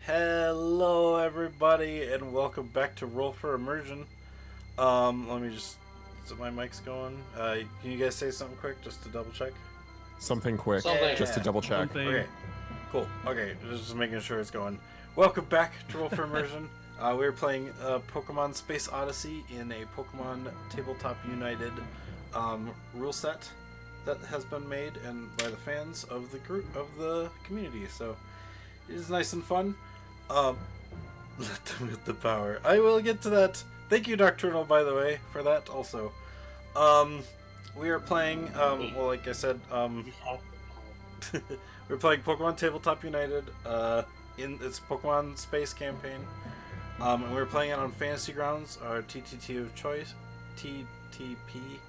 Hello, everybody, and welcome back to Roll for Immersion. Let me just. So my mic's going. Can you guys say something quick just to double check? Something quick, just to double check. Okay, cool. Okay, just making sure it's going. Welcome back to Roll for Immersion. We're playing Pokemon Space Odyssey in a Pokemon Tabletop United rule set that has been made and by the fans of the group of the community. So it is nice and fun. Let them get the power. I will get to that. Thank you, Nocturnal, by the way, for that also. We are playing, well, like I said, we're playing Pokemon Tabletop United, in its Pokemon Space campaign. And we're playing it on Fantasy Grounds, our TTT of choice, TTP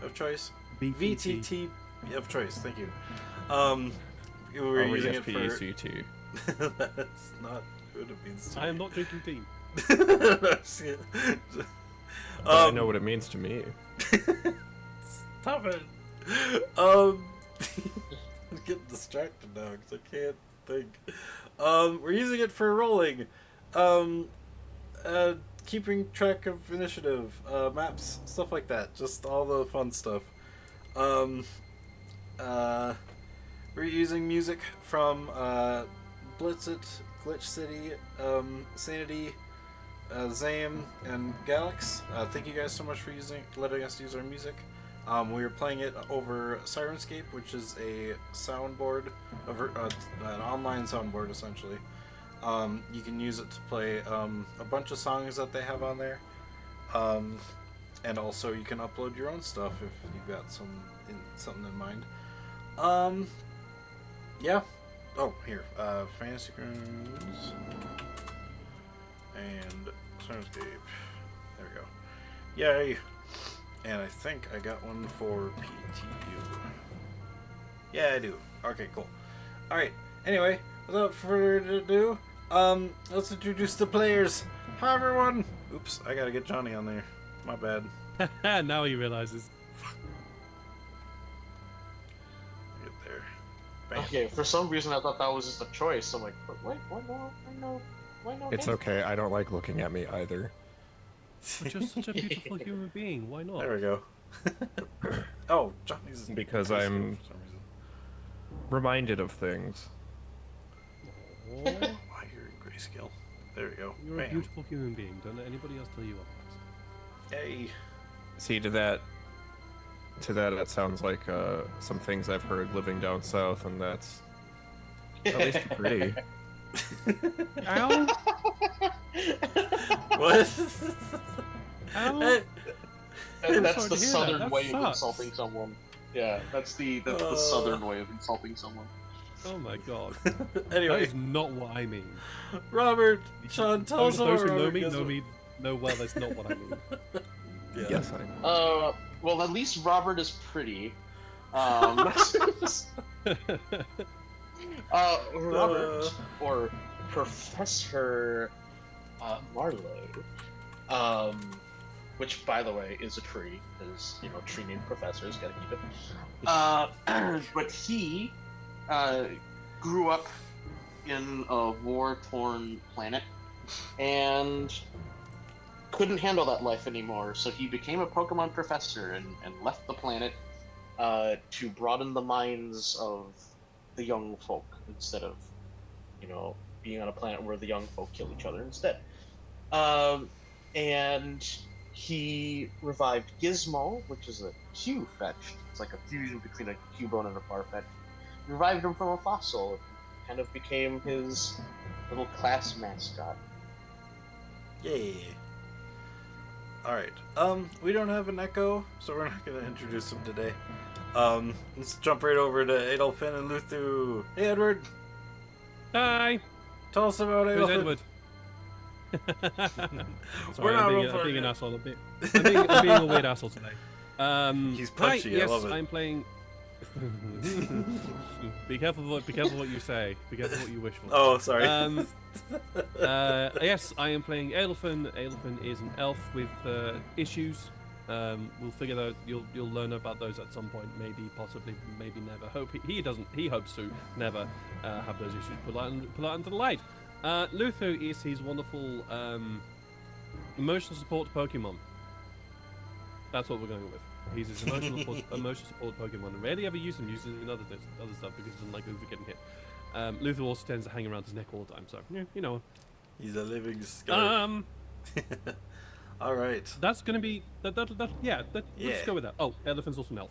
of choice, VTT of choice, thank you. We're using it for... VT. That's not what it means to me. I am not drinking tea. I know what it means to me. Stop it. I'm getting distracted now because I can't think. We're using it for rolling. Keeping track of initiative, maps, stuff like that. Just all the fun stuff. We're using music from Blitzit, Glitch City, Sanity, Zame, and Galax. Thank you guys so much for letting us use our music. We were playing it over Sirenscape, which is a soundboard, an online soundboard essentially. You can use it to play a bunch of songs that they have on there, and also you can upload your own stuff if you've got something in mind. Yeah. Oh, here. Fantasy Grounds and Sirenscape. There we go. Yay! And I think I got one for PTU. Yeah, I do. Okay, cool. Alright, anyway, without further ado, let's introduce the players. Hi, everyone! Oops, I gotta get Johnny on there. My bad. Now he realizes. Get there. Bam. Okay, for some reason I thought that was just a choice. I'm like, wait, why no? It's okay, I don't like looking at me either. You're just such a beautiful human being. Why not? There we go. Oh, Johnny's... Because I'm reminded of things. Oh, Why you're in grayscale. There we go. you're Bam. a beautiful human being. Don't let anybody else tell you otherwise. Yay. See, to that, it sounds like some things I've heard living down south, and that's at least pretty. Ow! What? Ow! And that's sorry the to hear southern that. way of Sucks. insulting someone. Yeah, that's the southern way of insulting someone. Oh my god. Anyway, That is not what I mean. Robert, Sean, tell us about Those who know Robert me Gizmo. know well that's not what I mean. Yeah. Yes, I know. Well, at least Robert is pretty. Robert, or Professor Marlowe, which, by the way, is a tree, because, tree named professors, gotta keep it. But he grew up in a war-torn planet, and couldn't handle that life anymore, so he became a Pokemon professor and left the planet to broaden the minds of the young folk instead of, being on a planet where the young folk kill each other instead. And he revived Gizmo, which is a Q-fetch. It's like a fusion between a Cubone and a Farfetch. Revived him from a fossil, and kind of became his little class mascot. Yay. Alright, we don't have an echo, so we're not gonna introduce him today. Let's jump right over to Adolfin and Luthu. Hey, Edward! Hi! Tell us about Who's Adolfin. Edward? We're Sorry, not I'm being an asshole a bit. I'm being a weird asshole today. He's punchy, hi, I love it. I'm playing... Be careful what you say. Be careful what you wish for. Oh, sorry. Yes, I am playing Adolfin. Adolfin is an elf with issues. We'll figure out. You'll learn about those at some point. Maybe, possibly, maybe never. He hopes to never have those issues put out into the light. Luther is his wonderful emotional support Pokemon. That's what we're going with. He's his emotional support Pokemon. Rarely ever use him. Uses him in other stuff because he doesn't like Luther getting hit. Luther also tends to hang around his neck all the time. So yeah, you know. He's a living scar. All right. That's gonna be that. Let's go with that. Oh, Elephant's also an elf.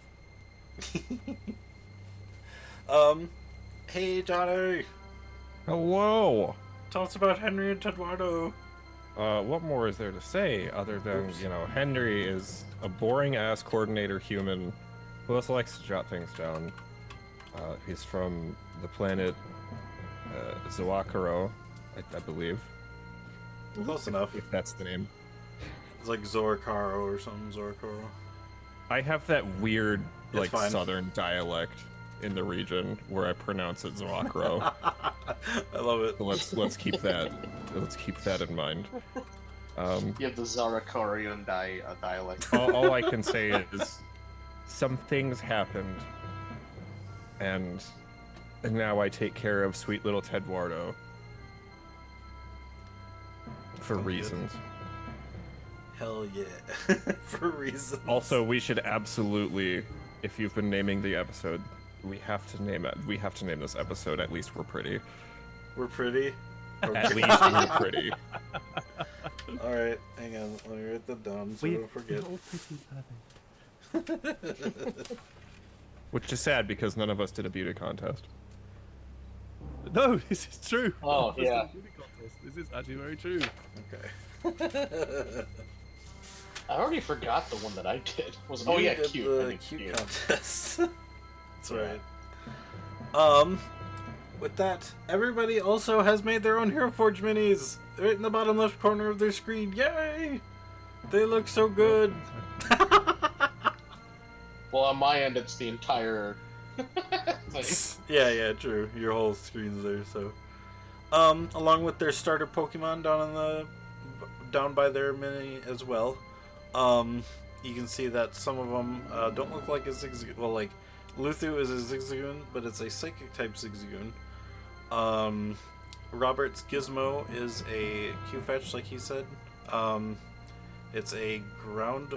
Hey Johnny, Hello. tell us about Henry and Eduardo. What more is there to say other than, Henry is a boring ass coordinator human who also likes to jot things down. He's from the planet Zoakaro, I believe. Close enough. If that's the name. It's like Zorcaro or something. Zorcaro. I have that weird, It's fine. southern dialect in the region where I pronounce it Zoakaro. I love it. So let's keep that. Let's keep that in mind. You have the Zarakorian dialect. All I can say is some things happened, and now I take care of sweet little Tedwardo for Sounds good. reasons. Hell yeah. For reasons. Also, we should absolutely, if you've been naming the episode, we have to name it. We have to name this episode "At Least We're Pretty." We're pretty. At least we're pretty. All right, hang on. Let me write that down so I don't forget. Which is sad because none of us did a beauty contest. No, this is true. Oh, yeah. This is actually very true. Okay. I already forgot the one that I did. You Yeah, did cute. the I think cute cute. contest. That's right. With that, everybody also has made their own Hero Forge minis right in the bottom left corner of their screen. Yay! They look so good. Well, on my end, it's the entire thing. Yeah, true. Your whole screen's there. So, along with their starter Pokemon down by their mini as well. You can see that some of them don't look like a Zigzagoon. Well, like Luthu is a Zigzagoon, but it's a Psychic type Zigzagoon. Robert's Gizmo is a Q-Fetch, like he said. It's a ground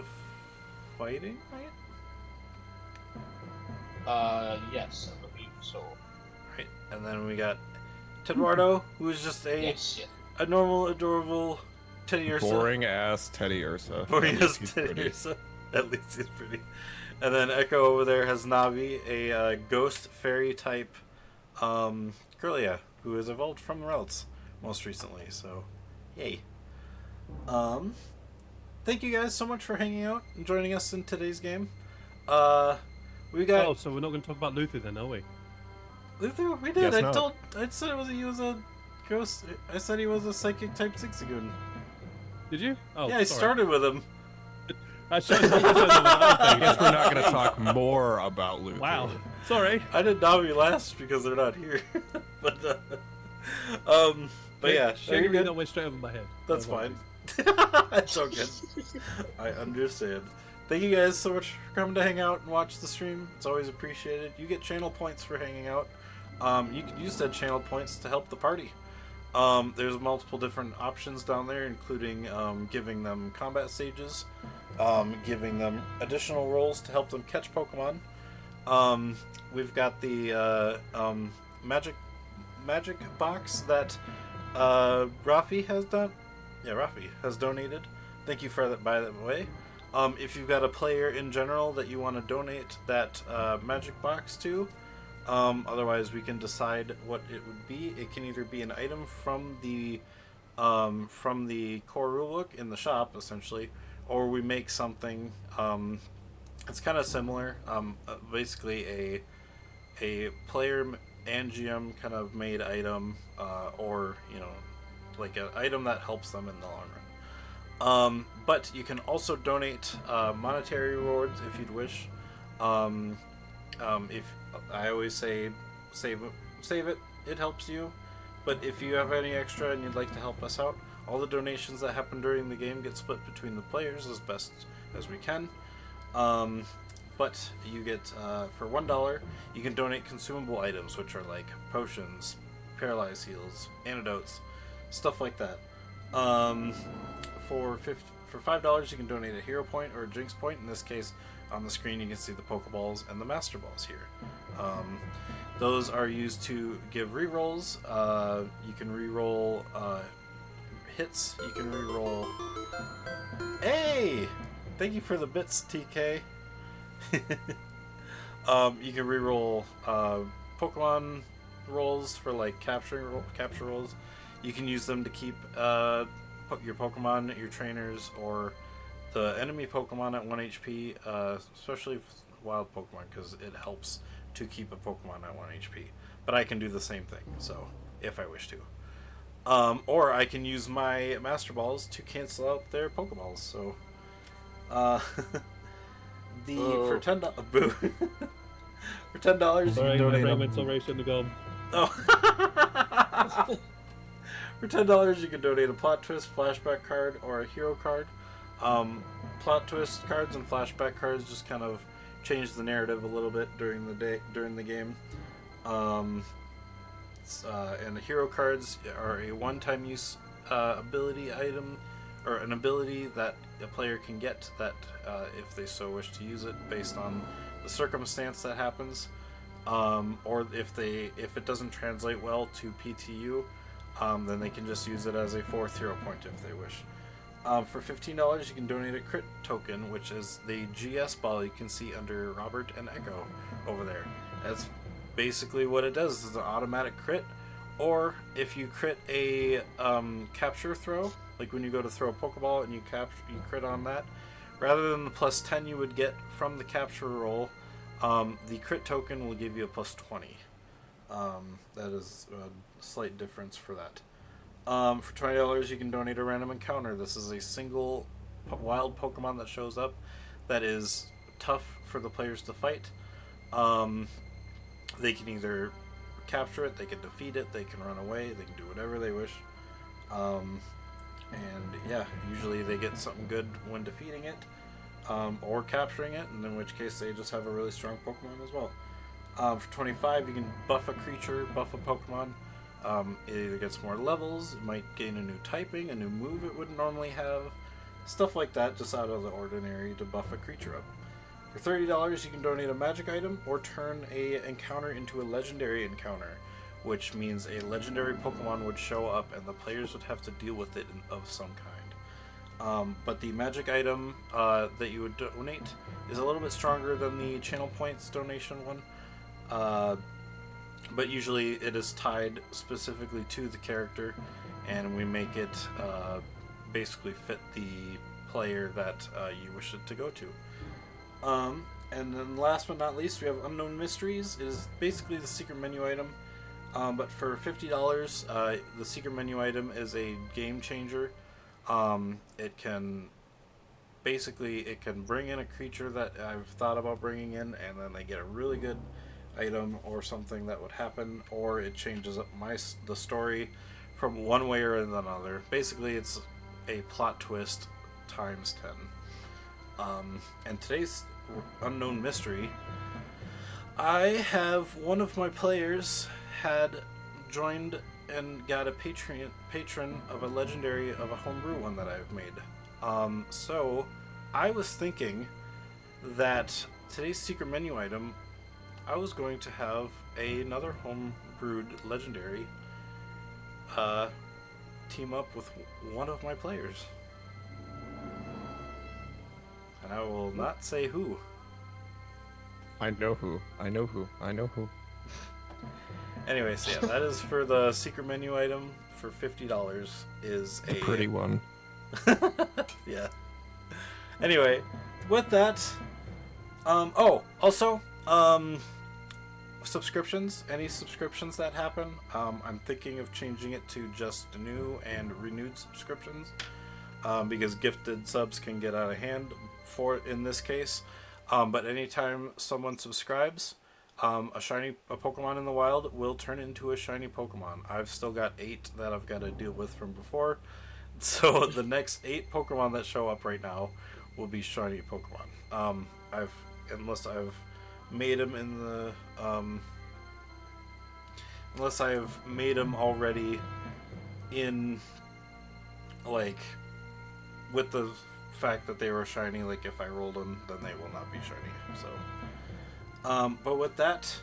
fighting, right? Yes, I believe so. Right. And then we got Tedwardo, who is just Yes. a normal, adorable Teddy Ursa. Boring ass Teddy Ursa. Boring At as least he's Teddy pretty. Ursa. At least he's pretty. And then Echo over there has Navi, a ghost fairy type Kirlia, who has evolved from the Ralts most recently. So, yay. Thank you guys so much for hanging out and joining us in today's game. We got Oh, so we're not going to talk about Luther then, are we? Luther. We did. Guess not. I said he was a ghost. I said he was a psychic type Zigzagoon. Did you? Oh, Yeah, I sorry. started with him. I showed them I guess we're not going to talk more about Luther. Wow. Sorry. I did Navi last because they're not here. but yeah, Sharing very good. that went straight over my head. That's My fine. apologies. It's all good. I understand. Thank you guys so much for coming to hang out and watch the stream. It's always appreciated. You get channel points for hanging out. You can use said channel points to help the party. There's multiple different options down there, including giving them combat stages, giving them additional roles to help them catch Pokemon. We've got the magic box that Rafi has done. Yeah, Rafi has donated. Thank you for that, by the way. If you've got a player in general that you want to donate that magic box to, otherwise we can decide what it would be. It can either be an item from the core rulebook in the shop, essentially, or we make something. It's kind of similar. Basically, a player and GM kind of made item, or like an item that helps them in the long run. But you can also donate monetary rewards if you'd wish. If I always say save it, it helps you. But if you have any extra and you'd like to help us out, all the donations that happen during the game get split between the players as best as we can. But you get for $1, you can donate consumable items, which are like potions, paralyzed heals, antidotes, stuff like that. Um, for $5, you can donate a hero point or a jinx point. In this case, on the screen you can see the Pokeballs and the Master Balls here. Those are used to give rerolls. You can reroll hits. You can reroll. Hey, thank you for the bits, TK. You can reroll Pokemon rolls for like capture rolls. You can use them to keep your Pokemon, your trainers, or the enemy Pokemon at 1 HP, especially wild Pokemon, because it helps to keep a Pokemon at 1 HP. But I can do the same thing, so if I wish to. Or I can use my Master Balls to cancel out their Pokeballs. So, for $10, boo. For $10, you can donate. Oh. For $10, you can donate a plot twist, flashback card, or a hero card. Plot twist cards and flashback cards just kind of change the narrative a little bit during the game. And the hero cards are a one-time use ability item, or an ability that a player can get that if they so wish to use it based on the circumstance that happens, or if it doesn't translate well to PTU, then they can just use it as a 4th hero point if they wish. For $15, you can donate a crit token, which is the GS ball you can see under Robert and Echo over there. That's basically what it does. It's an automatic crit, or if you crit a capture throw, like when you go to throw a Pokeball and you crit on that, rather than the plus 10 you would get from the capture roll, the crit token will give you a plus 20. That is a slight difference for that. For $20, you can donate a random encounter. This is a single wild Pokemon that shows up that is tough for the players to fight. They can either capture it, they can defeat it, they can run away, they can do whatever they wish. And yeah, usually they get something good when defeating it, or capturing it, and in which case they just have a really strong Pokemon as well. For $25, you can buff a creature, buff a Pokemon. It either gets more levels, it might gain a new typing, a new move it wouldn't normally have, stuff like that, just out of the ordinary to buff a creature up. For $30, you can donate a magic item or turn a encounter into a legendary encounter, which means a legendary Pokemon would show up and the players would have to deal with it of some kind. But the magic item that you would donate is a little bit stronger than the channel points donation one. But usually it is tied specifically to the character, and we make it basically fit the player that you wish it to go to. And then last but not least, we have Unknown Mysteries. It is basically the secret menu item, but for $50, the secret menu item is a game changer. It can bring in a creature that I've thought about bringing in, and then they get a really good item or something that would happen, or it changes up the story from one way or another. Basically, it's a plot twist times 10. And today's Unknown Mystery, I have one of my players had joined and got a patron of a legendary of a homebrew one that I've made. So I was thinking that today's secret menu item, I was going to have another homebrewed legendary team up with one of my players. And I will not say who. I know who. Anyway, so yeah, that is for the secret menu item for $50 is a pretty one. Yeah. Anyway, with that, subscriptions, any subscriptions that happen, I'm thinking of changing it to just new and renewed subscriptions, because gifted subs can get out of hand for it in this case. But anytime someone subscribes, a Pokemon in the wild will turn into a shiny Pokemon. I've still got 8 that I've got to deal with from before, so the next 8 Pokemon that show up right now will be shiny Pokemon. Unless I've made them in the unless I've made them already in like with the fact that they were shiny, like if I rolled them, then they will not be shiny. So, but with that,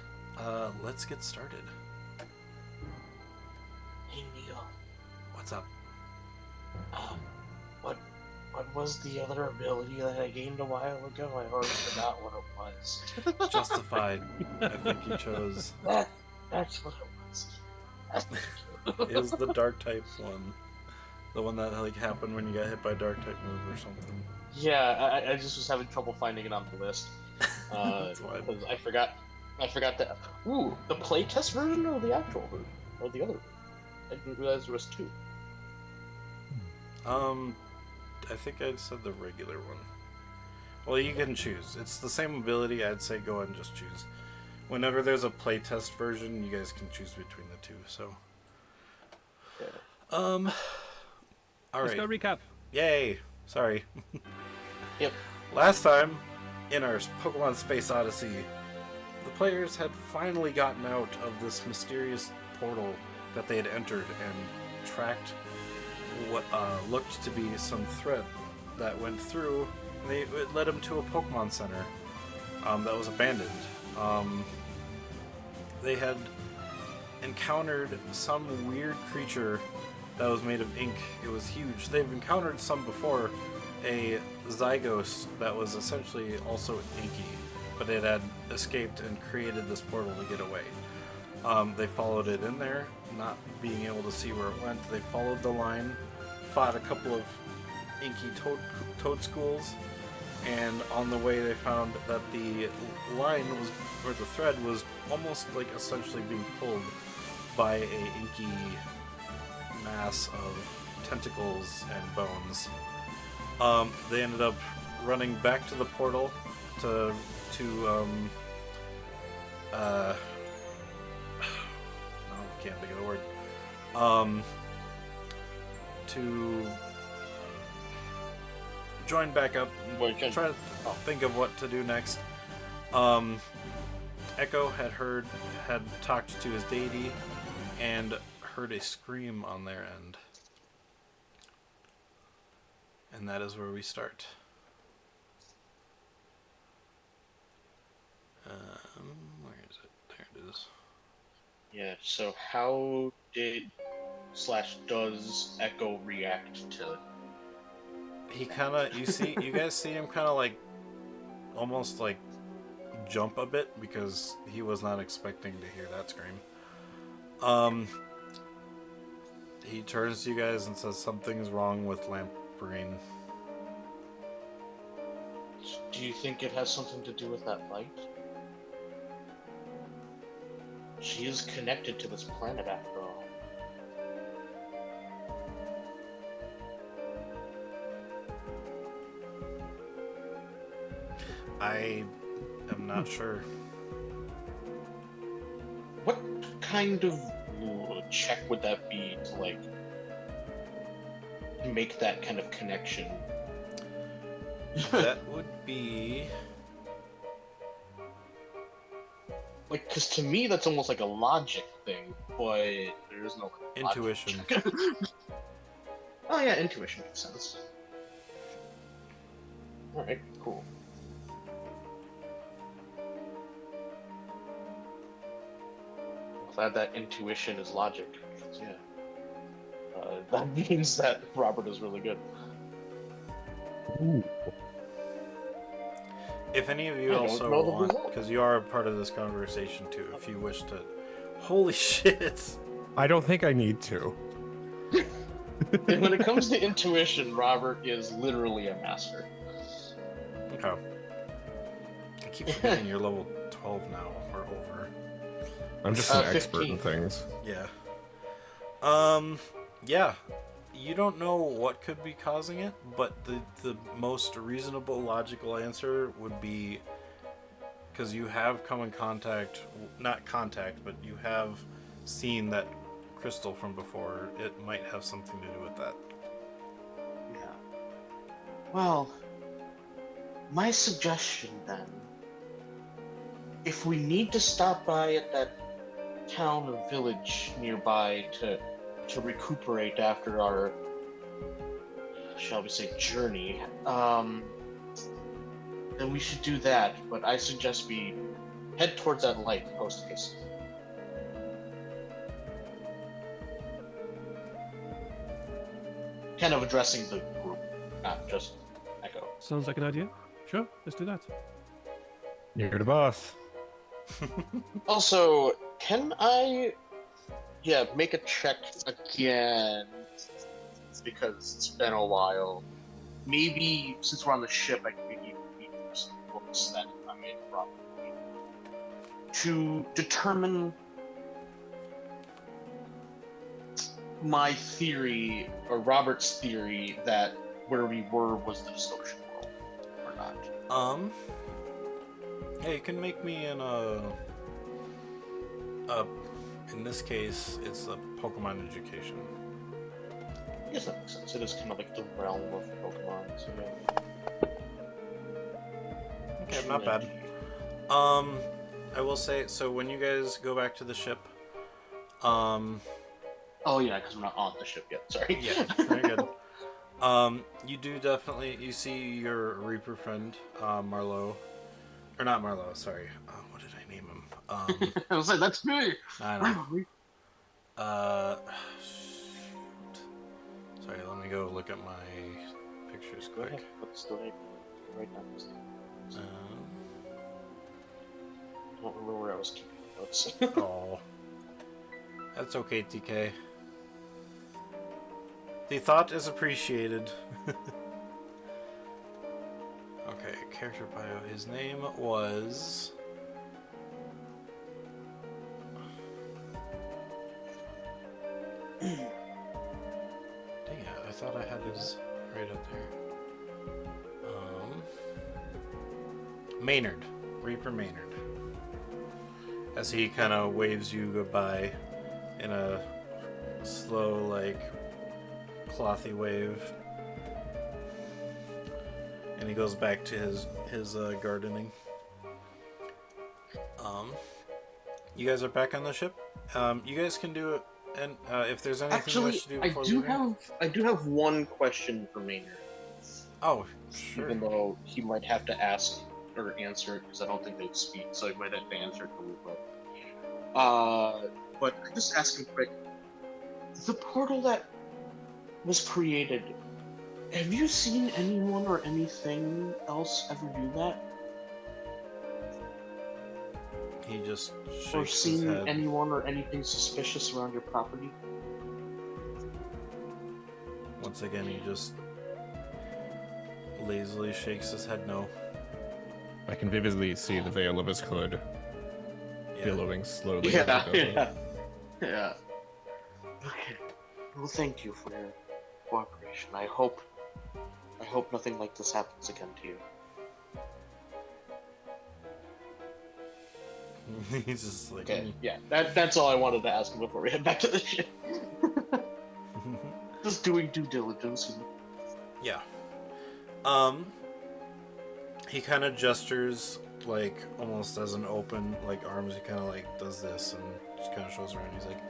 let's get started. Hey Neil, What's up? what was the other ability that I gained a while ago? I already forgot what it was. Justified. I think you chose. That's what it was. It was the dark type one, the one that like happened when you got hit by a dark type move or something. Yeah, I just was having trouble finding it on the list. That's why. Because I forgot that. Ooh, the playtest version or the actual version? Or the other version? I didn't realize there was two. I think I said the regular one. Well, you can choose. It's the same ability. I'd say go ahead and just choose. Whenever there's a playtest version, you guys can choose between the two. So, Yeah. all Let's right. go recap. Yay! Sorry. Yep. Last time, in our Pokemon Space Odyssey, the players had finally gotten out of this mysterious portal that they had entered and tracked what looked to be some thread that went through. It led them to a Pokemon Center that was abandoned. They had encountered some weird creature that was made of ink. It was huge. They've encountered some before, a Zygos that was essentially also inky, but it had escaped and created this portal to get away. They followed it in there, not being able to see where it went. They followed the line, fought a couple of inky toad schools, and on the way they found that the line was, or the thread was almost like essentially being pulled by a inky mass of tentacles and bones. They ended up running back to the portal to no, can't think of the word. To join back up and try to think of what to do next. Echo had talked to his deity and heard a scream on their end. And that is where we start. Where is it? There it is. Yeah, so how does Echo react to He kind of, you guys see him kind of like, almost like jump a bit because he was not expecting to hear that scream. He turns to you guys and says something's wrong with Lamp Green. Do you think it has something to do with that light? She is connected to this planet after all. I am not sure. What kind of check would that be to, like, make that kind of connection? That would be... Like, because to me that's almost like a logic thing, but there is no intuition. Oh yeah, intuition makes sense. Alright, cool. Glad that intuition is logic, because, yeah. That means that Robert is really good. Ooh. If any of you I also don't know the want, result. because you are a part of this conversation too, if you wish to... Holy shit! I don't think I need to. And when it comes to intuition, Robert is literally a master. Okay. I keep forgetting you're level 12 now, or over. I'm just an 15. expert in things. Yeah. Yeah. You don't know what could be causing it, but the most reasonable, logical answer would be because you have come in contact, not contact, but you have seen that crystal from before. It might have something to do with that. Yeah. Well, my suggestion then, if we need to stop by at that town or village nearby to to recuperate after our, shall we say, journey, then we should do that. But I suggest we head towards that light post haste. Kind of addressing the group, not just Echo. Sounds like an idea. Sure, let's do that. You're the boss. Also, can I, make a check again? Because it's been a while. Maybe since we're on the ship, I can maybe read some books that I made properly to determine my theory, or Robert's theory, that where we were was the distortion world, or not. Yeah, you can make me in this case, it's a Pokemon education. I guess that makes sense. It is kind of like the realm of Pokemon, so yeah. Okay, not bad. I will say, so when you guys go back to the ship, Oh yeah, because we're not on the ship yet. Sorry. yeah, very good. You do definitely, you see your Reaper friend, Marlowe, or not Marlowe, sorry. What did I name him? I was like, that's me. I know. Shoot. Sorry, let me go look at my pictures Go ahead. quick. What's the right now? I don't remember where I was keeping the notes. Oh, that's okay, TK. The thought is appreciated. Okay, character bio. His name was. Dang it! I thought I had his right up there. Maynard, Reaper Maynard. As he kind of waves you goodbye in a slow, like, clothy wave, and he goes back to his gardening. You guys are back on the ship. You guys can do it, and if there's anything you Actually, wish to do I before do leaving. have one question for Maynard. Oh, sure. Even though he might have to ask or answer it, because I don't think they'd speak, so he might have to answer it for me. But I just ask him quick. The portal that was created, have you seen anyone or anything else ever do that? He just shakes Or his seen head. anyone or anything suspicious around your property? Once again, he just lazily shakes his head no. I can vividly see the veil of his hood Yeah. billowing slowly. Yeah, as he does it. yeah. Okay. Well, thank you for your cooperation. I hope nothing like this happens again to you. He's just like. Okay, yeah, that's all I wanted to ask him before we head back to the ship. Just doing due diligence. Yeah. He kind of gestures, like, almost as an open, like, arms. He kind of, like, does this and just kind of shows around. He's like,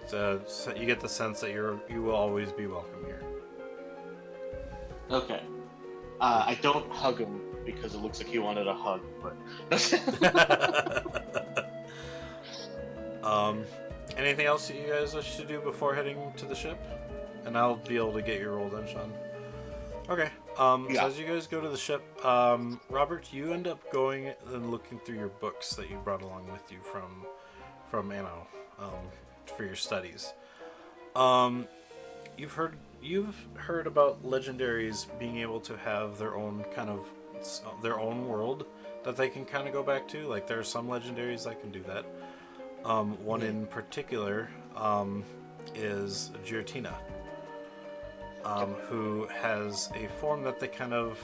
so you get the sense that you will always be welcome here. Okay. I don't hug him because it looks like he wanted a hug, but... Anything else that you guys wish to do before heading to the ship? And I'll be able to get your roll then, Sean. Okay. So as you guys go to the ship, Robert, you end up going and looking through your books that you brought along with you from Anno, for your studies. You've heard about legendaries being able to have their own their own world that they can kind of go back to. Like, there are some legendaries that can do that. One in particular is Giratina, who has a form that they kind of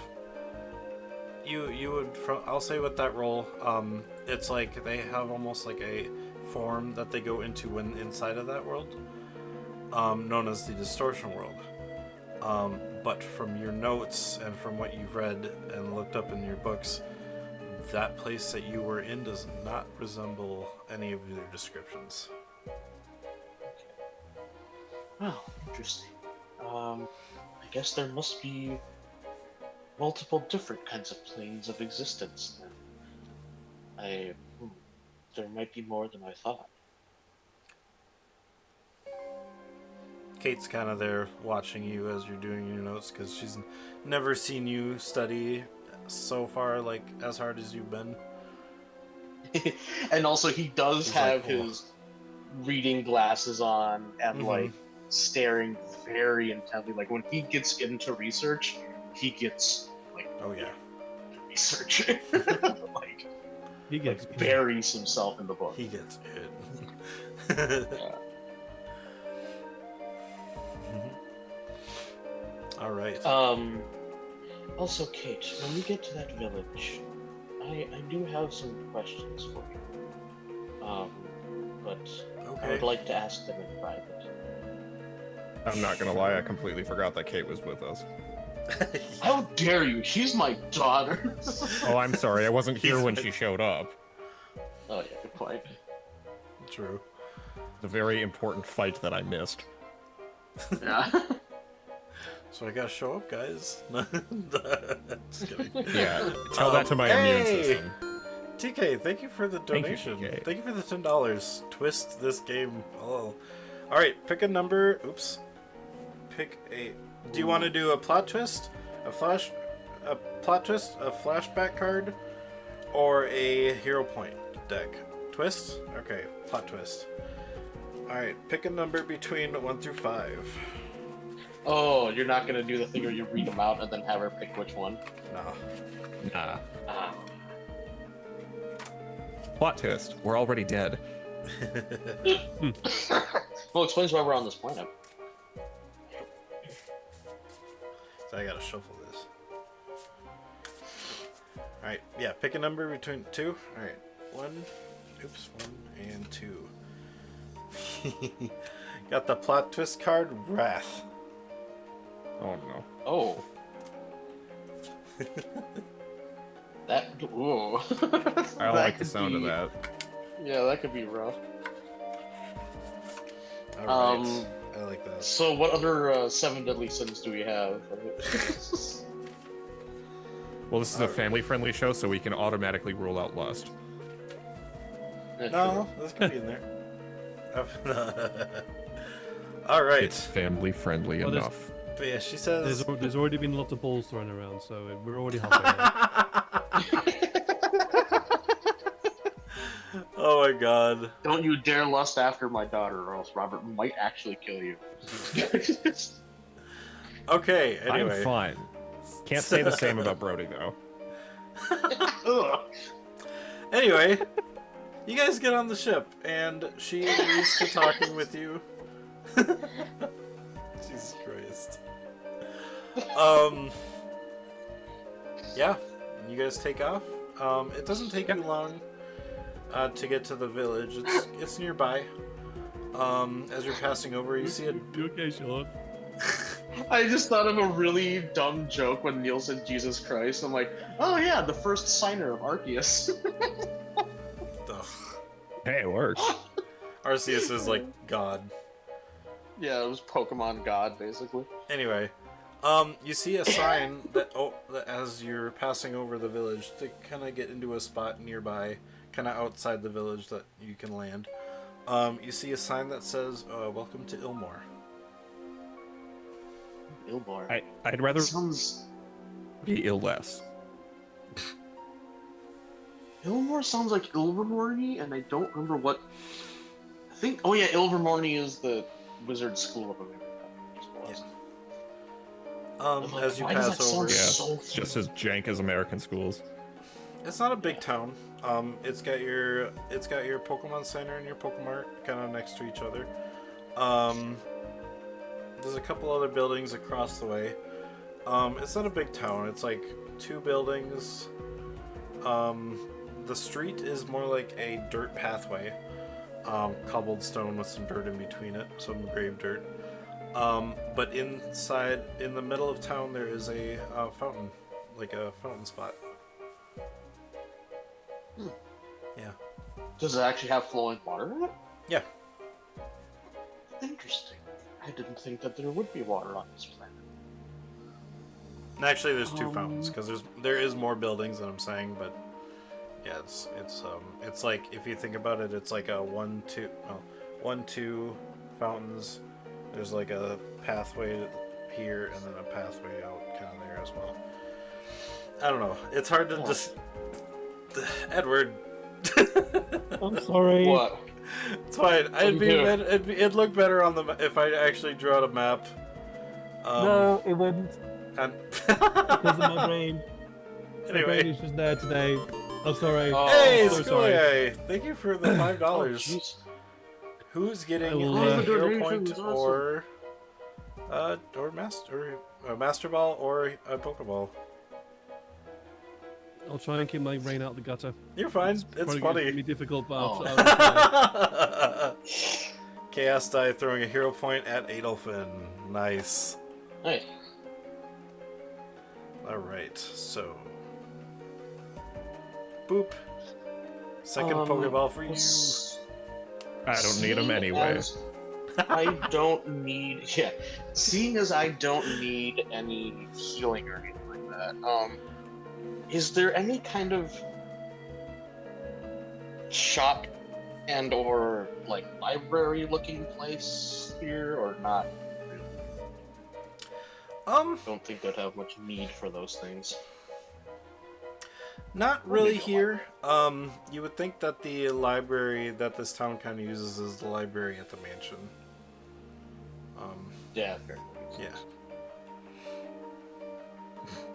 I'll say with that role, it's like they have almost like a form that they go into when inside of that world, known as the Distortion World. But from your notes and from what you've read and looked up in your books, that place that you were in does not resemble any of your descriptions. Well, interesting. I guess there must be multiple different kinds of planes of existence then. There might be more than I thought. Kate's kind of there watching you as you're doing your notes because she's never seen you study so far, like as hard as you've been. And also, he does She's have like, "Oh." his reading glasses on and Mhm. like staring very intently. Like when he gets into research, he gets like Oh yeah, researching. like He gets buries himself in the book. he gets it. Yeah. All right. Also, Kate, when we get to that village, I do have some questions for you. But I Okay. would like to ask them in private. I'm not gonna lie, I completely forgot that Kate was with us. How dare you? She's my daughter. Oh, I'm sorry, I wasn't here He's when right. she showed up. Oh yeah, good point. True. The very important fight that I missed. Yeah. So I gotta show up, guys. Just kidding. Yeah, tell that to my immune hey! system. TK, thank you for the Thank you, donation. TK. Thank you for the $10. Twist this game. Oh. All right, pick a number. Oops. Pick a. Do you want to do a plot twist, a plot twist, a flashback card, or a hero point deck? Twist. Okay, plot twist. All right, pick a number between 1 through 5. Oh, you're not gonna do the thing where you read them out and then have her pick which one. No. Nah. Ah. Plot twist, we're already dead. Well, explains why we're on this planet. So I gotta shuffle this. Alright, yeah, pick a number between 2. Alright, 1 and 2. Got the plot twist card, Wrath. Oh no. Oh. That. Ooh. I like the sound of that. Yeah, that could be rough. Alright, I like that. So, what other 7 deadly sins do we have? Well, this is a family-friendly show, so we can automatically rule out lust. No, this could be in there. Alright, It's family-friendly Well, there's- enough. but yeah, she says... There's already been lots of balls thrown around, so we're already halfway there. Oh my god. Don't you dare lust after my daughter, or else Robert might actually kill you. Okay, anyway. I'm fine. Can't say the same about Brody, though. Ugh. Anyway, you guys get on the ship, and she agrees to talking with you. Jesus Christ. Yeah, you guys take off. It doesn't take you long to get to the village. It's nearby. As you're passing over, you see a... You okay, Sean? I just thought of a really dumb joke when Neil said Jesus Christ. I'm like, oh yeah, the first signer of Arceus. Ugh. Hey, it works. Arceus is like God. Yeah, it was Pokemon God, basically. Anyway, you see a sign that as you're passing over the village to kind of get into a spot nearby, kind of outside the village that you can land. You see a sign that says, "Welcome to Ilmore." Ilmore. I'd rather Sounds... be ill less. Ilmore sounds like Ilvermorny, and I don't remember what... I think... Oh yeah, Ilvermorny is the Wizard School of America. Yeah. As you Why does pass that sound over, so It's just as jank as American schools. it's not a big town. It's got your Pokemon Center and your Pokemart kind of next to each other. There's a couple other buildings across the way. It's not a big town. It's like 2 buildings. The street is more like a dirt pathway, cobbled stone with some dirt in between it, some grave dirt. But inside, in the middle of town, there is a fountain, like a fountain spot. Yeah. Does it actually have flowing water in it? Yeah. Interesting. I didn't think that there would be water on this planet. Actually, there's two fountains because there is more buildings than I'm saying, but yeah, it's like if you think about it, it's like a 1, 2 fountains. There's like a pathway here and then a pathway out kind of there as well. I don't know. It's hard to just Edward. I'm sorry. What? It's fine. It'd look better on the if I actually drew out a map. No, it wouldn't. And Because of my brain. My brain anyway, is just there today. I'm sorry. Oh, hey, so sorry. Schoolie, thank you for the $5. jeez. Who's getting I will, a uh, hero donation point was awesome. or master ball or a Pokeball? I'll try and keep my brain out the gutter. You're fine. It's Probably gonna funny. be difficult, but Oh. I'll Chaos Die throwing a hero point at Adolfin. Nice. Hey. Alright, so. Boop. Second Um, Pokeball for you. I don't need them Seeing anyway. as I don't need. Yeah. Seeing as I don't need any healing or anything like that, is there any kind of shop and or like library looking place here or not? Don't think they'd have much need for those things. Not really here. You would think that the library that this town kind of uses is the library at the mansion. Yeah, fair. Yeah.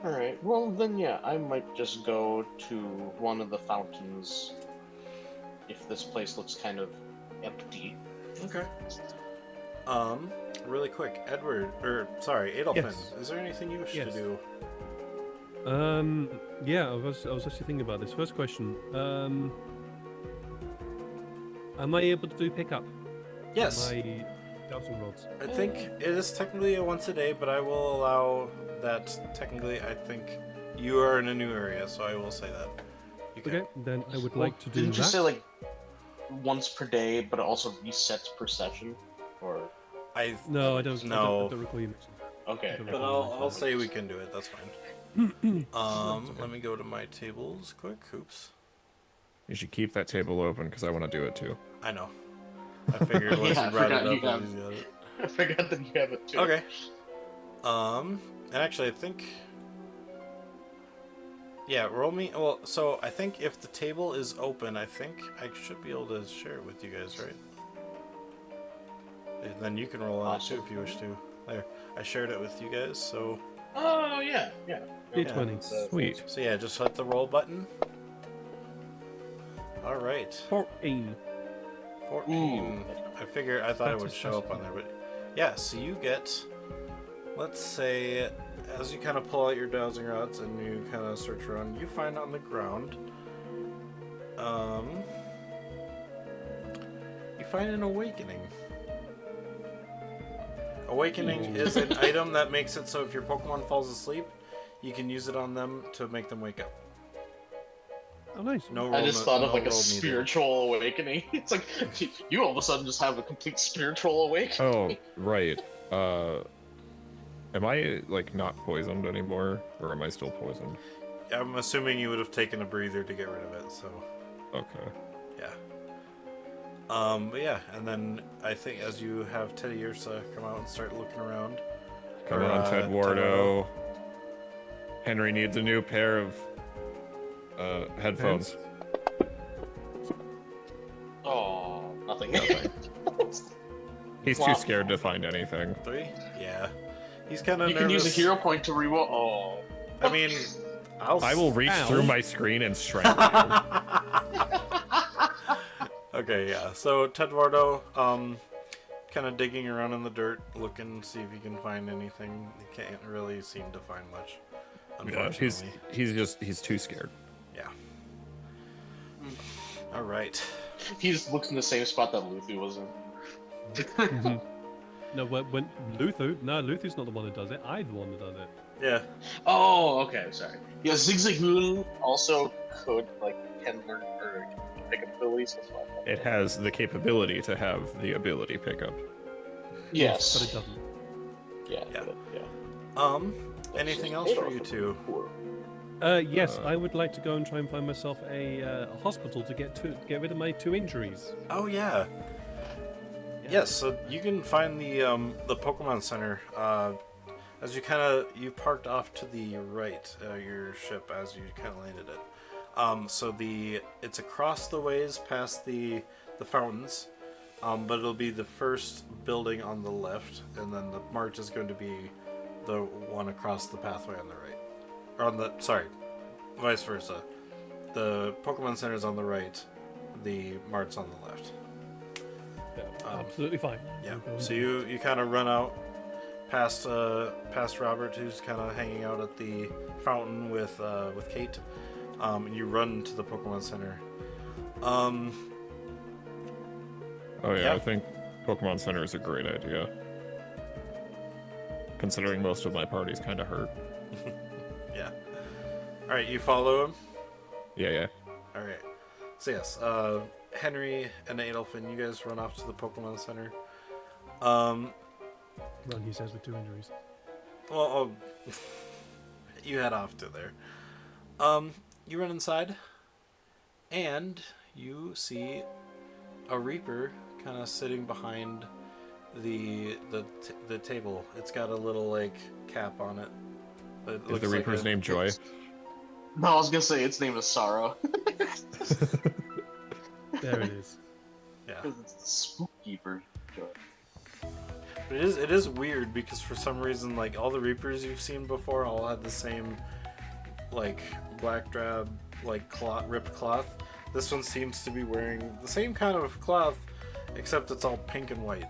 Alright, well then yeah, I might just go to one of the fountains if this place looks kind of empty. Okay. Really quick, Adolfin, Yes. is there anything you wish Yes. to do? Yeah, I was actually thinking about this. First question. Am I able to do pickup? Yes. My dowsing rods. I think it is technically a once a day, but I will allow that technically. I think you are in a new area, so I will say that. You can. Okay, then I would like to do Didn't that. you say like once per day, but it also resets per session? Or No, I don't. No. I don't recall you mentioning. okay. But But I'll say we can do it. That's fine. Let me go to my tables quick. Oops. You should keep that table open because I want to do it too. I know. I figured once Yeah, you I brought it forgot up, you I have- was got it. I forgot that you have it too. Okay. And actually, I think. Yeah, roll me. Well, so I think if the table is open, I think I should be able to share it with you guys, right? And then you can roll on it too if you wish to. There, I shared it with you guys. So, Oh yeah, yeah. D20. Sweet. so yeah, just hit the roll button. All right, 14. 14. I thought it That's would a show up special. on there, but yeah. So you get, let's say, as you kind of pull out your dowsing rods and you kind of search around, you find on the ground, you find an awakening. Awakening is an item that makes it so if your Pokemon falls asleep, you can use it on them to make them wake up. Oh, nice. No roll. I just thought of no like a roll needed. spiritual awakening. It's like you all of a sudden just have a complete spiritual awakening. Oh, right. Am I like not poisoned anymore, or am I still poisoned? I'm assuming you would have taken a breather to get rid of it, so Okay. yeah. But yeah, and then I think as you have Teddy Ursa come out and start looking around. Come or, on, Ted Ted Wardo. Henry needs a new pair of headphones. Oh, nothing. He's Wow. too scared to find anything. 3? Yeah. He's kind of You nervous. can use a hero point to reroll. Oh. I mean, I will reach Ow. through my screen and strangle you. Okay, yeah. So Ted Wardo, kind of digging around in the dirt, looking, see if he can find anything. He can't really seem to find much, Yeah, unfortunately. he's too scared. Yeah. All right. He just looks in the same spot that Luffy was in. Mhm. No, when Luther's not the one who does it. I'm the one who does it. Yeah. Oh, okay, sorry. Yeah, Zigzagoon also can learn or pick up abilities as well. It has the capability to have the ability pickup. Yes. but it doesn't. Yeah. Yeah. Yeah. Anything else for you two? Yes, I would like to go and try and find myself a hospital to get rid of my 2 injuries. Oh yeah. Yes, so you can find the Pokemon Center. As you parked off to the right, your ship as you kind of landed it. So it's across the ways past the fountains, but it'll be the first building on the left, and then the march is going to be the one across the pathway on the right, or vice versa. The Pokemon Center is on the right, the mart's on the left. Yeah, absolutely fine. Yeah. We'll go So and do you kind of run out past Robert, who's kind of hanging out at the fountain with Kate, and you run to the Pokemon Center. Oh yeah, Yeah. I think Pokemon Center is a great idea. Considering most of my party's kind of hurt. Yeah. All right, you follow him. Yeah. All right. So yes, Henry and Adolphin, you guys run off to the Pokemon Center. Run, he says, with 2 injuries. Well, you head off to there. You run inside, and you see a Reaper kind of sitting behind the table. It's got a little like cap on it. It Is looks the like Reaper's name Joy? No, I was gonna say its name is Sorrow. There it is. Yeah. Because it's the spooky version of Joy. But it is weird because for some reason, like, all the Reapers you've seen before all had the same, like, black drab, like, ripped cloth. This one seems to be wearing the same kind of cloth, except it's all pink and white.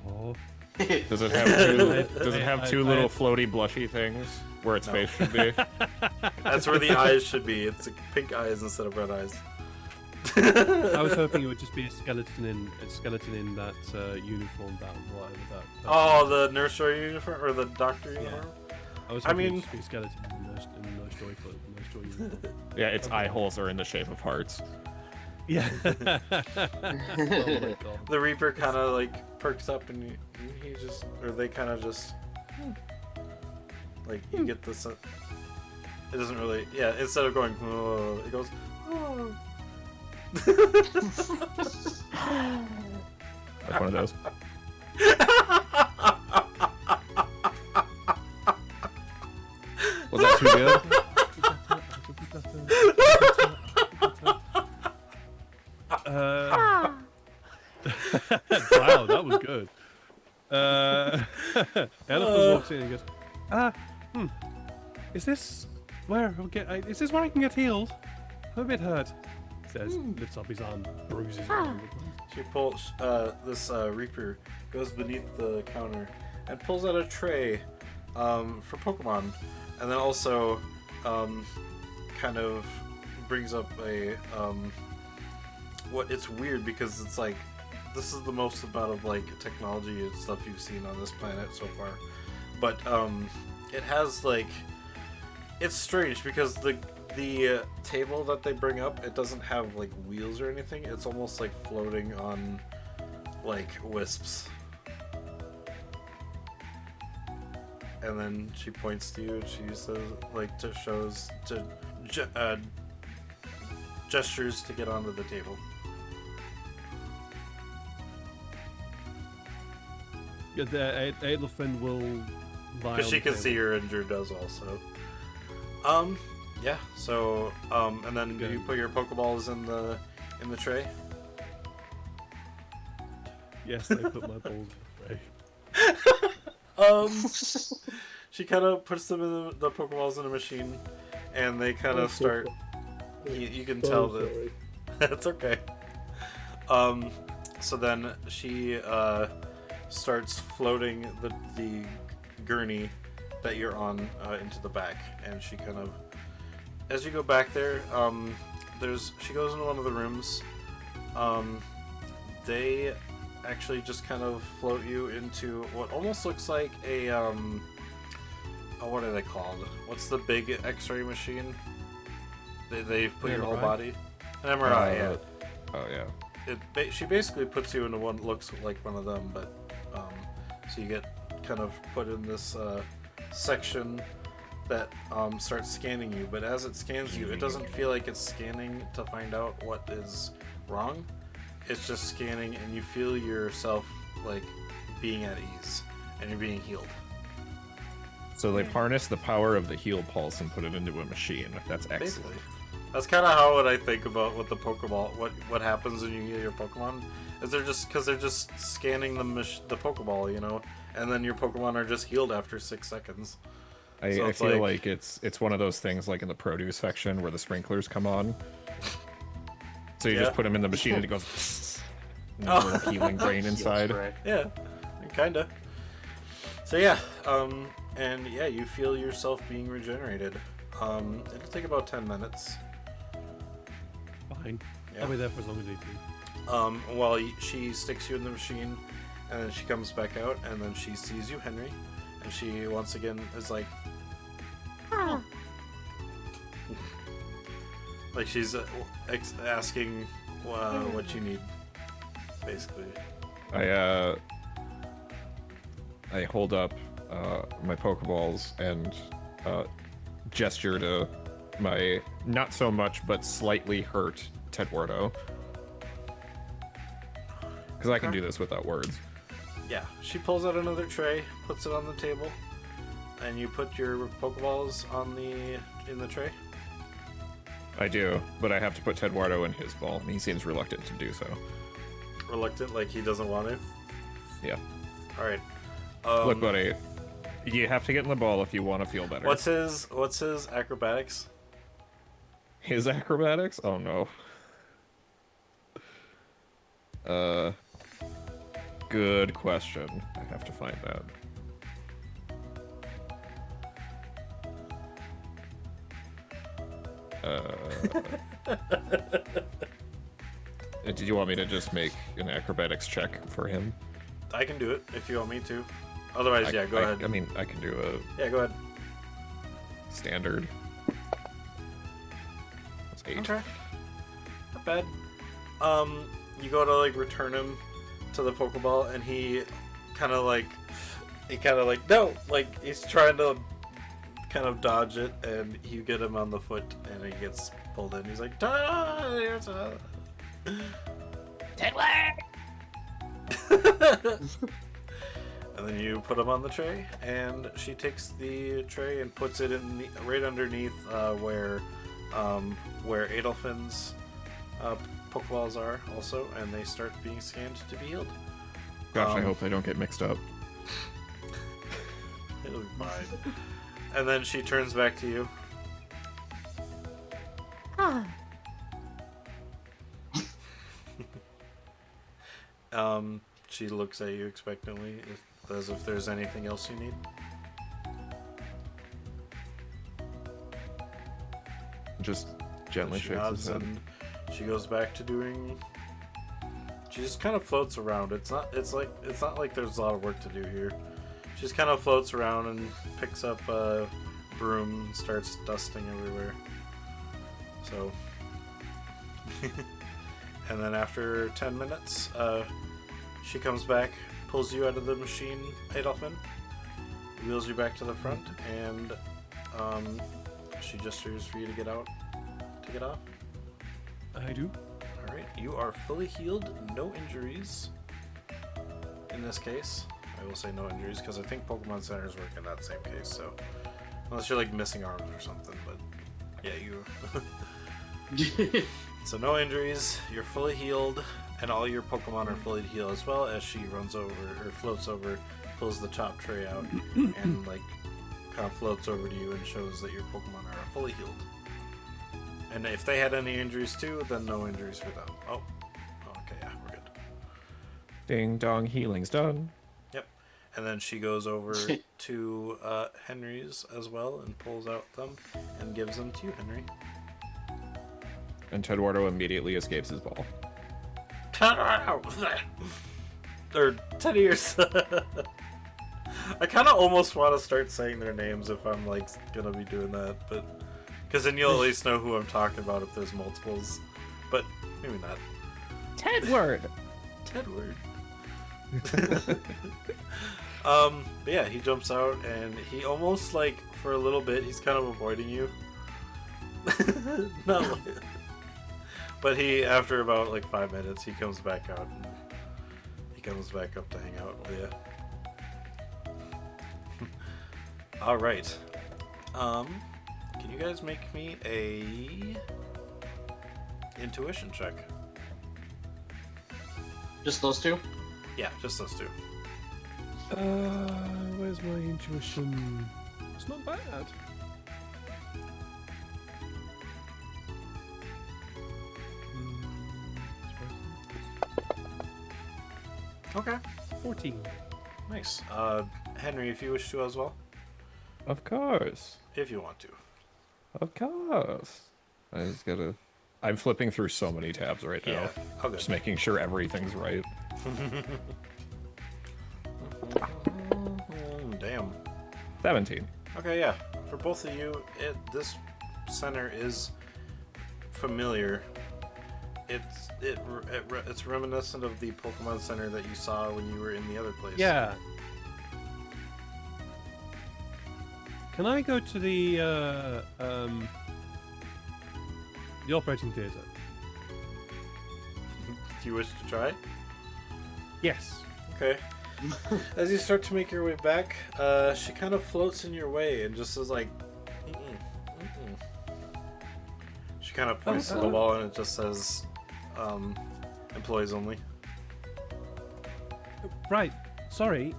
Oh. Does it have I- two I- little I- floaty blushy things where its No. face should be? That's where the eyes should be. It's like pink eyes instead of red eyes. I was hoping it would just be a skeleton in that uniform, that whatever that. Oh, the nurse joy uniform or the doctor uniform? I was I hoping mean- it would just be a skeleton in nurse joy uniform. Yeah, its eye holes are in the shape of hearts. Yeah. Oh my God. The Reaper kind of like perks up and he just, or they kind of just, like, you get this. It doesn't really, yeah. Instead of going, oh, it goes, oh. Like one of those. Was that too good? Wow, that was good. Elephant walks in and goes, is this where I can get healed? I'm a bit hurt. Says, lifts up his arm, bruises it. She pulls, this Reaper goes beneath the counter and pulls out a tray for Pokemon, and then also kind of brings up a it's weird because it's like this is the most amount of like technology and stuff you've seen on this planet so far, but it has like, it's strange because the table that they bring up, it doesn't have like wheels or anything. It's almost like floating on like wisps. And then she points to you and she says, like, gestures to get onto the table. Yeah, the Adelfin will lie Because on she the can table. see you're injured as also. Yeah, so, and then Good. you put your Pokeballs in the tray. Yes, they put my balls in the tray. She kind of puts them in the Pokeballs in a machine, and they kind of start. You can tell that that's okay. So then she starts floating the gurney that you're on into the back, and she kind of, as you go back there, she goes into one of the rooms. They actually just kind of float you into what almost looks like a what are they called? What's the big X-ray machine? They put your whole MRI? body. An MRI, yeah. Oh yeah. she basically puts you into one that looks like one of them, but so you get kind of put in this section that starts scanning you. But as it scans you, it doesn't feel like it's scanning to find out what is wrong. It's just scanning, and you feel yourself like being at ease, and you're being healed. So they've harnessed the power of the heal pulse and put it into a machine. That's excellent. Basically. That's kind of how I think about with the Pokeball. What happens when you heal your Pokemon is they're just scanning the Pokeball, you know, and then your Pokemon are just healed after 6 seconds. I feel like it's one of those things like in the produce section where the sprinklers come on. So you just put them in the machine and it goes. Psst, and there's a little healing brain inside. Yeah, kinda. So yeah, and yeah, you feel yourself being regenerated. It'll take about 10 minutes. Fine. Yeah. I'll be there for as long as you do. While she sticks you in the machine, and then she comes back out, and then she sees you, Henry, and she once again is like, like she's asking what you need, basically. I hold up my Pokeballs and gesture to my not so much but slightly hurt Tedwardo. Because I can do this without words. Yeah, she pulls out another tray, puts it on the table, and you put your Pokeballs in the tray. I do, but I have to put Tedwardo in his ball, and he seems reluctant to do so. Reluctant, like he doesn't want to? Yeah. Alright. Look, buddy, you have to get in the ball if you want to feel better. What's his acrobatics? His acrobatics? Oh no. Good question. I have to find that. Did you want me to just make an acrobatics check for him? I can do it if you want me to. Otherwise, go ahead. I mean, I can do a Yeah, go ahead. standard. That's 8. Okay. Not bad. You go to like return him to the Pokeball, and he kind of like no, like he's trying to kind of dodge it, and you get him on the foot, and he gets pulled in. He's like, there's a Tedward! And then you put him on the tray, and she takes the tray and puts it in right underneath where Adelfin's Pokeballs are also, and they start being scanned to be healed. Gosh, I hope they don't get mixed up. It'll be fine. And then she turns back to you. She looks at you expectantly, as if there's anything else you need. Just gently She shakes nods, his head. and she goes back to doing. She just kind of floats around. It's not like there's a lot of work to do here. She just kind of floats around and picks up a broom and starts dusting everywhere. So, and then after 10 minutes, she comes back, pulls you out of the machine, Adolfin, wheels you back to the front, and she gestures for you to get out, to get off. I do. Alright, you are fully healed, no injuries. In this case, I will say no injuries, because I think Pokemon Centers work in that same case, so. Unless you're like missing arms or something, but yeah, you. So no injuries, you're fully healed, and all your Pokemon are fully healed as well, as she runs over, or floats over, pulls the top tray out, and like kind of floats over to you and shows that your Pokemon are fully healed. And if they had any injuries too, then no injuries for them. Oh, okay, yeah, we're good. Ding dong, healing's done. Yep. And then she goes over to Henry's as well and pulls out them and gives them to you, Henry. And Tedwardo immediately escapes his ball. Or 10 years. I kind of almost want to start saying their names if I'm like gonna be doing that, but because then you'll at least know who I'm talking about if there's multiples. But maybe not. Tedward. Tedward. But yeah, he jumps out and he almost like for a little bit he's kind of avoiding you. Not like, but he after about like 5 minutes he comes back out and he comes back up to hang out with you. All right. Can you guys make me a intuition check? Just those two? Yeah, just those two. Where's my intuition? It's not bad. Okay. 14. Nice. Henry, if you wish to as well, Of course. if you want to. Of course. I just gotta. I'm flipping through so many tabs right now. Yeah. Okay. Just making sure everything's right. Damn. 17. Okay, yeah. For both of you, this center is familiar. It's reminiscent of the Pokemon Center that you saw when you were in the other place. Yeah. Can I go to the operating theatre? Do you wish to try? Yes. Okay. As you start to make your way back, she kind of floats in your way and just is like, mm-mm, mm-mm. She kind of points to the wall and it just says, employees only. Right. Sorry.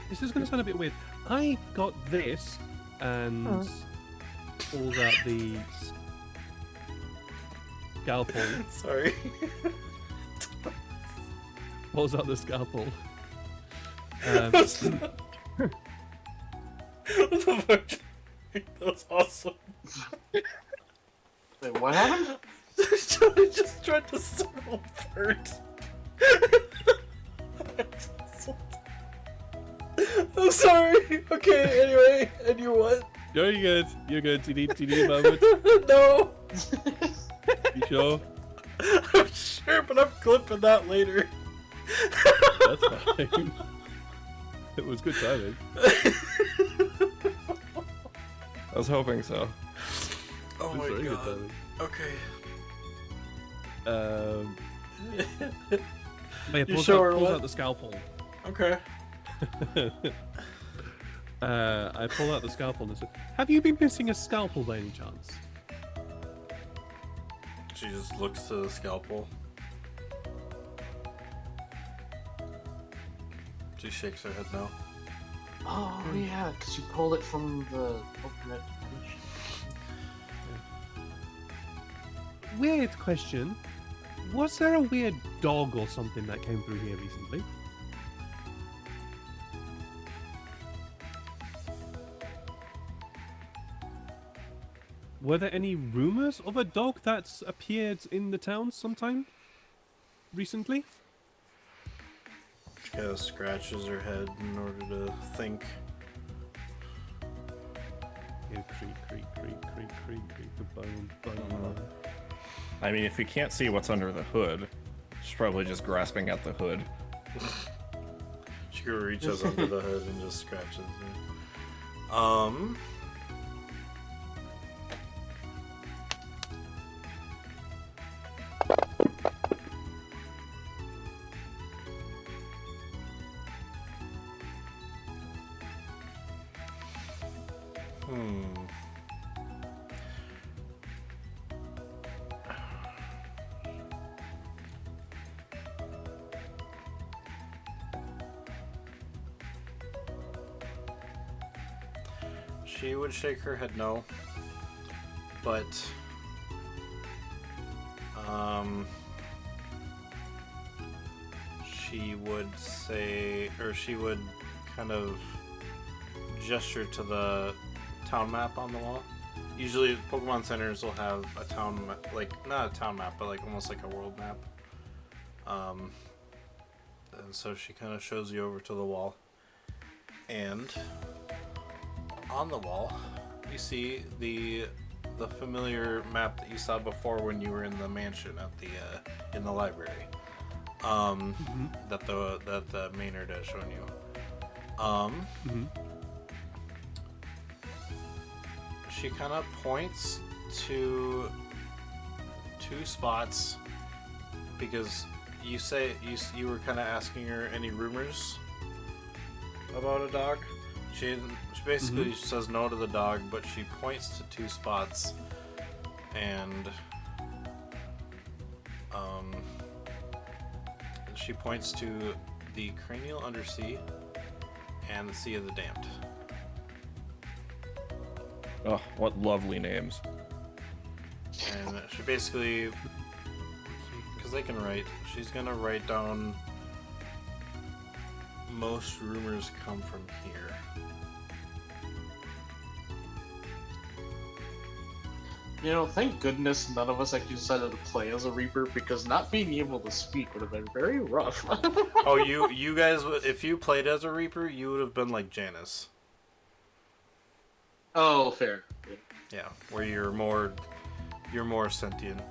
This is going to sound a bit weird. I got this and pulls out the scalpel. Sorry. Pulls out the scalpel. What the fuck? That was awesome. Wait, what happened? Johnny just tried to circle Bert. I'm sorry. Okay, anyway, and you what? You're good. You're good. Do you need a moment? No. You sure? I'm sure, but I'm clipping that later. That's fine. It was good timing. I was hoping so. Oh It was my very good god. timing. Okay. Yeah, You pulls, sure or pulls what? out the scalpel. Okay. I pull out the scalpel and I said, "Have you been missing a scalpel by any chance?" She just looks to the scalpel. She shakes her head no. Oh, yeah, because you pulled it from the alternate dimension. Weird question. Was there a weird dog or something that came through here recently? Were there any rumors of a dog that's appeared in the town sometime recently? She kind of scratches her head in order to think. Yeah, creak, creak, creak, creak, creak, creak, the bone, bone, bone. I mean, if we can't see what's under the hood, she's probably just grasping at the hood. She reaches under the hood and just scratches it. She would shake her head no, but she would say, or she would kind of gesture to the town map on the wall. Usually Pokemon centers will have a town map, like not a town map, but like almost like a world map. And so she kind of shows you over to the wall, and on the wall you see the the familiar map that you saw before when you were in the mansion at the in the library. That the Maynard has shown you. She kind of points to 2 spots because you say you were kind of asking her any rumors about a dog. She basically says no to the dog, but she points to 2 spots, and she points to the cranial undersea and the Sea of the Damned. Oh, what lovely names. And she basically, because they can write, she's gonna write down most rumors come from here. You know, thank goodness none of us actually decided to play as a Reaper, because not being able to speak would have been very rough. Oh, you guys, if you played as a Reaper, you would have been like Janice. Oh, fair. Yeah, where you're more sentient.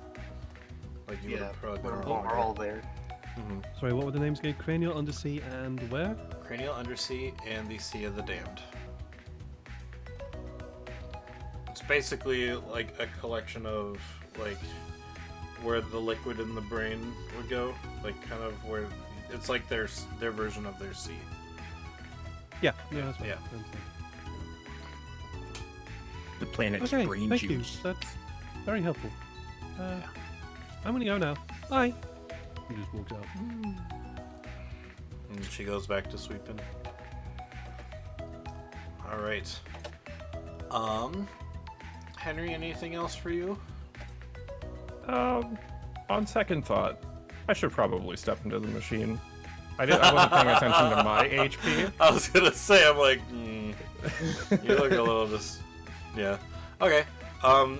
Like you would have probably been we're all there. Sorry, what were the names again? Cranial, Undersea, and where? Cranial Undersea and the Sea of the Damned. It's basically like a collection of like where the liquid in the brain would go, like kind of where it's like their version of their sea. Yeah, that's right. Yeah. The planet's Okay, brain thank juice. you. That's very helpful. I'm gonna go now. Bye. He just walks out. And she goes back to sweeping. All right. Henry, anything else for you? On second thought, I should probably step into the machine. I wasn't paying attention to my HP. I was gonna say, I'm like, you look a little just, yeah. Okay.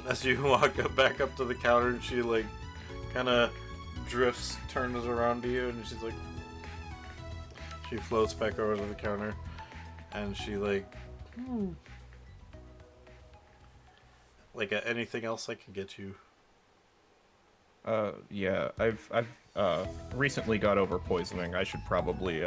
As you walk back up to the counter, and she like, kind of turns around to you, and she's like, she floats back over to the counter, and she like, anything else I can get you? Yeah, I've recently got over poisoning. I should probably,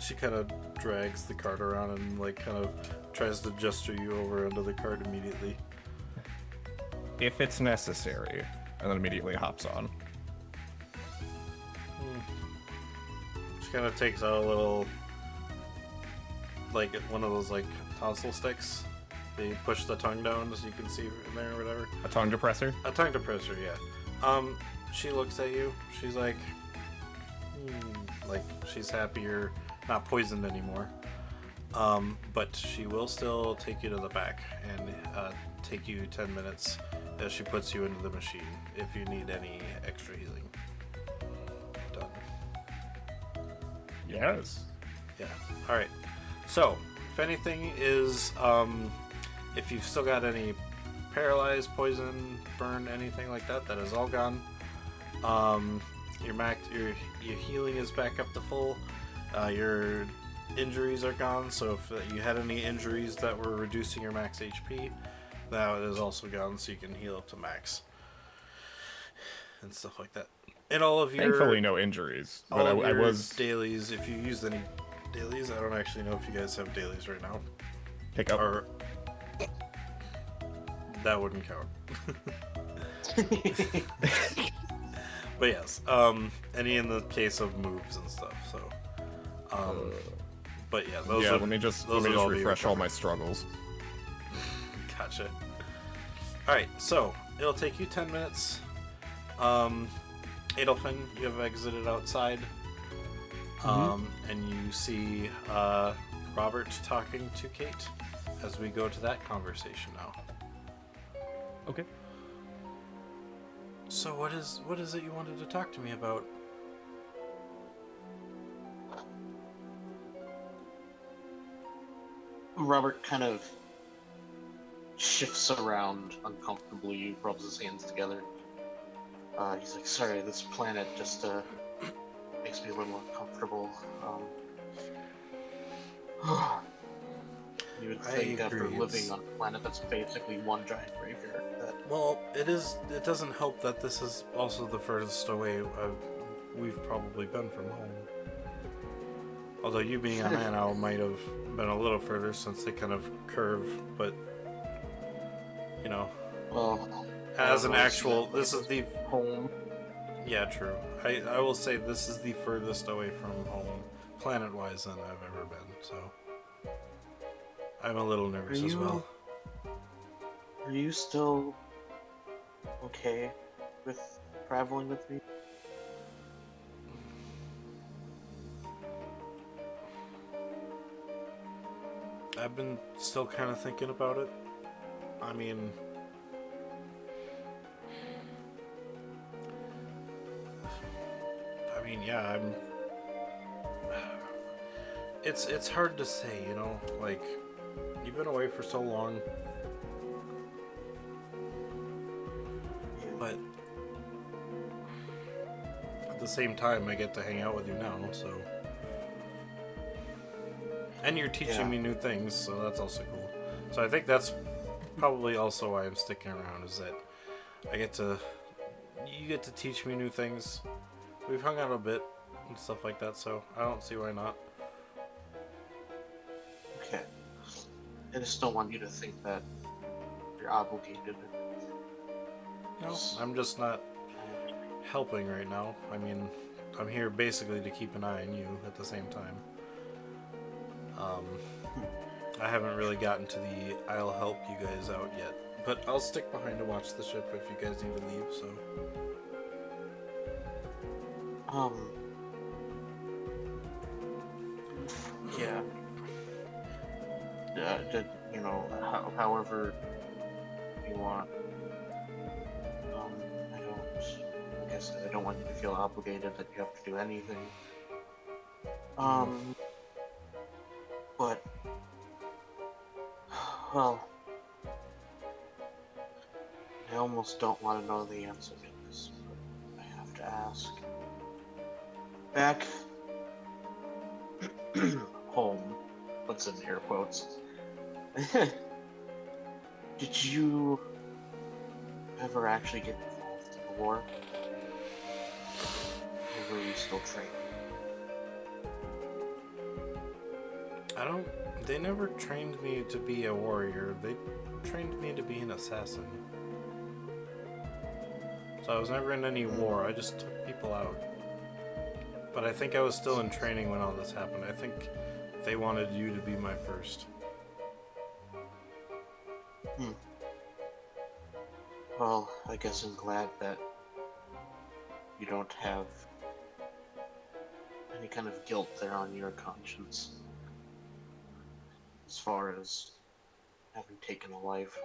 She kind of drags the cart around and like kind of tries to gesture you over into the cart immediately. if it's necessary, and then immediately hops on. She kind of takes out a little, like one of those like tonsil sticks. They push the tongue down so you can see in there or whatever. A tongue depressor? A tongue depressor, yeah. She looks at you. She's like, like she's happy you're not poisoned anymore. But she will still take you to the back and take you 10 minutes as she puts you into the machine if you need any extra healing. Done. Yes. Yeah. All right. So, if anything is, if you've still got any paralyzed, poison, burn, anything like that, that is all gone. Your healing is back up to full. Your injuries are gone. So if you had any injuries that were reducing your max HP, that is also gone. So you can heal up to max and stuff like that. And all of your Thankfully, no injuries. all But of I your was dailies. If you used any dailies, I don't actually know if you guys have dailies right now. pick up. Or that wouldn't count. But yes, any in the case of moves and stuff. So, but yeah, those. Yeah, would, let me just those would all be refresh all recovered. my struggles. Gotcha. All right, so it'll take you 10 minutes. Adolfin, you have exited outside, and you see Robert talking to Kate as we go to that conversation now. Okay. So what is it you wanted to talk to me about? Robert kind of shifts around uncomfortably, rubs his hands together. He's like, sorry, this planet just makes me a little uncomfortable. You would I think after agree, living it's- on a planet that's basically one giant graveyard that Well, it is. It doesn't help that this is also the furthest away we've probably been from home. Although you being on Anno might have been a little further since they kind of curve, but you know, well, as an Anno's actual, not this is like the. home. Yeah, true. I will say this is the furthest away from home, planet-wise, than I've ever been. So I'm a little nervous as well. Are you still okay with traveling with me? I've been still kind of thinking about it. I mean, yeah, I'm. It's hard to say, you know. Like, you've been away for so long, but at the same time, I get to hang out with you now, so. And you're teaching me new things, so that's also cool. So I think that's probably also why I'm sticking around, is that you get to teach me new things. We've hung out a bit and stuff like that, so I don't see why not. Okay. I just don't want you to think that you're obligated. No, I'm just not helping right now. I mean, I'm here basically to keep an eye on you at the same time. I haven't really gotten to the I'll help you guys out yet, but I'll stick behind to watch the ship if you guys need to leave, so. Yeah. You know, however you want. I guess I don't want you to feel obligated that you have to do anything. But, well, I almost don't want to know the answer to this, but I have to ask. Back home, what's in air quotes? Did you ever actually get involved in the war? Or were you still training? They never trained me to be a warrior. They trained me to be an assassin. So I was never in any war. I just took people out. But I think I was still in training when all this happened. I think they wanted you to be my first. Well, I guess I'm glad that you don't have any kind of guilt there on your conscience as far as having taken a life.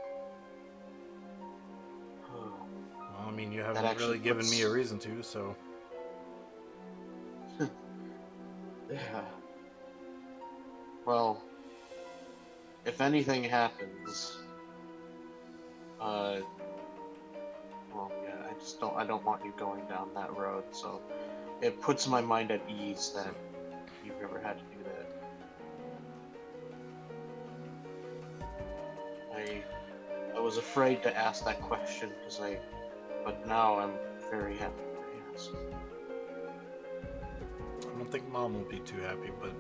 Well, I mean, you haven't actually really given me a puts- reason to, so. Yeah. Well, if anything happens, well, yeah, I don't want you going down that road, so it puts my mind at ease that you've never had to do that. I was afraid to ask that question but now I'm very happy to ask. I don't think Mom will be too happy, but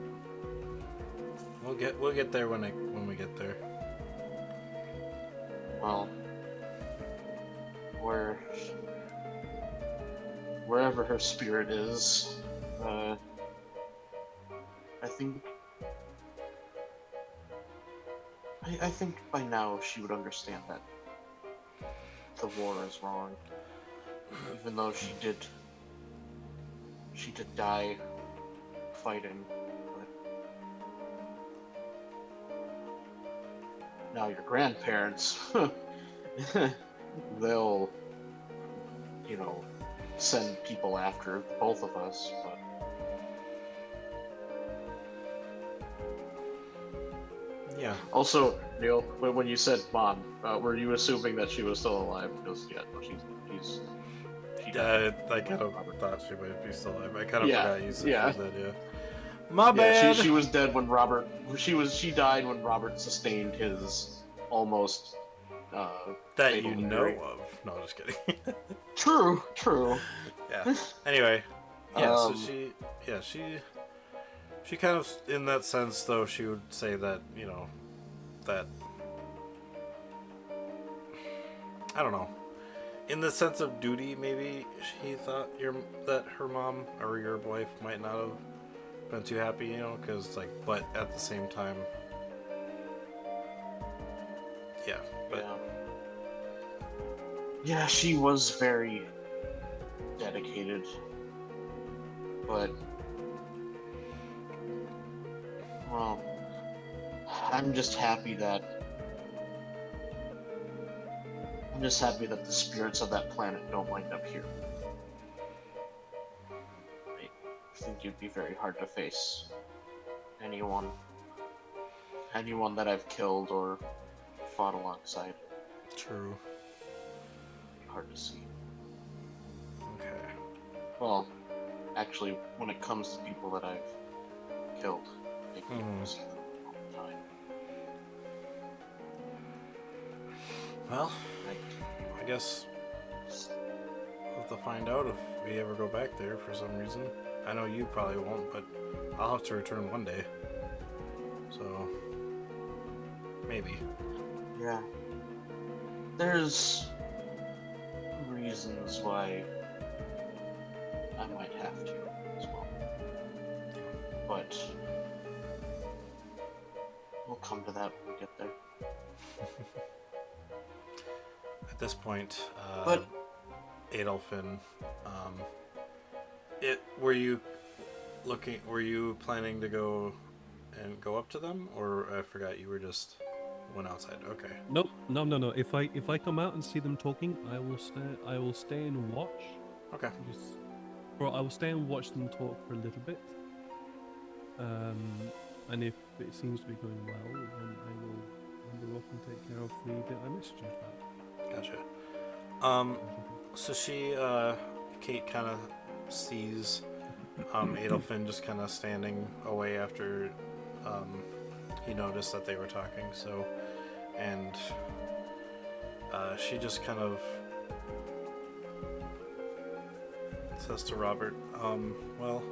we'll get there when we get there. Well, wherever her spirit is, I think by now she would understand that the war is wrong, even though she did die fighting. But now your grandparents, they'll, send people after both of us, but Yeah. also, Neil, when you said mom, were you assuming that she was still alive? Because she died. I kind of thought she might be still alive. I kind of Yeah, forgot you said yeah. that, yeah. My Yeah, bad. she was dead when Robert. She died when Robert sustained his almost. That fatal you know injury. of. No, just kidding. True, true. Yeah. Anyway, yeah. So Um, she kind of, in that sense, though, she would say that that I don't know. In the sense of duty, maybe she thought that her mom or your wife might not have been too happy, because but at the same time, yeah. But yeah. Yeah, she was very dedicated, but well, I'm just happy that the spirits of that planet don't wind up here. I think it'd be very hard to face anyone that I've killed or fought alongside. true. Hard to see. Okay. Well, actually, when it comes to people that I've killed, I can see them all the time. Well, Like, I guess we'll have to find out if we ever go back there for some reason. I know you probably won't, but I'll have to return one day. So, maybe. yeah. There's reasons why I might have to as well. But we'll come to that when we get there. At this point, But Adolfin, were you planning to go up to them, or I forgot you were just went outside? Okay. Nope, no. If I come out and see them talking, I will stay and watch. Okay. I will stay and watch them talk for a little bit. And if it seems to be going well, then I will wander off and take care of the bit I missed you about. Gotcha. So Kate kind of sees Adolfin just kind of standing away after he noticed that they were talking. So, and she just kind of says to Robert, well,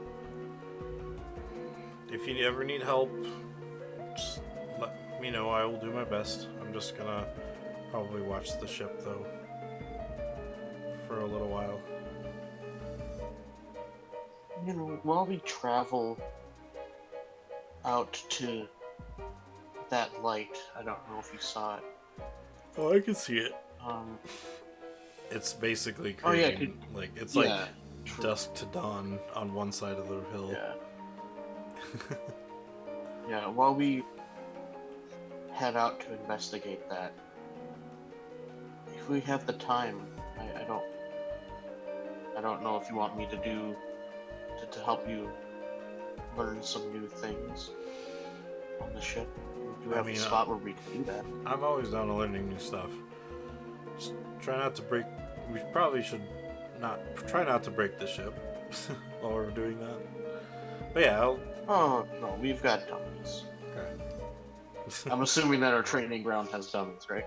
if you ever need help, just let me know. I will do my best. I'm just gonna probably watch the ship, though, for a little while. while we travel out to that light, I don't know if you saw it. Oh, I can see it. Um, It's basically Oh, yeah, creating, it's yeah, like true. dusk to dawn on one side of the hill. Yeah. Yeah, while we head out to investigate that, if we have the time, I don't know if you want me to to help you learn some new things on the ship. We do have a spot where we can do that. I'm always down to learning new stuff. Just try not to break. We probably should try not to break the ship while we're doing that. But yeah, Oh, no, we've got dummies. Okay. I'm assuming that our training ground has dummies, right?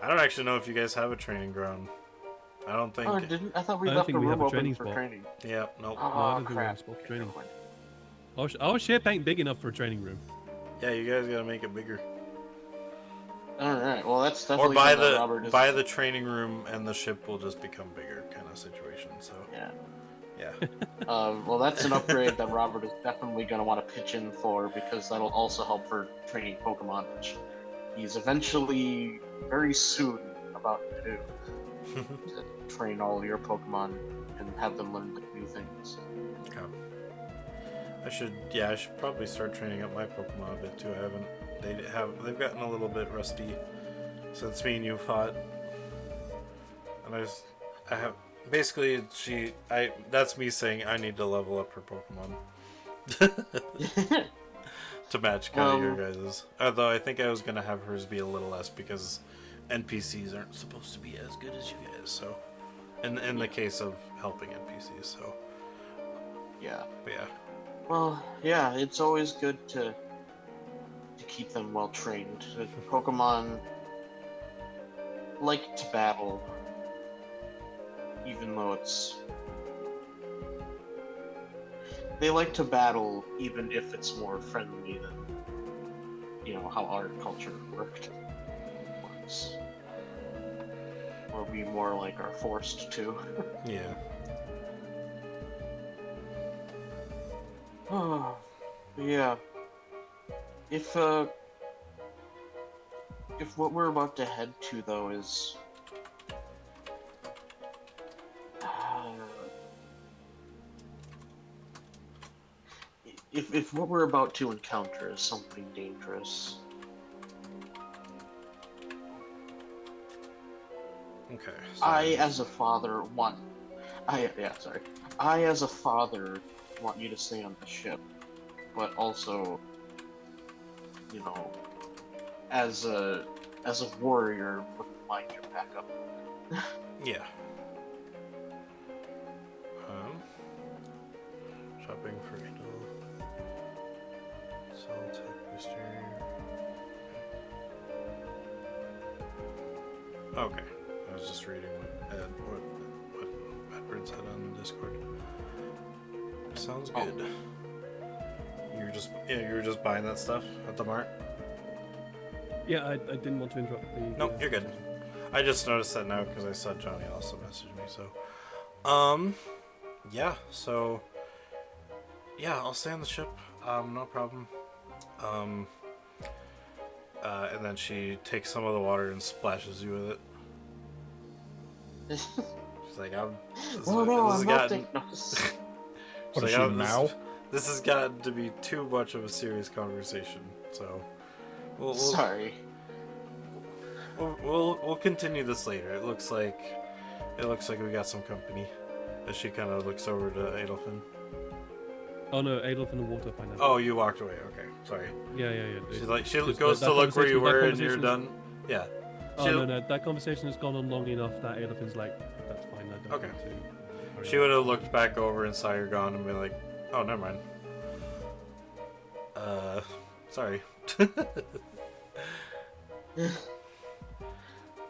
I don't actually know if you guys have a training ground. I don't think. Oh, didn't I thought we I don't left think the we have room a open training for spot. training. Yeah, nope. Oh, No, I don't think we have crap. a spot for Okay, training. never mind. Our ship ain't big enough for a training room. Yeah, you guys gotta make it bigger. All right. Well, that's Or definitely buy something that Robert is. buy the training room and the ship will just become bigger, kind of situation. So Yeah. yeah. Well, that's an upgrade that Robert is definitely going to want to pitch in for, because that'll also help for training Pokemon, which he's eventually, very soon, about to do. To train all of your Pokemon and have them learn new things. Okay. I should probably start training up my Pokemon a bit too. They've gotten a little bit rusty since me and you fought. And I have basically that's me saying I need to level up her Pokemon to match kind of your guys's. Although I think I was gonna have hers be a little less because NPCs aren't supposed to be as good as you guys. So, in the case of helping NPCs, so Yeah. but yeah. Well, yeah, it's always good to keep them well trained. Pokemon like to battle, even though they like to battle even if it's more friendly than how our culture works. Or we more like are forced to. Yeah. Oh, yeah. If what we're about to head to though is if what we're about to encounter is something dangerous, Okay. I So as a father want I as a father want you to stay on the ship, but also, you know, as a warrior, wouldn't mind your backup. yeah. Shopping for Idol. Sell tech booster. Okay. I was just reading what Edward said on Discord. Sounds good. You were just buying that stuff at the mart? Yeah, I didn't want to interrupt the. Nope, you're good. I just noticed that now because I saw Johnny also messaged me. So, yeah. So, yeah, I'll stay on the ship. No problem. And then she takes some of the water and splashes you with it. She's like, Oh no, I'm not taking. What is she now? This has gotten to be too much of a serious conversation. So, Sorry. We'll continue this later. It looks like we got some company. As she kind of looks over to Adolfin. Oh no, Adolf in the water by now. Oh, you walked away. Okay, sorry. Yeah. She goes to look where you were, and you're done. Yeah. Oh no, that conversation has gone on long enough that Adolfin's like, that's fine. I don't Okay. need to. She would have looked back over and saw you're gone and be like, "Oh, never mind." Sorry.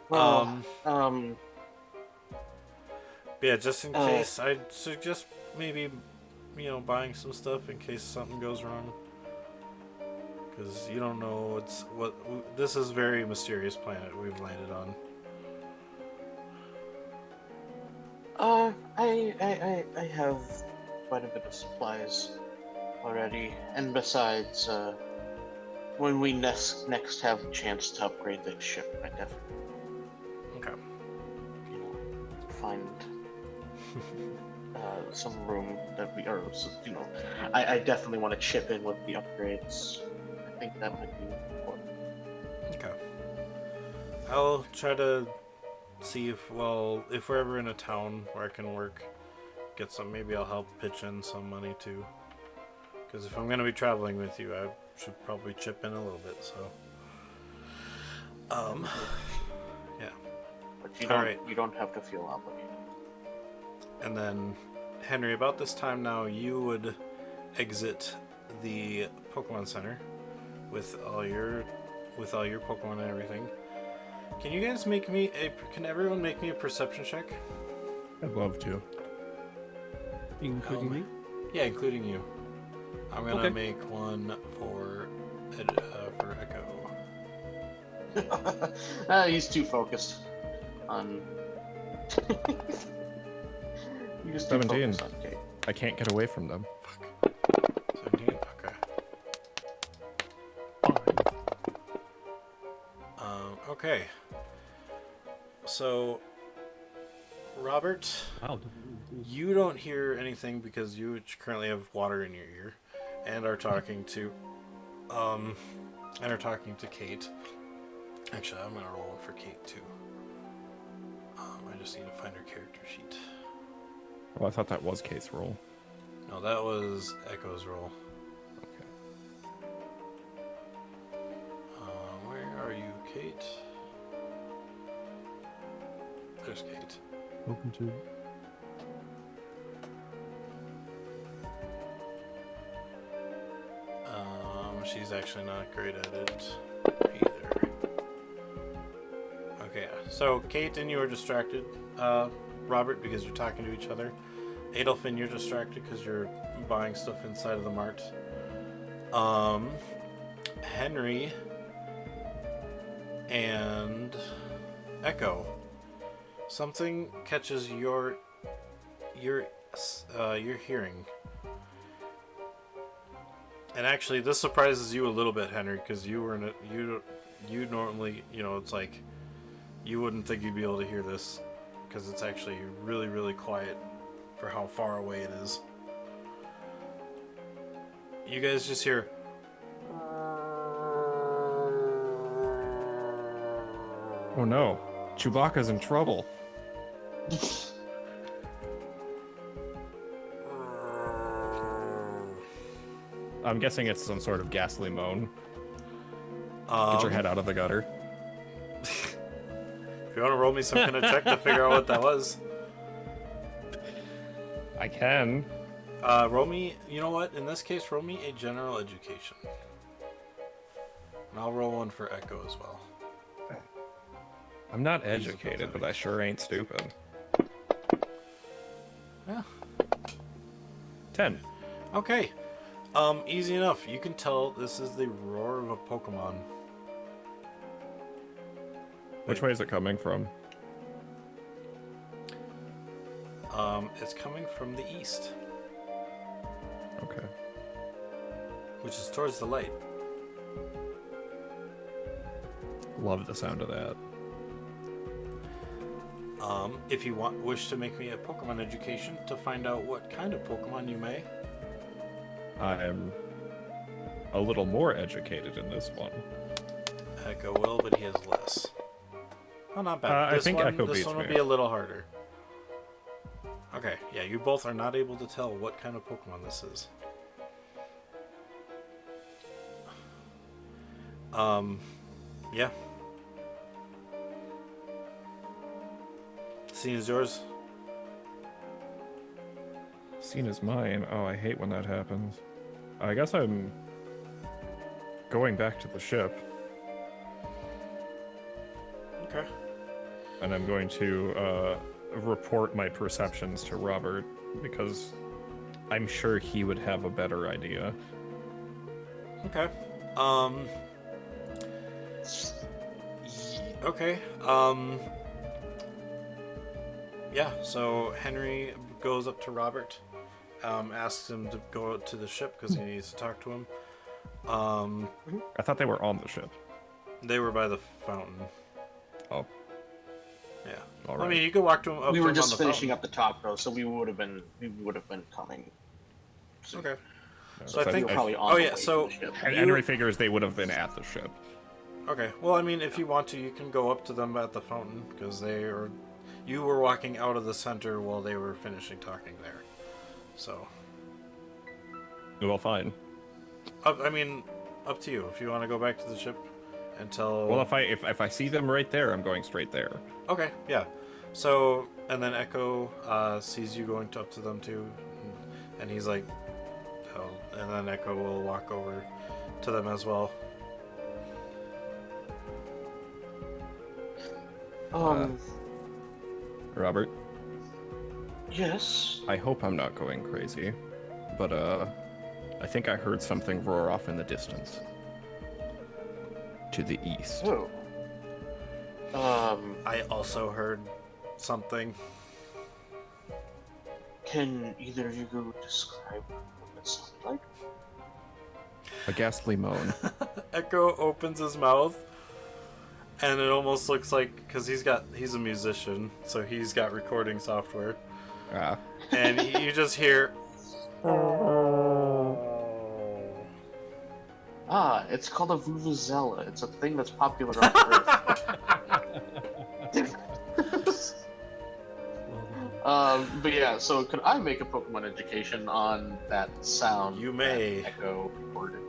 Well, Yeah, just in case, I'd suggest maybe, buying some stuff in case something goes wrong. Because you don't know this is a very mysterious planet we've landed on. I have quite a bit of supplies already, and besides, when we next have a chance to upgrade the ship, I definitely Okay. Find some room that I definitely want to chip in with the upgrades. I think that might be important. Okay. I'll try to see if we're ever in a town where I can get some. Maybe I'll help pitch in some money too. Because if I'm going to be traveling with you, I should probably chip in a little bit. So, yeah. But you don't have to feel obligated. And then, Henry, about this time now, you would exit the Pokemon Center with all your Pokemon and everything. Can you guys can everyone make me a perception check? I'd love to. Including me? Yeah, including you. I'm gonna make one for Echo. He's too focused on. He's too 17. focused on Kate. I can't get away from them. 17. Okay. Okay. So, Robert, you don't hear anything because you currently have water in your ear, and are talking to Kate. Actually, I'm gonna roll for Kate too. I just need to find her character sheet. Well, I thought that was Kate's role. No, that was Echo's role. Okay. Where are you, Kate? There's Kate. Welcome to. she's actually not great at it either. Okay, so Kate and you are distracted. Robert, because you're talking to each other. Adolfin, you're distracted because you're buying stuff inside of the mart. Henry and Echo. Something catches your hearing. And actually, this surprises you a little bit, Henry, because you normally, it's like you wouldn't think you'd be able to hear this, because it's actually really, really quiet for how far away it is. You guys just hear. Oh no, Chewbacca's in trouble. I'm guessing it's some sort of ghastly moan. Get your head out of the gutter. If you want to roll me some kind of check to figure out what that was. I can. Roll me, you know what? In this case, roll me a general education. And I'll roll one for Echo as well. I'm not educated, but I sure ain't stupid. Yeah. 10. Okay. Easy enough. You can tell this is the roar of a Pokemon. Which way is it coming from? It's coming from the east, Okay. which is towards the light. Love the sound of that. If you wish to make me a Pokemon education to find out what kind of Pokemon you may. I'm a little more educated in this one. Echo will, but he has less. Oh, not bad. I think Echo this beats one will me. be a little harder. Okay, yeah, you both are not able to tell what kind of Pokemon this is. Yeah. Scene is yours. Scene is mine. Oh, I hate when that happens. I guess I'm going back to the ship, Okay. and I'm going to report my perceptions to Robert, because I'm sure he would have a better idea. Okay. Okay. Yeah, so Henry goes up to Robert, asks him to go out to the ship because he needs to talk to him. I thought they were on the ship. They were by the fountain. Oh, Yeah. all I right. mean, you could walk to him. Up We to were him just on the finishing fountain. up the top though, so we would have been coming. soon. Okay. No, So I think. We were probably on Oh the yeah. way So to the ship. Henry figures they would have been at the ship. Okay. Well, I mean, if you want to, you can go up to them at the fountain because you were walking out of the center while they were finishing talking there. So. Well, fine. I mean, up to you. If you want to go back to the ship and tell. Well, if I see them right there, I'm going straight there. Okay, yeah. So, and then Echo sees you going up to them too, and he's like, oh, and then Echo will walk over to them as well. Robert, Yes. I hope I'm not going crazy, but I think I heard something roar off in the distance. To the east. Oh. I also heard something. Can either of you describe what it sounds like? A ghastly moan. Echo opens his mouth, and it almost looks like, because he's a musician, so he's got recording software, Ah. and you just hear. Ah, it's called a vuvuzela. It's a thing that's popular on Earth. But yeah, so could I make a Pokemon education on that sound? You may. That Echo recorded.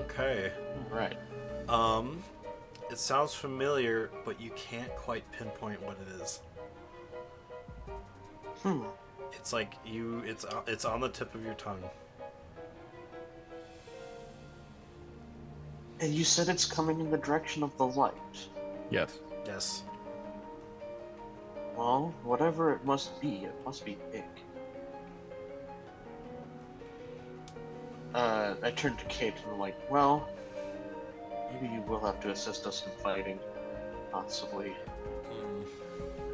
Okay. Right. It sounds familiar, but you can't quite pinpoint what it is. It's like it's on the tip of your tongue. And you said it's coming in the direction of the light. Yes. Yes. Well, whatever it must be big. I turned to Kate and I'm like, well, maybe you will have to assist us in fighting. Possibly.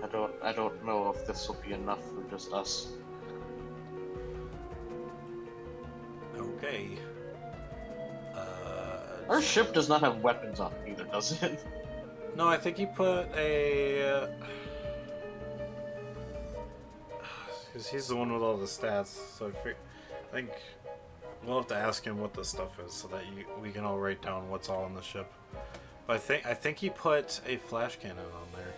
I don't know if this will be enough for just us. Okay. Our ship does not have weapons on it either, does it? No, I think he put a. Because he's the one with all the stats, so I think we'll have to ask him what the stuff is, so that we can all write down what's all on the ship. But I think he put a flash cannon on there.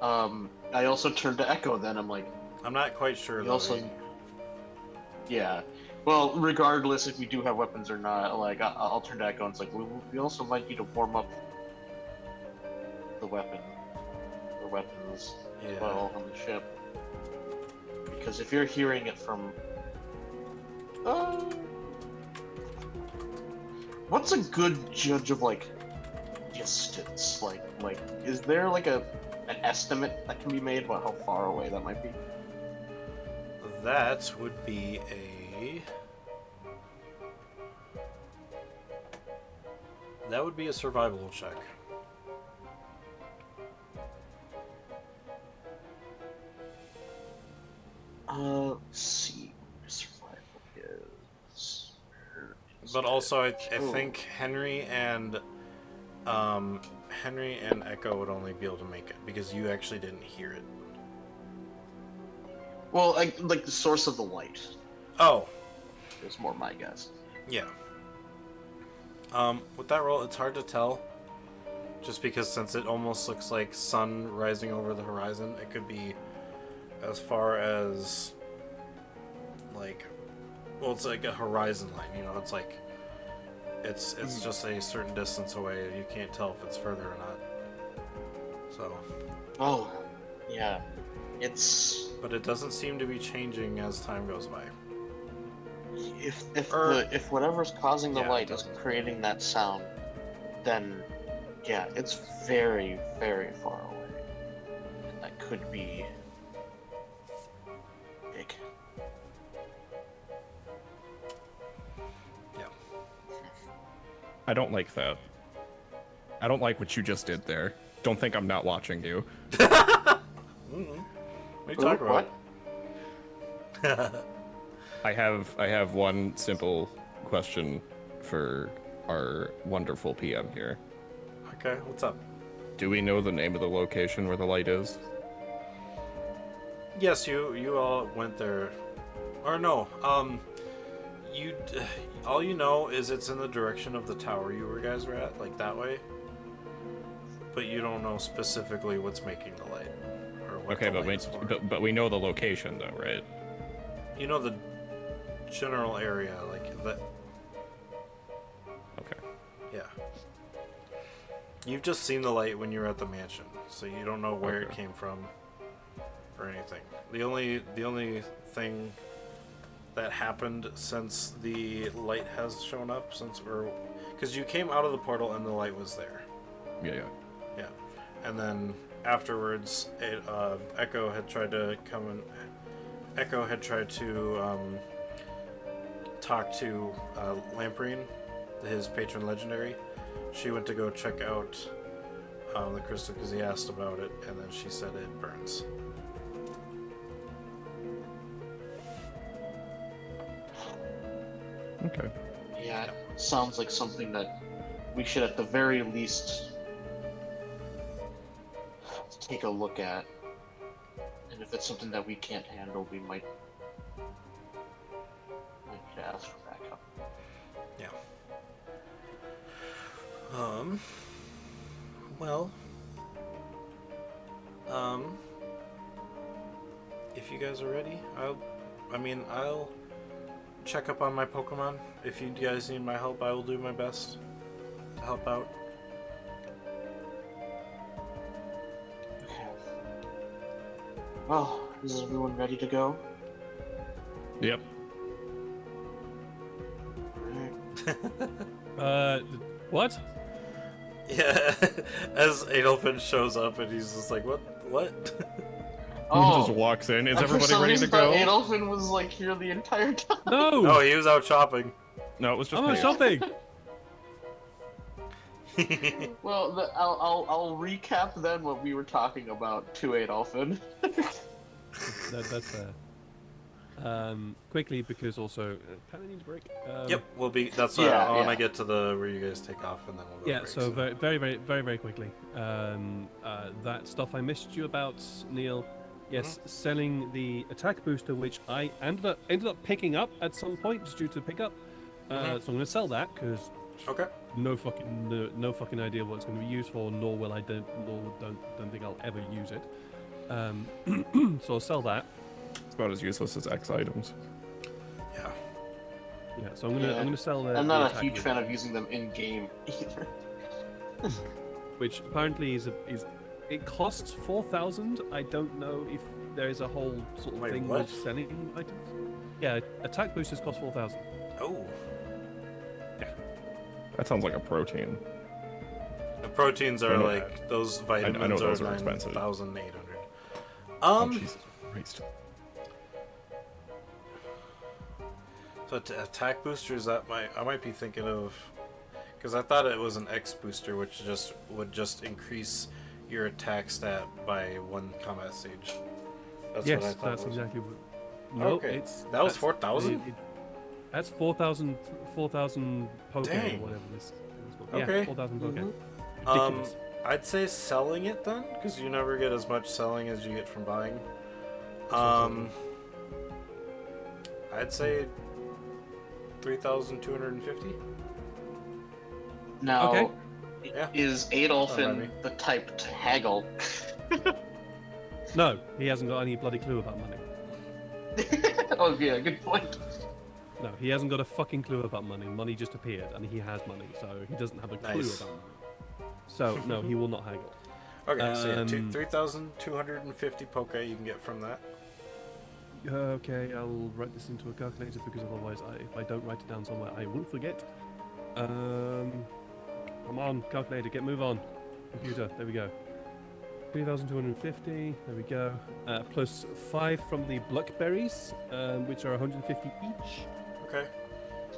Huh. I also turned to Echo. Then I'm like, I'm not quite sure though. also, yeah. Well, regardless if we do have weapons or not, like I'll turn to Echo and it's like we also might need to warm up the weapons as well on the ship, because if you're hearing it from, what's a good judge of like distance? Like is there like an estimate that can be made about how far away that might be? That would be a survival check. Let's see. Survival is. But also, I think Henry and Echo would only be able to make it because you actually didn't hear it. Well, like the source of the light. Oh, Is more my guess. yeah. With that roll, it's hard to tell. Just because since it almost looks like sun rising over the horizon, it could be as far as like, well, it's like a horizon line. You know, it's like it's just a certain distance away. You can't tell if it's further or not. So. Oh, yeah. It's. But it doesn't seem to be changing as time goes by. If whatever's causing the Yeah, light it is doesn't. creating that sound, then yeah, it's very, very far away. And that could be big. Yeah. I don't like that. I don't like what you just did there. Don't think I'm not watching you. What are you talking about? What? I have one simple question for our wonderful PM here. Okay, what's up? Do we know the name of the location where the light is? Yes, you all went there, or no? All you know is it's in the direction of the tower you guys were at, like that way. But you don't know specifically what's making the light, or what Okay, the light is for. but we know the location though, right? You know the general area, like that. Okay. Yeah. You've just seen the light when you were at the mansion, so you don't know where it Okay. came from or anything. The only thing that happened since the light has shown up, because you came out of the portal and the light was there. Yeah. Yeah. And then afterwards, Echo had tried to talk to Lamprine, his patron legendary. She went to go check out the crystal because he asked about it, and then she said it burns. Okay. Yeah, it sounds like something that we should at the very least take a look at. And if it's something that we can't handle, we might need to ask for backup. Yeah. Well. If you guys are ready, check up on my Pokemon. If you guys need my help, I will do my best to help out. Well, is everyone ready to go? Yep. Alright. What? Yeah, as Adolphin shows up and he's just like, what? He just walks in. Is I for everybody some ready to reason thought go? Adolphin was like here the entire time. No! No, he was out shopping. No, it was just I'm me. not shopping! Well, I'll recap then what we were talking about to Adolphin. That's fair. Quickly, because also, kind of need a break. Yep, we'll be. That's Yeah, when yeah. I get to the where you guys take off, and then we'll go. Yeah, break, so very quickly. That stuff I missed you about, Neil. Yes, selling the attack booster, which I ended up picking up at some point just due to pickup. So I'm going to sell that because Okay. no fucking idea what it's going to be used for, nor don't think I'll ever use it. So I'll sell that. It's about as useless as X items. Yeah. Yeah, so I'm gonna sell the. I'm the not a attack huge booster, fan of using them in game either. which apparently is it costs 4,000. I don't know if there is a whole sort of Wait, thing what? with selling items. Yeah, attack boosters cost 4,000. Oh. That sounds like a protein. The proteins are I know like those vitamins those are are expensive. 9,800. Oh, Jesus Christ. So attack boosters that I might be thinking of, because I thought it was an X booster, which would just increase your attack stat by 1 combat stage. That's Yes, what I thought. that's it was. exactly what. No, Okay. it's That was that's- 4,000? That's 4,000 poke Dang. or whatever this. Okay. Yeah, 4,000 poke. Um, Ridiculous. I'd say selling it then, because you never get as much selling as you get from buying. I'd say 3,250. Now, Okay. Yeah. is Fine by me. Adolphin the type to haggle? No, he hasn't got any bloody clue about money. Oh yeah, good point. No, he hasn't got a fucking clue about money. Money just appeared, and he has money, so he doesn't have a clue Nice. about money. So no, he will not haggle. Okay, so yeah, Um, 3,250 poke you can get from that. Okay, I'll write this into a calculator because otherwise, if I don't write it down somewhere, I will forget. Come on, calculator, move on. Computer, there we go. 3,250, there we go. Plus 5 from the blackberries, which are 150 each. Okay,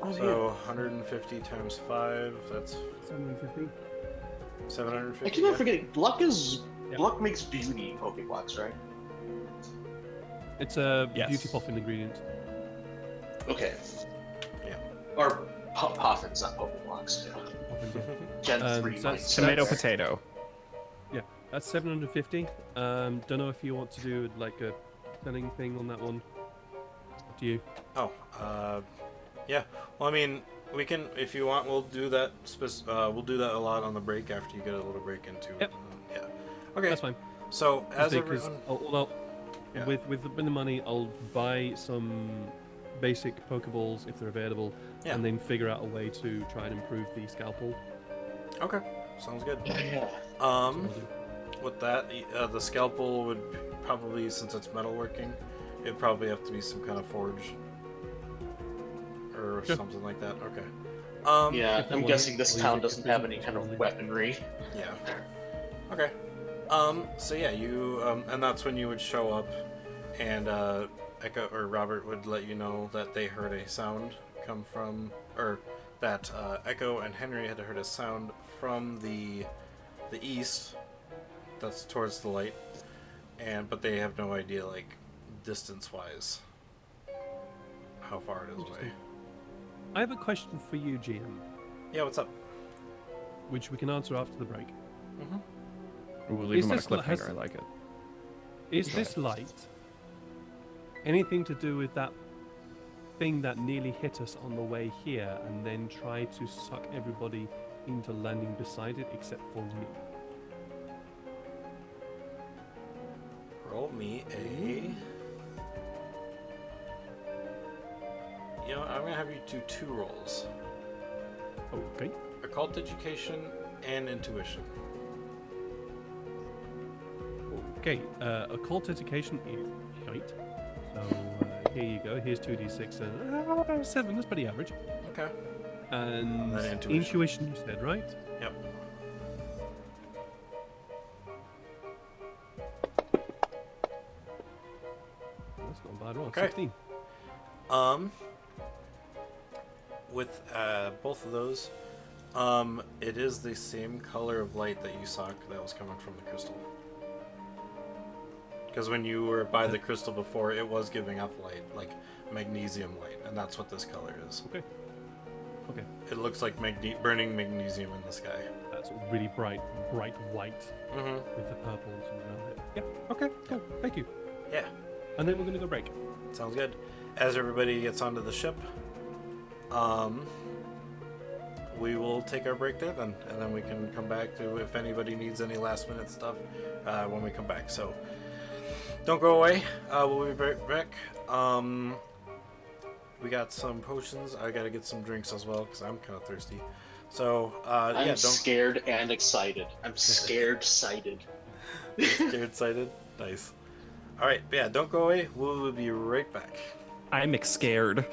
Oh, so 150 times 5, that's 750. 750. I keep on yeah. forgetting. Yeah. Bluck makes beauty Pokeblocks, right? It's a Yes. beauty puffin ingredient. Okay. Yeah. Or Puffins, not Pokeblocks. Yeah. Puffins, yeah. Gen 3 so might that's- say Tomato there. potato. That's 750. Don't know if you want to do like a selling thing on that one. Up to you. Oh, yeah. Well, I mean, we can, if you want, we'll do that. We'll do that a lot on the break after you get a little break into it. Yep. Yeah. Okay. That's fine. So as Because everyone, Yeah. with the money, I'll buy some basic Pokeballs if they're available, Yeah. and then figure out a way to try and improve the scalpel. okay, sounds good. Yeah. I'll do. With that, the scalpel would probably, since it's metalworking, it'd probably have to be some kind of forge or Sure. something like that. Okay. Yeah, if they I'm want guessing it, this or town if doesn't there's have any kind of possibility. weaponry. Yeah. Okay. So yeah, you and that's when you would show up, and Echo or Robert would let you know that they heard a sound come from, or that Echo and Henry had heard a sound from the east. That's towards the light, but they have no idea, like, distance-wise, how far it is away. Interesting. I have a question for you, GM, Yeah, what's up? which we can answer after the break. We'll leave Is him on a this li- has- cliffhanger. I like it. Is Go this light anything to do with that thing that nearly hit us on the way here and then tried to suck everybody into landing beside it except for me? Roll me a... You know, I'm gonna have you do 2 rolls: Okay. occult education and intuition. Okay. Occult education is shite. So here you go. Here's 2d6 and 7. That's pretty average. Okay. And then intuition. intuition, you said, right? Yep. That's not a bad roll. Okay. 16. With both of those, it is the same color of light that you saw that was coming from the crystal. Because when you were by the crystal before, it was giving up light, like magnesium light, and that's what this color is. Okay. Okay. It looks like burning magnesium in the sky. That's really bright white Mm-hmm. with the purples around it. Yeah. Okay. Cool. Thank you. Yeah, And then we're gonna go break. sounds good. As everybody gets onto the ship, we will take our break there then, and then we can come back to if anybody needs any last minute stuff when we come back. So don't go away. We'll be right back. We got some potions. I gotta get some drinks as well because I'm kind of thirsty. So I'm yeah, scared and excited. I'm scared-sighted. scared sighted. Nice. All right, yeah, don't go away. We'll be right back. I'm scared.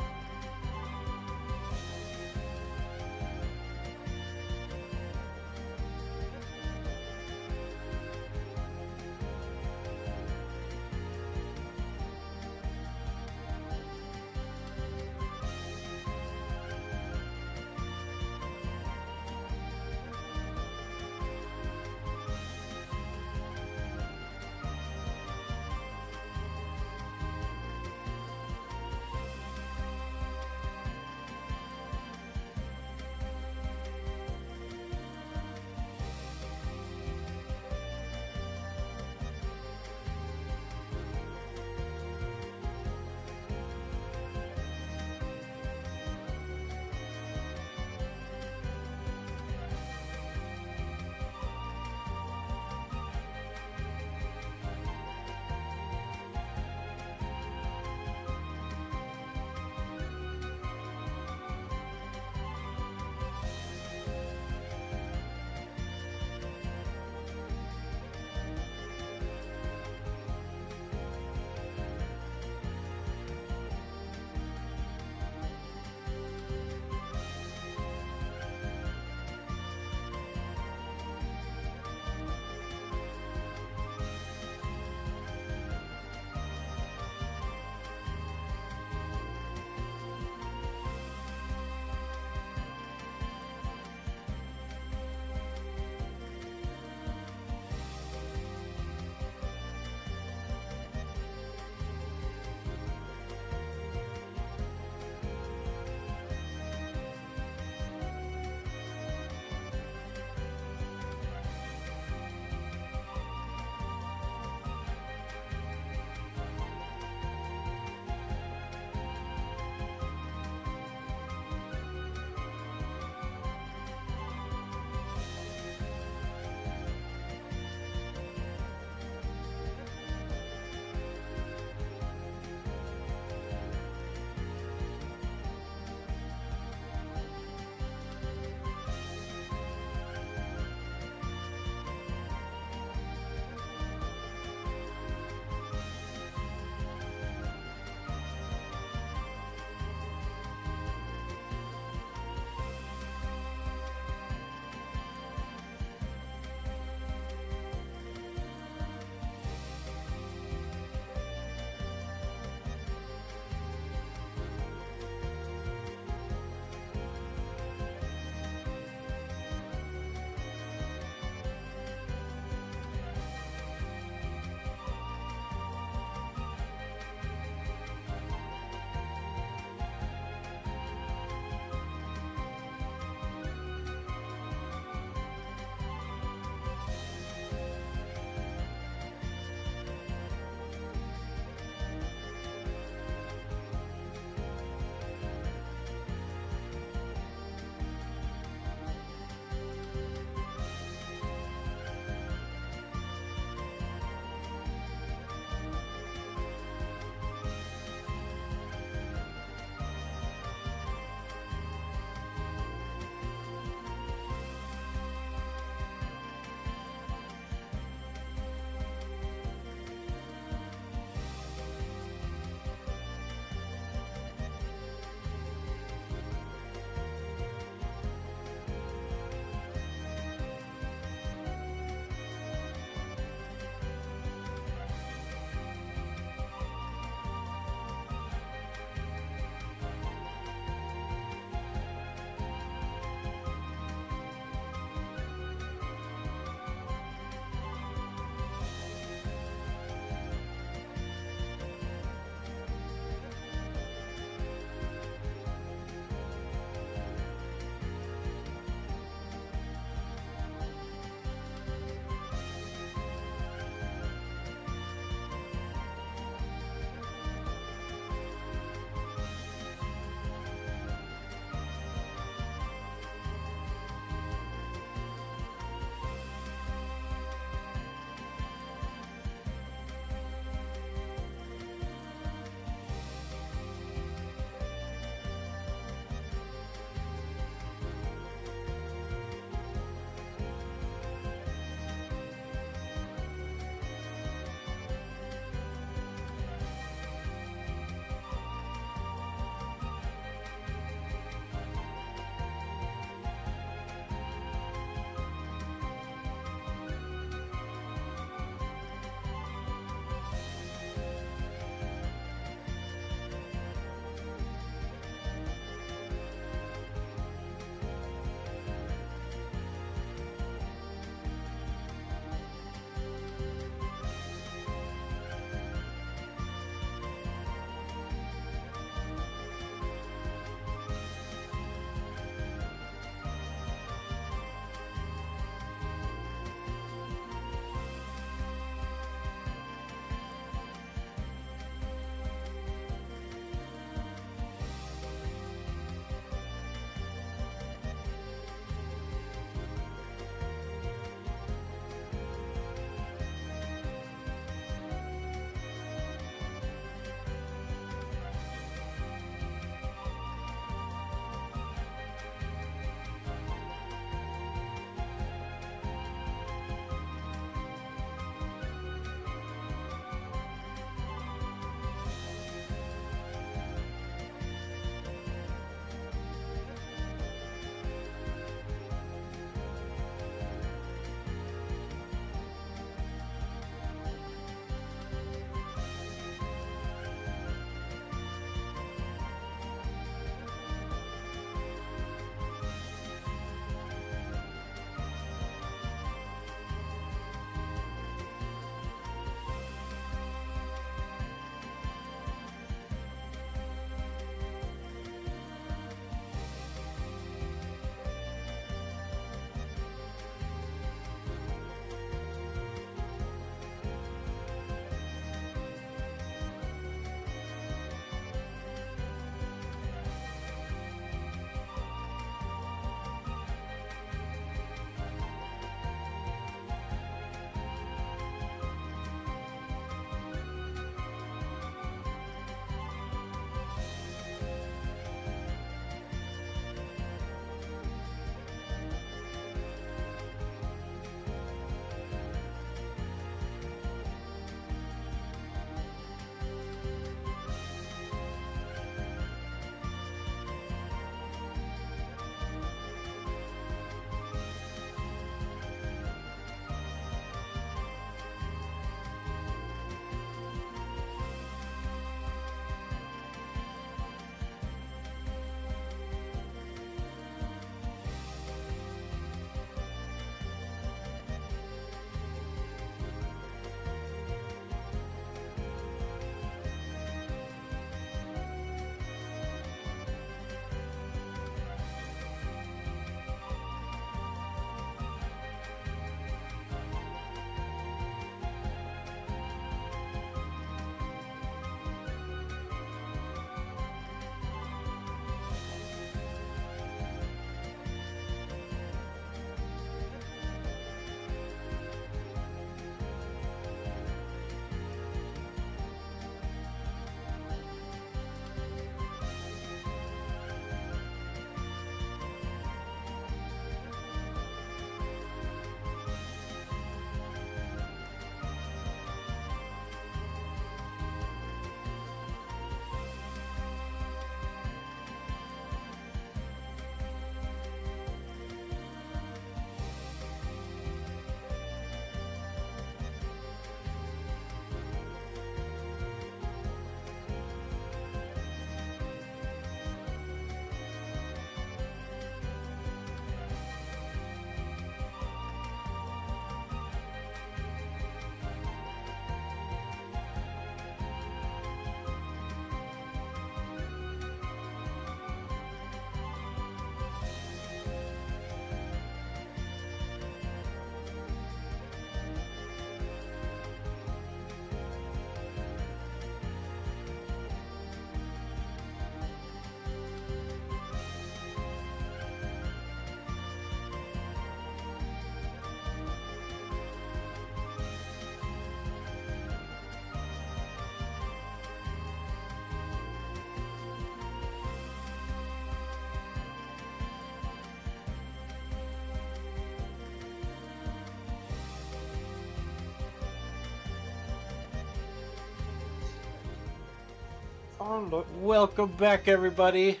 Welcome back, everybody.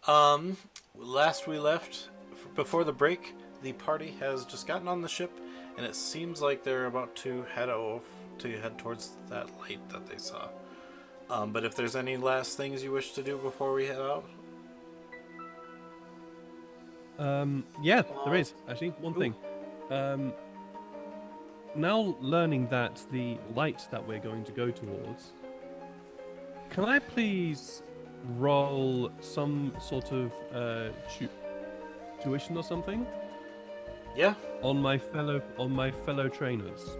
Last we left, before the break, the party has just gotten on the ship, and it seems like they're about to head towards that light that they saw. But if there's any last things you wish to do before we head out? Yeah, there is actually one thing. Now learning that the light that we're going to go towards, can I please roll some sort of tuition or something? Yeah. On my fellow trainers.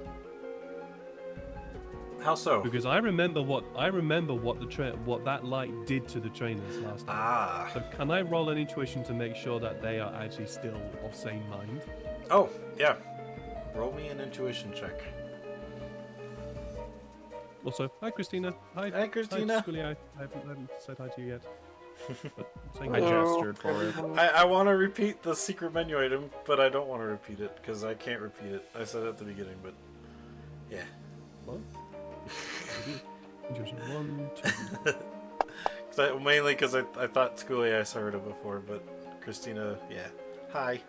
How so? Because I remember what what that light did to the trainers last time. Ah. So can I roll an intuition to make sure that they are actually still of sane mind? Oh, yeah. Roll me an intuition check. Also, hi Christina. Hi, Christina. Hi, Scully. I haven't said hi to you yet. But saying I hi. gestured for it. I want to repeat the secret menu item, but I don't want to repeat it because I can't repeat it. I said it at the beginning, but yeah. What? Intuition 1, 2. Mainly because I thought Schoolie I heard it before, but Christina, yeah. Hi.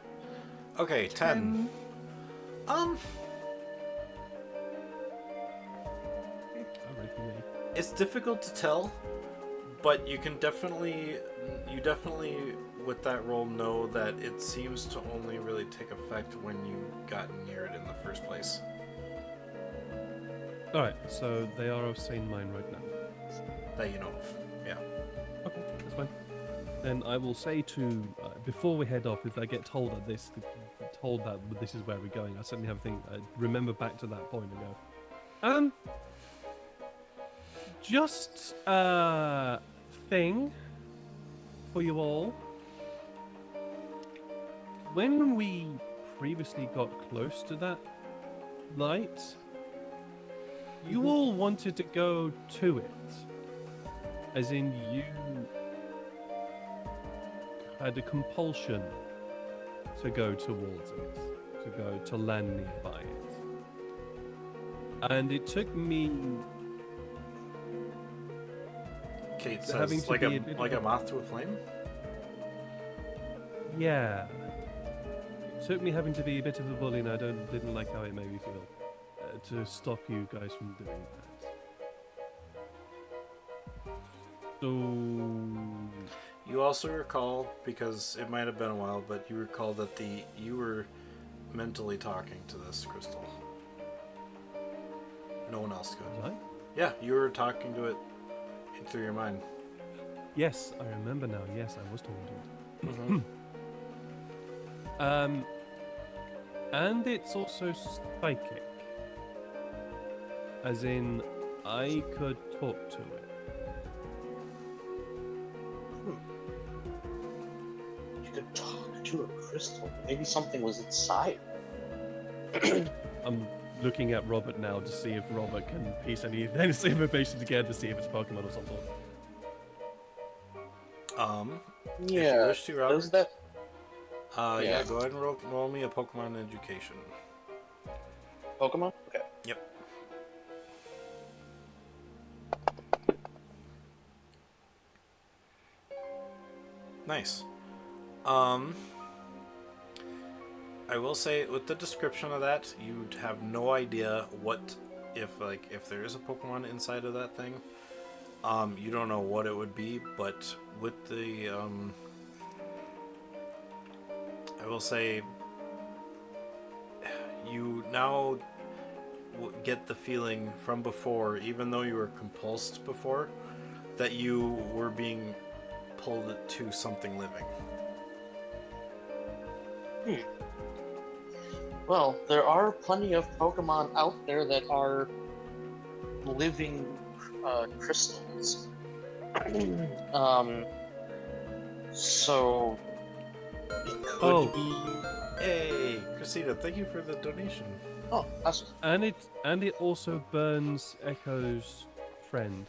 Okay, 10. It's difficult to tell, but you definitely with that roll know that it seems to only really take effect when you got near it in the first place. Alright, so they are of sane mind right now. That you know of, yeah. Okay, that's fine. Then I will say to before we head off, if I get told that this is where we're going, I certainly have a think. Remember back to that point and go. Just a thing for you all. When we previously got close to that light, you all wanted to go to it. As in, you had a compulsion to go towards it, to land nearby it. And it took me... Kate having says, to like be a bit a of a- moth to a flame? Yeah. It took me having to be a bit of a bully, and I didn't like how it made me feel. To stop you guys from doing that. So... You also recall, because it might have been a while, but you recall that you were mentally talking to this crystal. No one else could. Was I? Yeah, you were talking to it through your mind. Yes, I remember now. Yes, I was talking to it. Mm-hmm. And it's also psychic. As in, I could talk to it. You could talk to a crystal. Maybe something was inside. I'm looking at Robert now to see if Robert can piece any information together to see if it's a Pokemon of some sort. If you Yeah. wish to, Robert. Does that? Yeah, go ahead and roll me a Pokemon education. Pokemon? Okay. Yep. Nice. I will say, with the description of that, you'd have no idea what if there is a Pokemon inside of that thing. You don't know what it would be, but with the I will say, you now get the feeling from before, even though you were compulsed before, that you were being pulled to something living. Well, there are plenty of Pokemon out there that are living crystals. So it could be. Hey, Christina, thank you for the donation. Oh, that's And it also burns Echo's friend.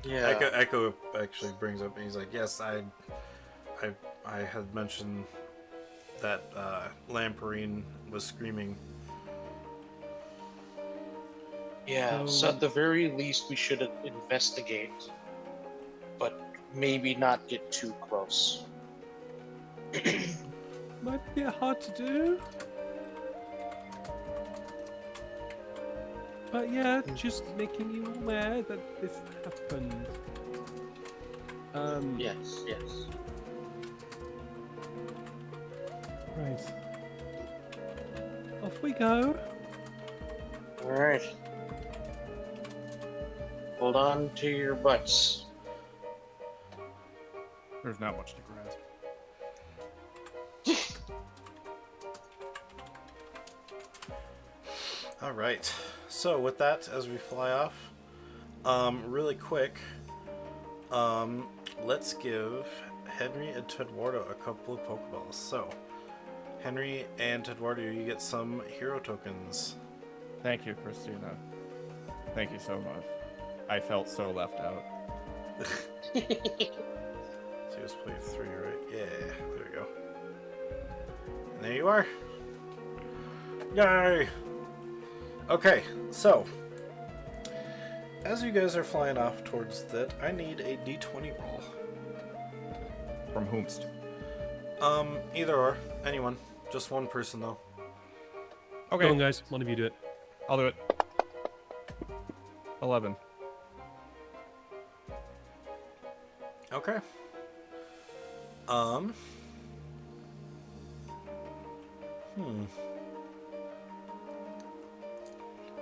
yeah. Echo actually brings up, and he's like, yes, I had mentioned that Lamparine was screaming. Yeah, so at the very least, we should investigate, but maybe not get too close. Might be a bit hard to do. But yeah, just making you aware that this happened. Yes, yes. Right. Off we go. All right. Hold on to your butts. There's not much to grasp. All right. So with that, as we fly off, really quick, let's give Henry and Tedwardo a couple of Pokeballs. So, Henry and Tedwardo, you get some hero tokens. Thank you, Christina. Thank you so much. I felt so left out. So you just played 3, right? Yeah, there we go. And there you are. Yay! Okay, so as you guys are flying off towards that, I need a d20 roll. From whomst? Either or, anyone. Just one person though. Okay, Go on, guys. One of you do it. I'll do it. 11. Okay.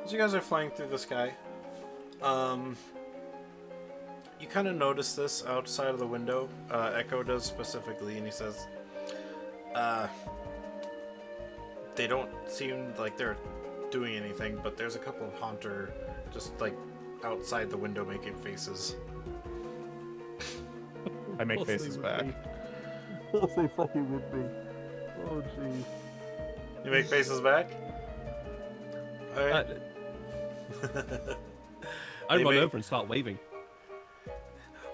As you guys are flying through the sky, you kind of notice this outside of the window. Echo does specifically, and he says, they don't seem like they're doing anything, but there's a couple of Haunter just like outside the window making faces. I make faces back. They fucking with me. Oh jeez. You make faces back? Alright. I'd They run make- over and start waving.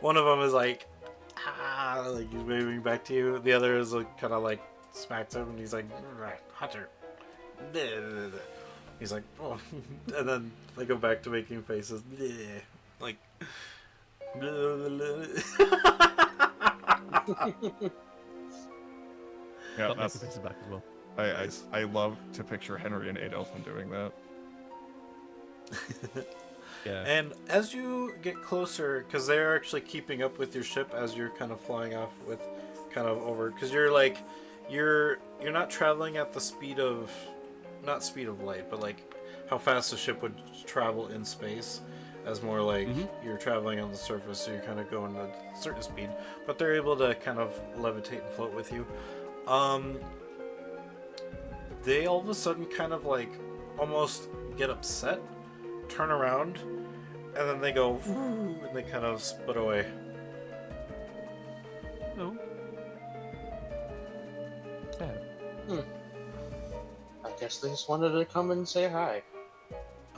One of them is like, like he's waving back to you. The other is like, kind of like smacks him, and he's like, Hunter. He's like, oh, and then they go back to making faces, like. Yeah, Got my that's. faces back as well. I love to picture Henry and Adolphin doing that. Yeah. And as you get closer, because they're actually keeping up with your ship as you're kind of flying off with, kind of over, because you're like, you're not traveling at the speed of, not speed of light, but like how fast the ship would travel in space, as more like you're traveling on the surface, so you're kind of going at a certain speed, but they're able to kind of levitate and float with you. They all of a sudden kind of like almost get upset, turn around, and then they go, "Woo," and they kind of split away. Oh. Sad. I guess they just wanted to come and say hi.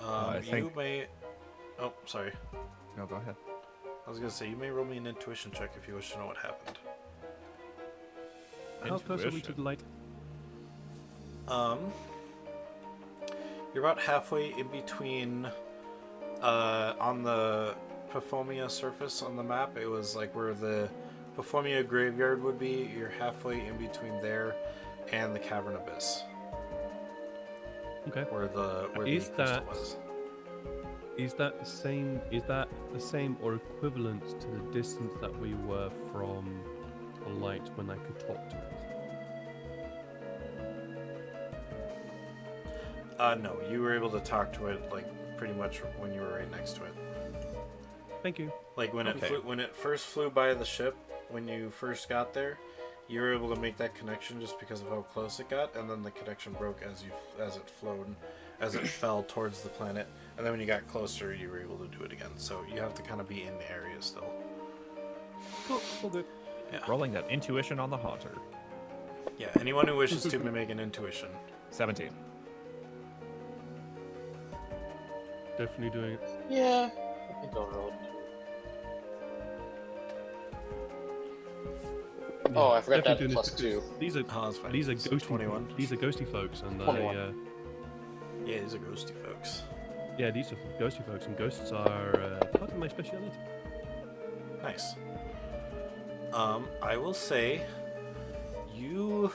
I You think- may. Oh, sorry. No, go ahead. I was gonna say you may roll me an intuition check if you wish to know what happened. How close are we to Intuition. the light? You're about halfway in between. On the Paphomia surface on the map, it was like where the Paphomia graveyard would be. You're halfway in between there and the Cavern Abyss, Okay. where the Is crystal that- was. Is that the same? Is that the same or equivalent to the distance that we were from the light when I could talk to it? No, you were able to talk to it like pretty much when you were right next to it. Thank you. Like when Okay. when it first flew by the ship, when you first got there, you were able to make that connection just because of how close it got, and then the connection broke as it fell towards the planet, and then when you got closer, you were able to do it again. So you have to kind of be in the area still. Oh, all good. Rolling that intuition on the Haunter. Yeah, anyone who wishes to may make an intuition. 17. Definitely doing it. Yeah, I think I'll roll it. Oh, I forgot Definitely that doing plus this because 2. These are Oh, that's fine. these are So ghosty 21. These are ghosty folks, and 21. Yeah, these are ghosty folks. Yeah, these are ghostly folks, and ghosts are part of my speciality. Nice. I will say, you,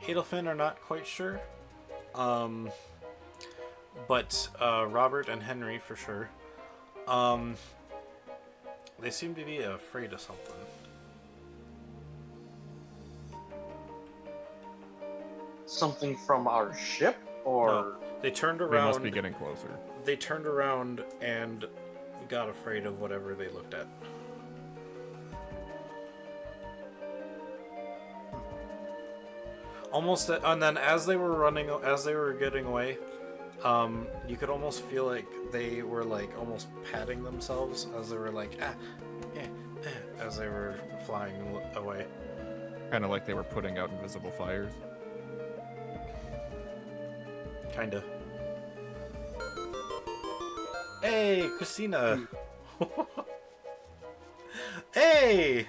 Adelfin, are not quite sure. But Robert and Henry for sure. They seem to be afraid of something. Something from our ship, or No, they turned They around. must be getting closer. They turned around and got afraid of whatever they looked at. Almost, and then as they were getting away, you could almost feel like they were like almost patting themselves as they were like as they were flying away. Kind of like they were putting out invisible fires. Kinda. Hey, Christina. Hey.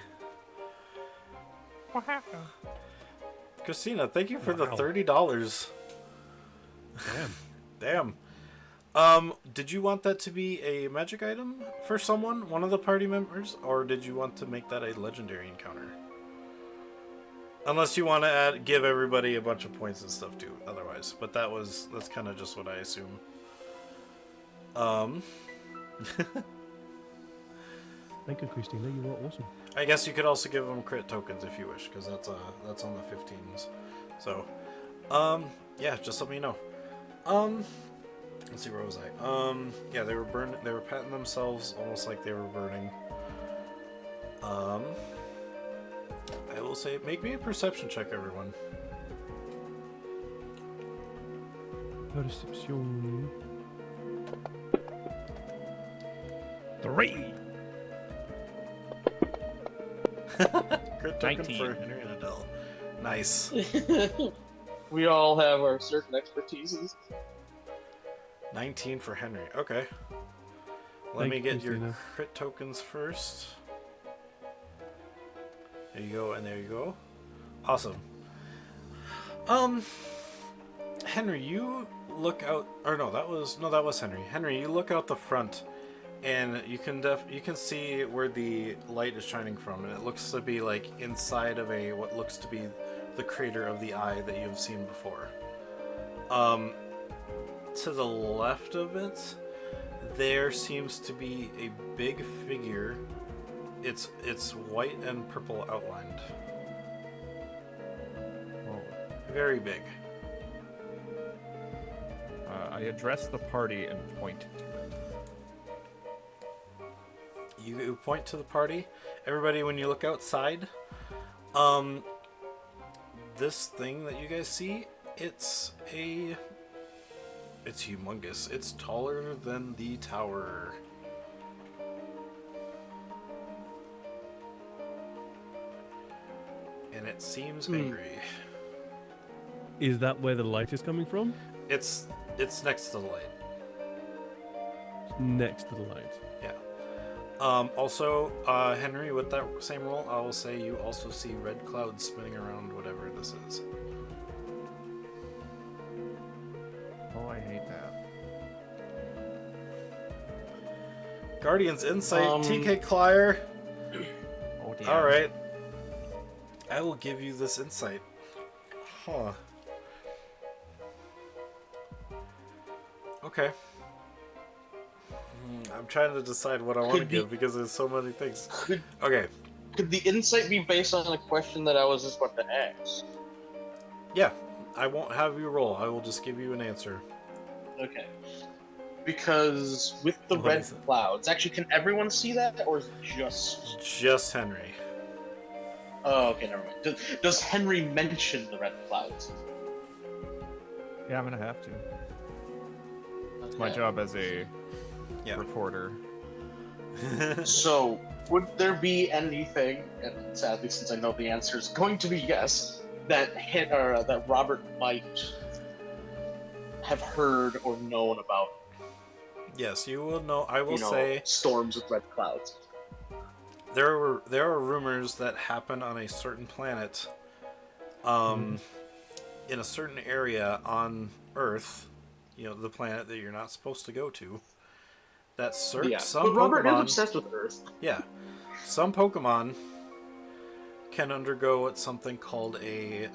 Christina, thank you for the Wow. $30. Damn. Damn. Did you want that to be a magic item for someone, one of the party members, or did you want to make that a legendary encounter? Unless you want to give everybody a bunch of points and stuff too, otherwise. But that's kind of just what I assume. Thank you, Christina. You were awesome. I guess you could also give them crit tokens if you wish, because that's on the 15s. So, yeah, just let me know. Let's see, where was I? Yeah, they were patting themselves almost like they were burning. I will say, make me a perception check, everyone. Perception. 3. Crit token 19. for Henry and Adele. Nice. we all have our certain expertises. 19 for Henry. Okay. Let Thank me you, get your Christina. crit tokens first. There you go, and there you go. Awesome. Henry, you look out, or no, that was Henry. Henry, you look out the front, and you can see where the light is shining from, and it looks to be like inside of what looks to be the crater of the eye that you've seen before. To the left of it, there seems to be a big figure. It's white and purple outlined. Oh. Very big. I address the party and point to it. You point to the party. Everybody, when you look outside, this thing that you guys see, it's humongous. It's taller than the tower. And it seems angry. Is that where the light is coming from? It's next to the light. Next to the light. Yeah. Also, Henry, with that same roll, I will say you also see red clouds spinning around whatever this is. Oh, I hate that. Guardian's Insight, TK Clyer. Oh, damn. Alright. I will give you this insight. Huh. Okay. I'm trying to decide what I want to give because there's so many things. Okay. Could the insight be based on a question that I was just about to ask? Yeah. I won't have you roll. I will just give you an answer. Okay. Because with the What red is it? clouds, actually, can everyone see that, or is it just? Just Henry. Oh, okay, never mind. Does Henry mention the red clouds? Yeah, I'm gonna have to. It's my Okay. job as a Yeah. reporter. So, would there be anything, and sadly, since I know the answer is going to be yes, that that Robert might have heard or known about? Yes, you will know. I will You know, say storms with red clouds. there are rumors that happen on a certain planet, in a certain area on Earth. the planet that you're not supposed to go to. That Yeah, some but Robert is Pokemon, obsessed with Earth. yeah, some Pokemon can undergo what's something called a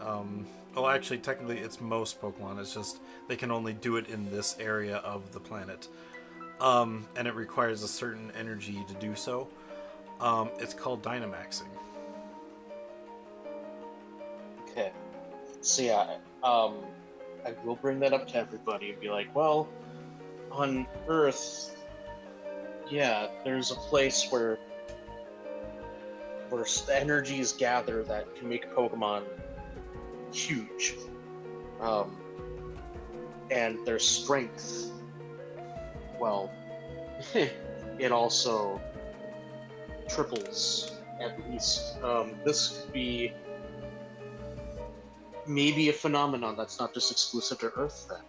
well, actually, technically, it's most Pokemon. It's just they can only do it in this area of the planet, and it requires a certain energy to do so. It's called Dynamaxing. Okay. So yeah, I will bring that up to everybody and be like, well, on Earth, yeah, there's a place where energy is gathered that can make Pokemon huge. And their strength, well, it also triples at least. This could be maybe a phenomenon that's not just exclusive to Earth then.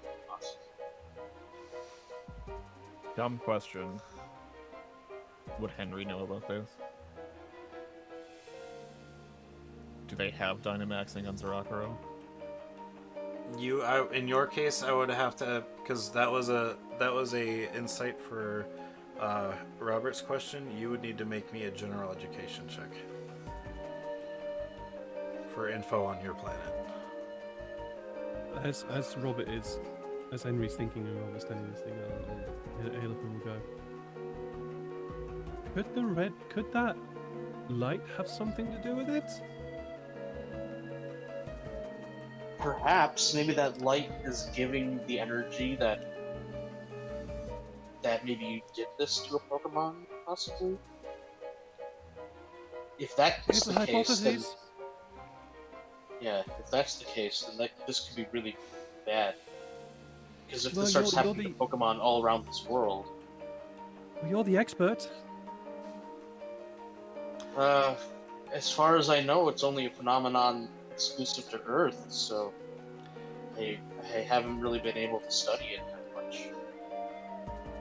Dumb question. Would Henry know about this? Do they have Dynamaxing on Zerocaro? In your case, I would have to, because that was a insight for Robert's question. You would need to make me a general education check for info on your planet. As Robert is, as Henry's thinking and Robert's telling this thing, I'll hail up and we'll go. Could that light have something to do with it? Perhaps maybe that light is giving the energy that maybe you did this to a Pokemon, possibly. If that's It's a the case, then hypothesis. yeah, if that's the case, then this could be really bad. Because if Well, this starts you're happening to Pokemon all around this world, Well, you're the expert. as far as I know, it's only a phenomenon exclusive to Earth, so I haven't really been able to study it that much.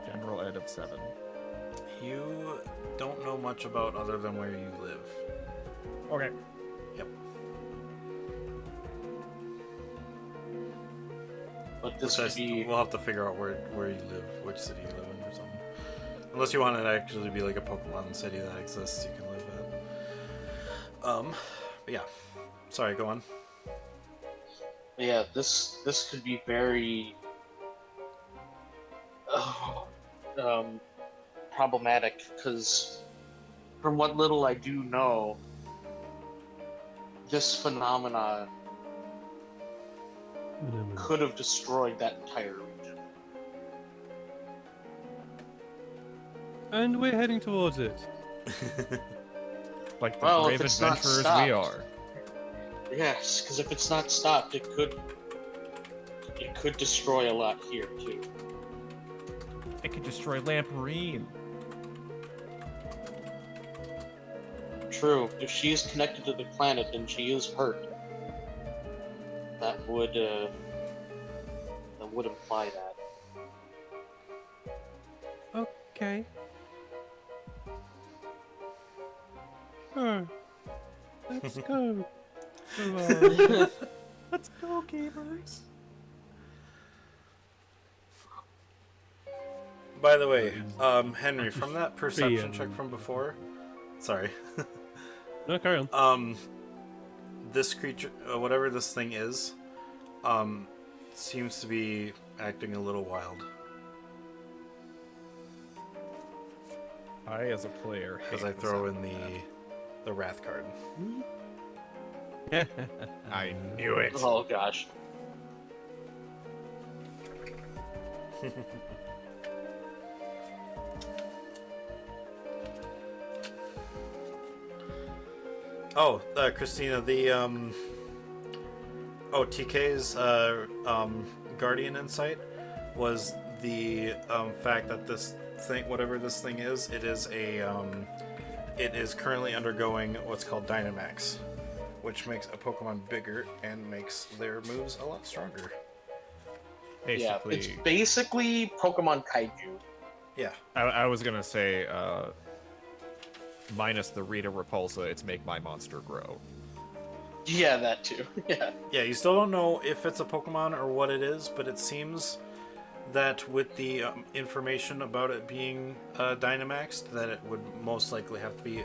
General Ed of 7. You don't know much about other than where you live. Okay. Yep. But this could be We'll have to figure out where you live, which city you live in, or something. Unless you want it to actually be like a Pokemon city that exists, you can live at. But yeah. Sorry, go on. yeah, this could be very problematic because from what little I do know, this phenomena could have destroyed that entire region. And we're heading towards it. Like the Well, if brave it's not adventurers stopped. we are. Yes, because if it's not stopped, it could destroy a lot here too. It could destroy Lamparine. True. If she is connected to the planet and she is hurt, that would imply that. Okay. Sure. Let's go. Let's go, gamers. By the way, Henry, from that perception check from before, sorry. No, carry on. This creature, whatever this thing is, seems to be acting a little wild. I, as a player, Because I hate the throw sound in of the Wrath card. that. I knew it. Oh gosh. Oh, Christina, TK's Guardian insight was the fact that this thing, whatever this thing is, it is currently undergoing what's called Dynamax, which makes a Pokemon bigger and makes their moves a lot stronger. Basically, Yeah, it's basically Pokemon Kaiju. Yeah. I was gonna say, minus the Rita Repulsa, it's make my monster grow. Yeah, that too. Yeah. Yeah, you still don't know if it's a Pokemon or what it is, but it seems that with the information about it being Dynamaxed, that it would most likely have to be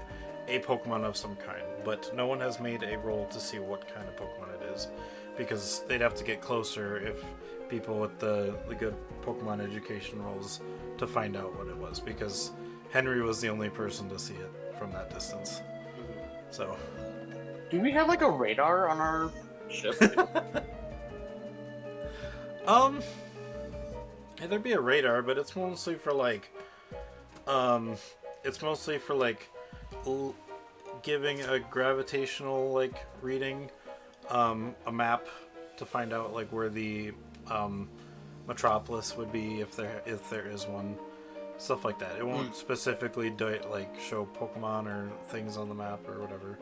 a Pokemon of some kind. But no one has made a roll to see what kind of Pokemon it is, because they'd have to get closer if people with the good Pokemon education rolls to find out what it was, because Henry was the only person to see it from that distance. So, Do we have like a radar on our ship? yeah, there'd be a radar, but it's mostly for like, giving a gravitational like reading, a map to find out like where the metropolis would be if there is one, stuff like that. It won't specifically show Pokemon or things on the map or whatever,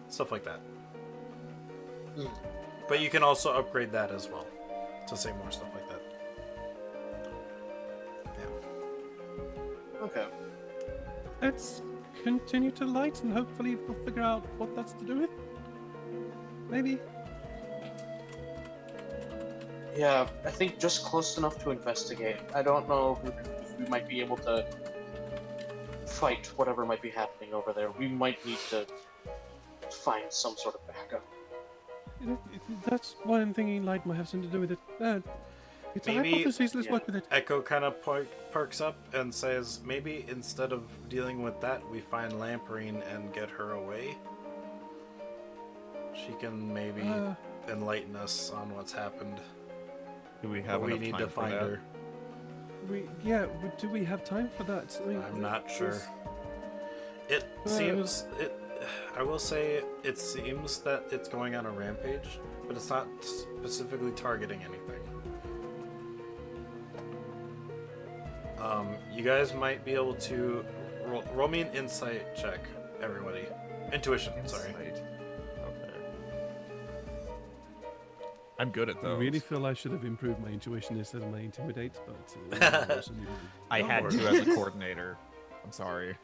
stuff like that. But you can also upgrade that as well to say more stuff like that. Yeah. Okay. Let's continue to light and hopefully we'll figure out what that's to do with. Maybe. Yeah, I think just close enough to investigate. I don't know if we might be able to fight whatever might be happening over there. We might need to find some sort of backup. That's why I'm thinking light might have something to do with it. It's Maybe- a hypothesis, let's work with it. Echo kind of perks up and says, maybe instead of dealing with that, we find Lamprine and get her away. She can maybe enlighten us on what's happened. Do we have But we enough need time to for find that? her. Do we have time for that? I mean, I'm not sure. there's- It seems I will say it seems that it's going on a rampage, but it's not specifically targeting anything. You guys might be able to roll me an insight check, everybody. Intuition, sorry. Insight. Okay. I'm good at I those. really feel I should have improved my intuition instead of my intimidate, but I also needed I No had worries. to as a coordinator. I'm sorry.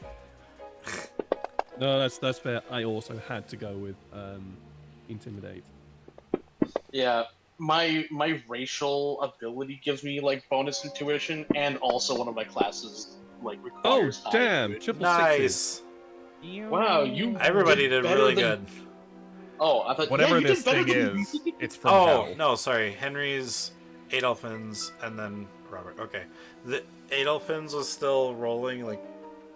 No, that's fair. I also had to go with intimidate. Yeah, my racial ability gives me like bonus intuition, and also one of my classes like Oh requires high damn! intuition. Triple Nice. sixes. Wow, you Everybody did better really than- good. Oh, I thought Whatever yeah, you this did better thing than is, me. it's from Oh, hell. no, sorry. Henry's Adolphins and then Robert. Okay. The Adolphins was still rolling, like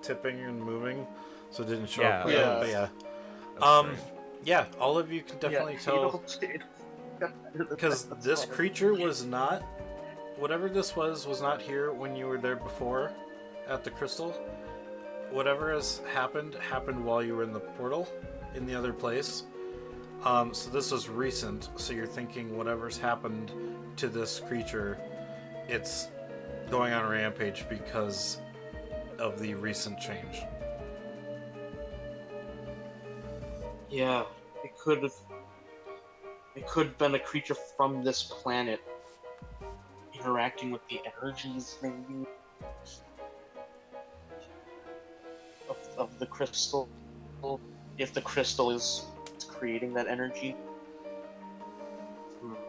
tipping and moving, so it didn't show up. Yeah. Right, but yeah. That's strange. Yeah, all of you can definitely tell, because this creature was not, whatever this was not here when you were there before at the crystal. Whatever has happened while you were in the portal in the other place. So this was recent, so you're thinking whatever's happened to this creature, it's going on a rampage because of the recent change. Yeah, it could have been a creature from this planet interacting with the energies maybe of the crystal. If the crystal is creating that energy.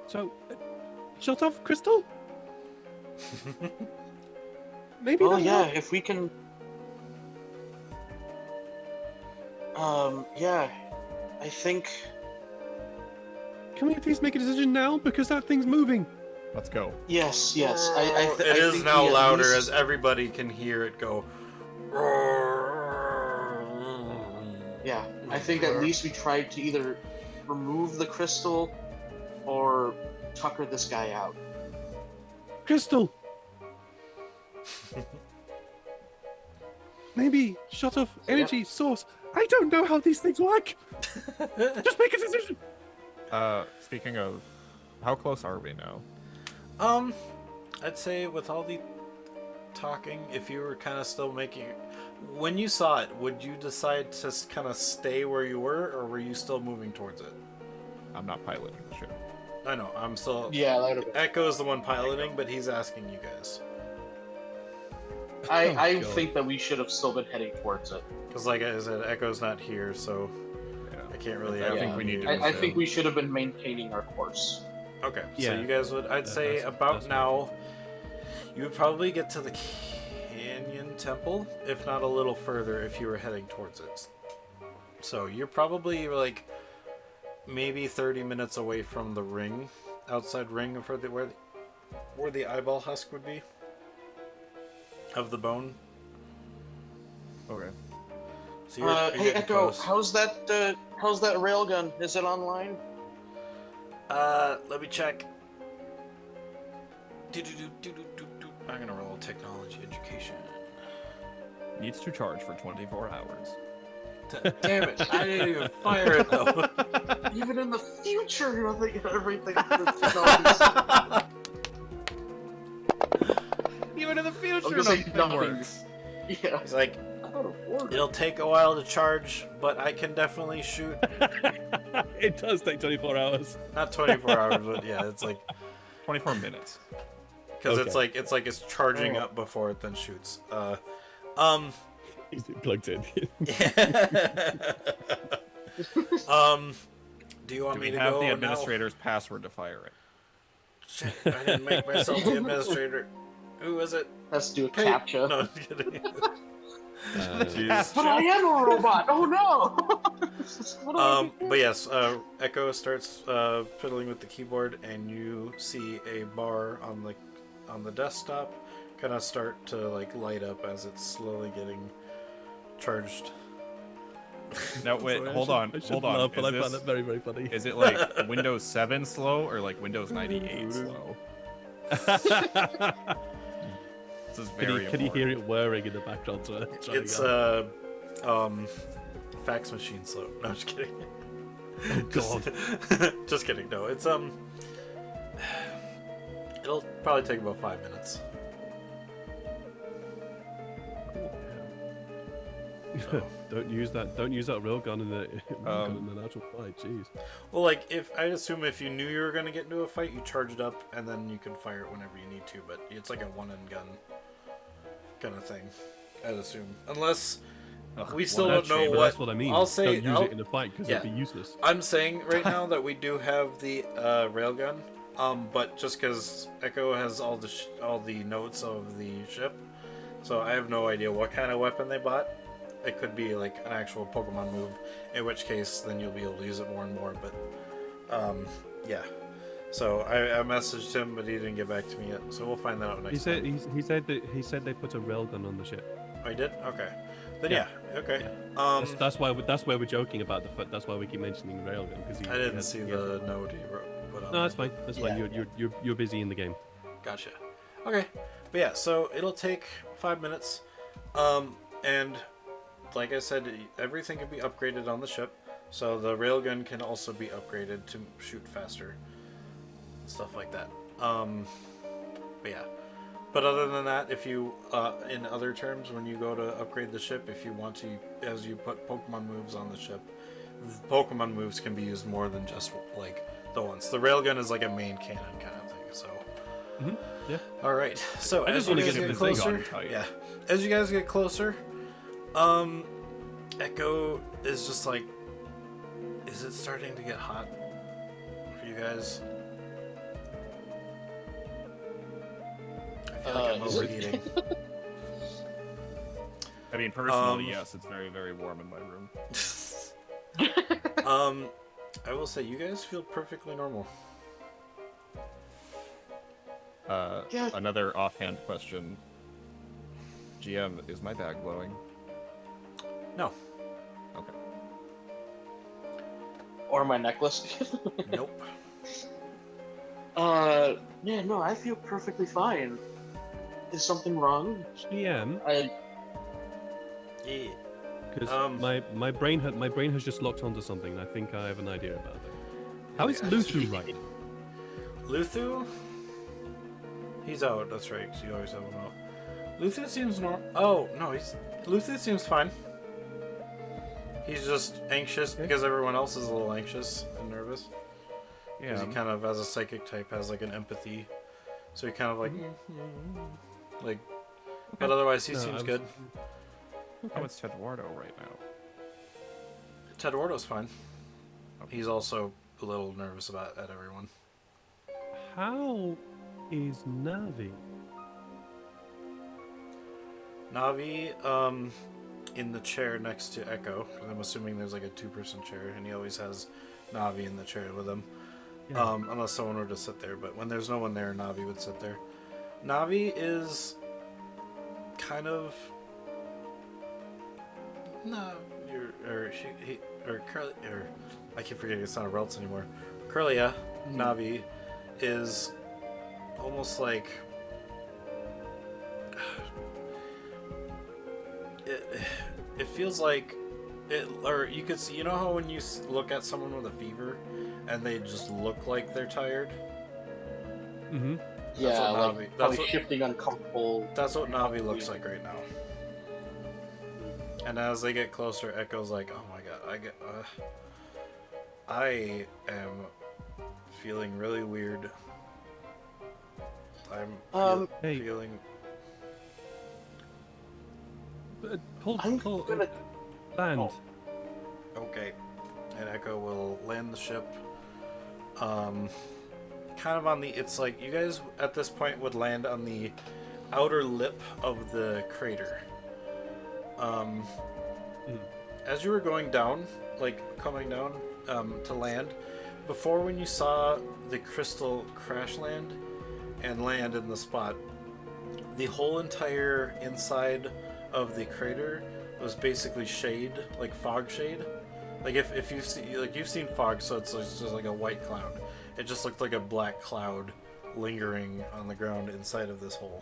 So, shut off, Crystal. Maybe. Well, that'll yeah, help. if we can. Yeah, I think. Can we please make a decision now because that thing's moving? Let's go. Yes. It I is think now we at louder least- as everybody can hear it go. Yeah, I think at least we tried to either remove the crystal or tucker this guy out. Crystal. Maybe shut off energy source. I don't know how these things work. Just make a decision. Speaking of, how close are we now? I'd say with all the talking, if you were kind of still making, when you saw it, would you decide to kind of stay where you were, or were you still moving towards it? I'm not piloting the ship. I know, I'm still. Yeah, that would have been. Echo is the one piloting, but he's asking you guys. I God. think that we should have still been heading towards it. Because, like I said, Echo's not here, so Yeah. I can't really. I have think him we need mute. to- I think we should have been maintaining our course. Okay, so Yeah. you guys would, I'd say That's about what now, you would probably get to the Canyon Temple, if not a little further if you were heading towards it. So you're probably like maybe 30 minutes away from the ring, outside ring of where the eyeball husk would be of the bone. Okay. So you're Hey getting Echo, close. how's that railgun? Is it online? Let me check. I'm gonna roll technology education. Needs to charge for 24 hours. Damn it! I didn't even fire it though. Even in the future, you think everything. Even in the I'm future, gonna say nothing nothing. works. Yeah. He's like, I thought it worked. it'll take a while to charge, but I can definitely shoot. It does take 24 hours. Not 24 hours, but yeah, it's like 24 minutes. because Okay. it's like it's charging up before it then shoots. Is it plugged in? Do you want Do me we to have go the now? administrator's password to fire it? Shit, I didn't make myself the administrator. Who is it? Let's do a Hey. captcha. No, I'm kidding. Jeez. But I am a robot. Oh no. What do I do? But yes, Echo starts fiddling with the keyboard, and you see a bar on the desktop kind of start to like light up as it's slowly getting charged. No, wait, Sorry, hold on, I should hold on. laugh, but Is I found this- that very, very funny. Is it like Windows 7 slow or like Windows 98 slow? This is very Can you hear important. it whirring in the background? It's fax machine slow. No, I'm just kidding. Oh God. Just kidding. No, it's it'll probably take about 5 minutes. Don't use that railgun in the in an actual fight. Jeez. Well, like I assume if you knew you were gonna get into a fight, you charge it up and then you can fire it whenever you need to. But it's like a one-and gun kind of thing. I'd assume, unless we still don't know But what. that's what I mean. I'll say. Don't use it in a fight because yeah. it'd be useless. I'm saying right now that we do have the railgun, but just because Echo has all the notes of the ship, so I have no idea what kind of weapon they bought. It could be like an actual Pokemon move, in which case then you'll be able to use it more and more. But yeah. So I messaged him, but he didn't get back to me yet. So we'll find that out next time. He said they put a railgun on the ship. Oh, he did? Okay. Then Yeah. yeah. Okay. Yeah. That's why we're joking about the foot. That's why we keep mentioning railgun because I didn't see the note he put on. No, that's there. fine. That's fine. You're busy in the game. Gotcha. Okay. But yeah, so it'll take 5 minutes. And like I said, everything can be upgraded on the ship. So the railgun can also be upgraded to shoot faster. Stuff like that. But yeah. But other than that, if you, in other terms, when you go to upgrade the ship, if you want to, as you put Pokemon moves on the ship, Pokemon moves can be used more than just like the ones. The railgun is like a main cannon kind of thing. So. Yeah. All right. So I as just you wanna guys get get this thing closer, on tight. yeah. As you guys get closer, Echo is just like, is it starting to get hot for you guys? I feel like I'm Is it? overheating. I mean, personally, yes, it's very, very warm in my room. I will say you guys feel perfectly normal. Yeah. Another offhand question. GM, is my bag glowing? No. Okay. Or my necklace. Nope. Yeah, no, I feel perfectly fine. Is something wrong? GM, Yeah. because my brain has just locked onto something. I think I have an idea about it. How is Yeah. Luther right now? Luthu? He's out, that's right, because you always have him out. Luthu seems normal. Oh, no, Luthu seems fine. He's just anxious because everyone else is a little anxious and nervous. Because Yeah. he kind of, as a psychic type, has like an empathy. So he kind of like, like, but otherwise he No, seems I was- good. How is Eduardo right now? Ted Wardo's fine. He's also a little nervous at everyone. How is Navi? Navi, in the chair next to Echo, 'cause I'm assuming there's like a two-person chair, and he always has Navi in the chair with him. Yeah. Unless someone were to sit there, but when there's no one there, Navi would sit there. Navi is kind of no, or Curly, or I keep forgetting it's not a Relts anymore. Curlia, Navi, is almost like it feels like it, or you could see, you know how when you look at someone with a fever and they just look like they're tired. Mm-hmm. Yeah, what like Navi- that's probably what- shifting, uncomfortable. That's what Navi looks like right now. And as they get closer, Echo's like, "Oh my god, I am feeling really weird. I'm Hey. feeling." Pull, I'm pull, gonna. land. Oh. Okay, and Echo will land the ship. Kind of on the. It's like you guys at this point would land on the outer lip of the crater. As you were going down, like coming down to land, before when you saw the crystal crash land and land in the spot, the whole entire inside of the crater was basically shade, like fog shade. Like if you see, like you've seen fog, so it's just like a white cloud. It just looked like a black cloud lingering on the ground inside of this hole.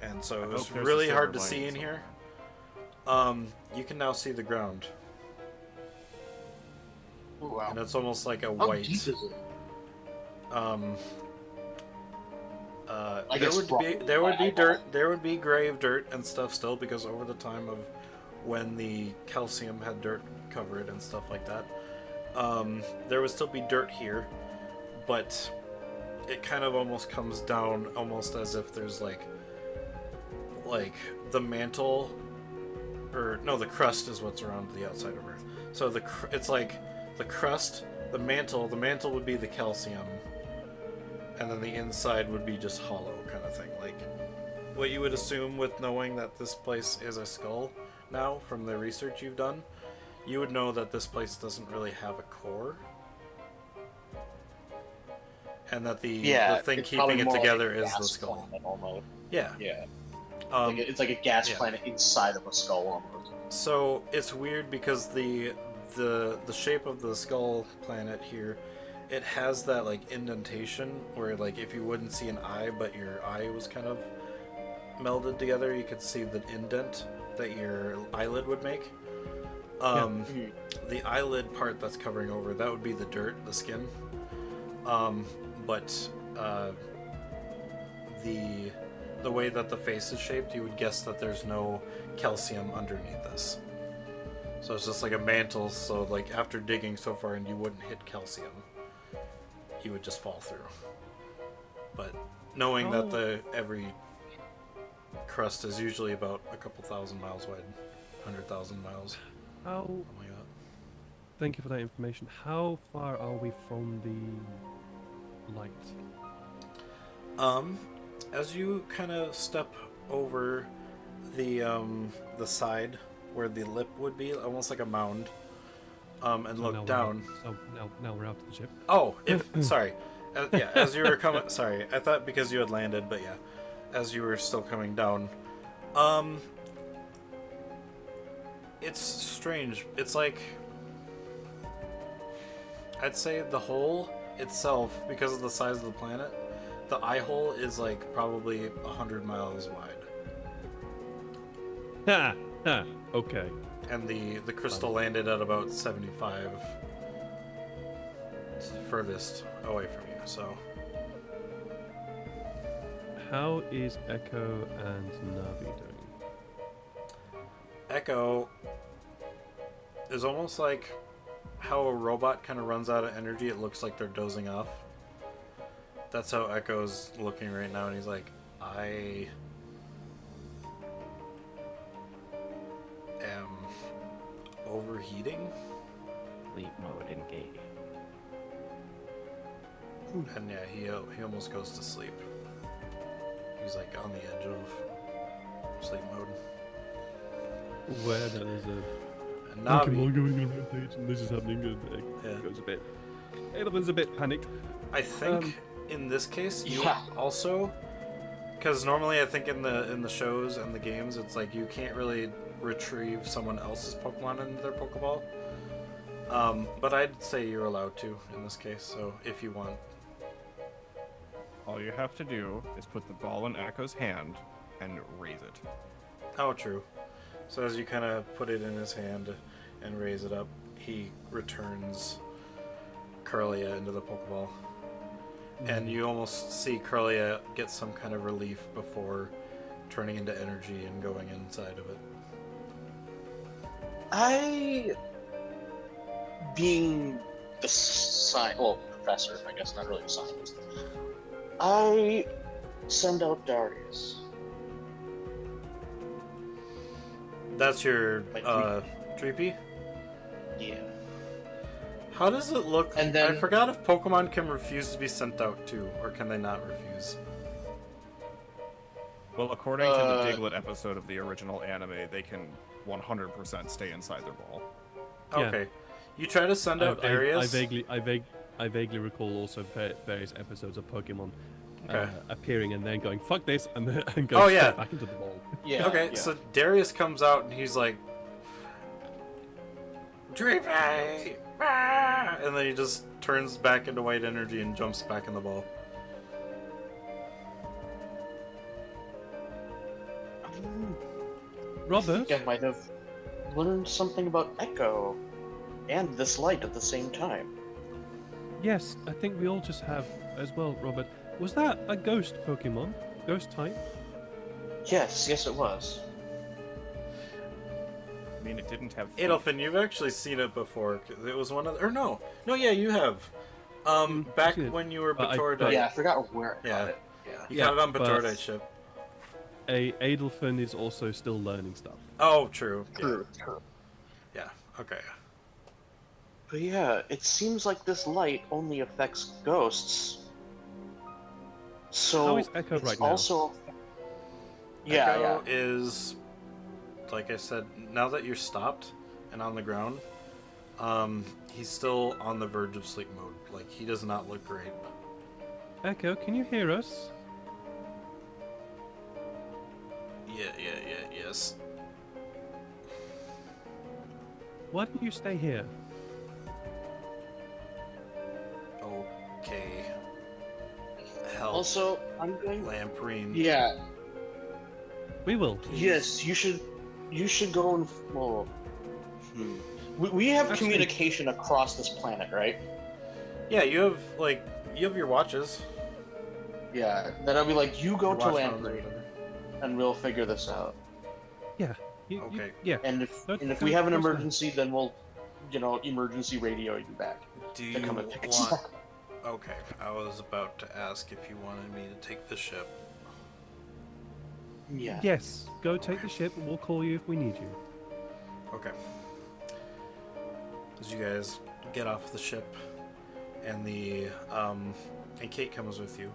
And so it was hope there's really a hard silver to see in lining here. You can now see the ground, Oh, wow. and it's almost like a How white. deep is it? Like There it's would be rock- there would be eyeball. dirt, there would be grave dirt and stuff still, because over the time of when the calcium had dirt covered and stuff like that, there would still be dirt here, but it kind of almost comes down almost as if there's like the mantle, or no, the crust is what's around the outside of Earth. So it's like the crust, the mantle would be the calcium, and then the inside would be just hollow kind of thing. Like what you would assume with knowing that this place is a skull now from the research you've done, you would know that this place doesn't really have a core. And that the thing it's keeping probably it more like together a is the gas skull. planet almost. Yeah. Yeah. It's like a gas yeah. planet inside of a skull almost. So it's weird because the shape of the skull planet here, it has that like indentation where like if you wouldn't see an eye but your eye was kind of melded together, you could see the indent that your eyelid would make. The eyelid part that's covering over, that would be the dirt, the skin. But the way that the face is shaped, you would guess that there's no calcium underneath this. So it's just like a mantle, so like after digging so far and you wouldn't hit calcium, you would just fall through. But knowing that every crust is usually about a couple thousand miles wide, 100,000 miles, How? something like that. Thank you for that information. How far are we from the light? As you kind of step over the side where the lip would be, almost like a mound, and So now look we're down. out- So now we're out to the ship. Oh, sorry. Yeah, as you were coming, sorry. I thought because you had landed, but yeah, as you were still coming down. It's strange. It's like, I'd say the hole itself, because of the size of the planet, the eye hole is like probably 100 miles wide. Ha! Ha! Okay. And the crystal landed at about 75 furthest away from you, so. How is Echo and Navi doing? Echo is almost like how a robot kind of runs out of energy. It looks like they're dozing off. That's how Echo's looking right now, and he's like, I am overheating. Sleep mode engaged. And yeah, he almost goes to sleep. He's like on the edge of sleep mode. Where there is a And Pokemon Navi, going on a rampage and this is happening, and Yeah. it goes a bit. Edelman's a bit panicked. I think in this case you Yeah. also, because normally I think in the shows and the games it's like you can't really retrieve someone else's Pokemon into their Pokeball. But I'd say you're allowed to in this case. So if you want, All you have to do is put the ball in Echo's hand and raise it. oh true. So as you kind of put it in his hand and raise it up, he returns Curlia into the Pokeball. And you almost see Curlia get some kind of relief before turning into energy and going inside of it. I, being the professor, I guess, not really a scientist, I send out Darius. That's your Like Dreepy? Yeah. How does it look? And then- I forgot if Pokemon can refuse to be sent out too, or can they not refuse? Well, according to the Uh, Diglett episode of the original anime, they can 100% stay inside their ball. Yeah. Okay. You try to send out I Darius. vaguely recall also various episodes of Pokemon Okay. appearing and then going fuck this and then going Oh, yeah. straight back into the ball. Yeah. Okay, yeah. so Darius comes out and he's like, Dreepy! Ah! And then he just turns back into white energy and jumps back in the ball. Robert, I might have learned something about Echo and this light at the same time. yes, I think we all just have as well, Robert. Was that a ghost Pokemon? Ghost type? Yes, it was. I mean, it didn't have. feet. Adolfin, you've actually seen it before. 'Cause it was one of the, or no, yeah, you have. Back seen it, when you were but I- Batordite, but- Yeah, I forgot where I Yeah. got it. Yeah. you Yeah, got it on but- Batordite ship. Adelfin is also still learning stuff. Oh, true. Yeah. True. Yeah. Okay. But yeah, it seems like this light only affects ghosts. So How is Echo it's right now? also yeah, Echo is, like I said, now that you're stopped and on the ground, he's still on the verge of sleep mode. Like, he does not look great. Echo, can you hear us? Yes. Why don't you stay here? Okay. Help. Also, I'm going. Lamprine. Yeah. We will. Yes, you should. You should go and. Well, we have Actually- communication across this planet, right? Yeah, you have your watches. Yeah. Then I'll be like, you go Your to watch phones or Lamprey, whatever. and we'll figure this out. Yeah. Okay. Yeah. And if Don't- we have an don't- emergency, then we'll, emergency radio you back Do to you come and pick us want? up. Okay, I was about to ask if you wanted me to take the ship. Yeah. Yes. Go take the ship and we'll call you if we need you. Okay. As you guys get off the ship, and and Kate comes with you,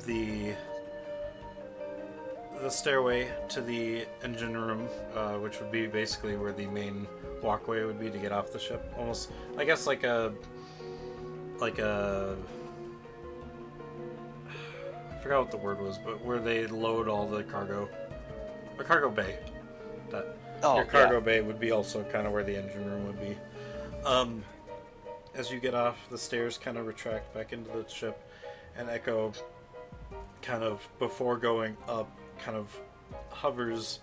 the stairway to the engine room, which would be basically where the main walkway would be to get off the ship, almost, I guess, like a I forgot what the word was, but where they load all the cargo, a cargo bay. That your cargo bay would be also kind of where the engine room would be. As you get off, the stairs kind of retract back into the ship, and Echo, kind of before going up, kind of hovers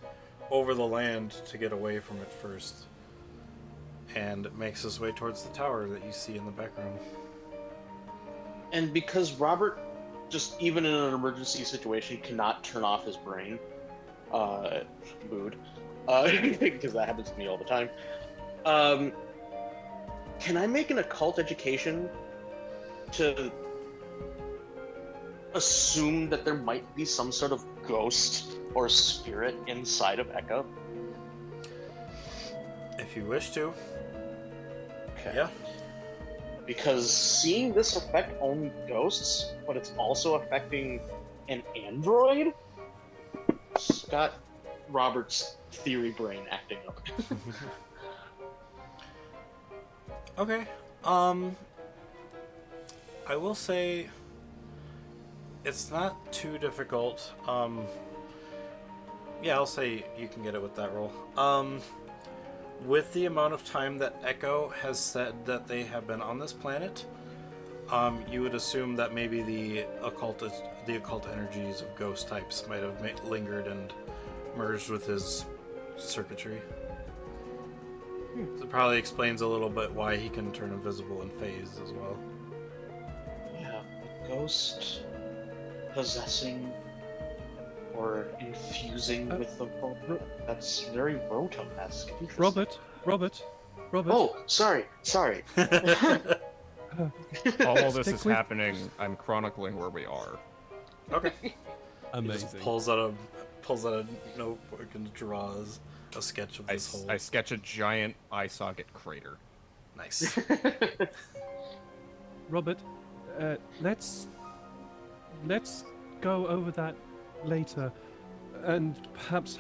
over the land to get away from it first, and makes his way towards the tower that you see in the background. And because Robert, just even in an emergency situation, cannot turn off his brain, mood, because that happens to me all the time. Can I make an occult education to assume that there might be some sort of ghost or spirit inside of Echo? If you wish to, Okay. yeah. because seeing this affect only ghosts, but it's also affecting an android, it's got Robert's theory brain acting up. Okay. I will say it's not too difficult. Yeah, I'll say you can get it with that roll. With the amount of time that Echo has said that they have been on this planet, you would assume that maybe the occult energies of ghost types might have lingered and merged with his circuitry. It probably explains a little bit why he can turn invisible and phase as well. Yeah, a ghost possessing or infusing with the Vulcan. That's very Rotom-esque. Interesting. Robert. Oh, sorry. All this Stick is with- happening, I'm chronicling where we are. Okay. He Amazing. just pulls out a notebook and draws a sketch of this hole. I sketch a giant eye socket crater. Nice. Robert, let's go over that later, and perhaps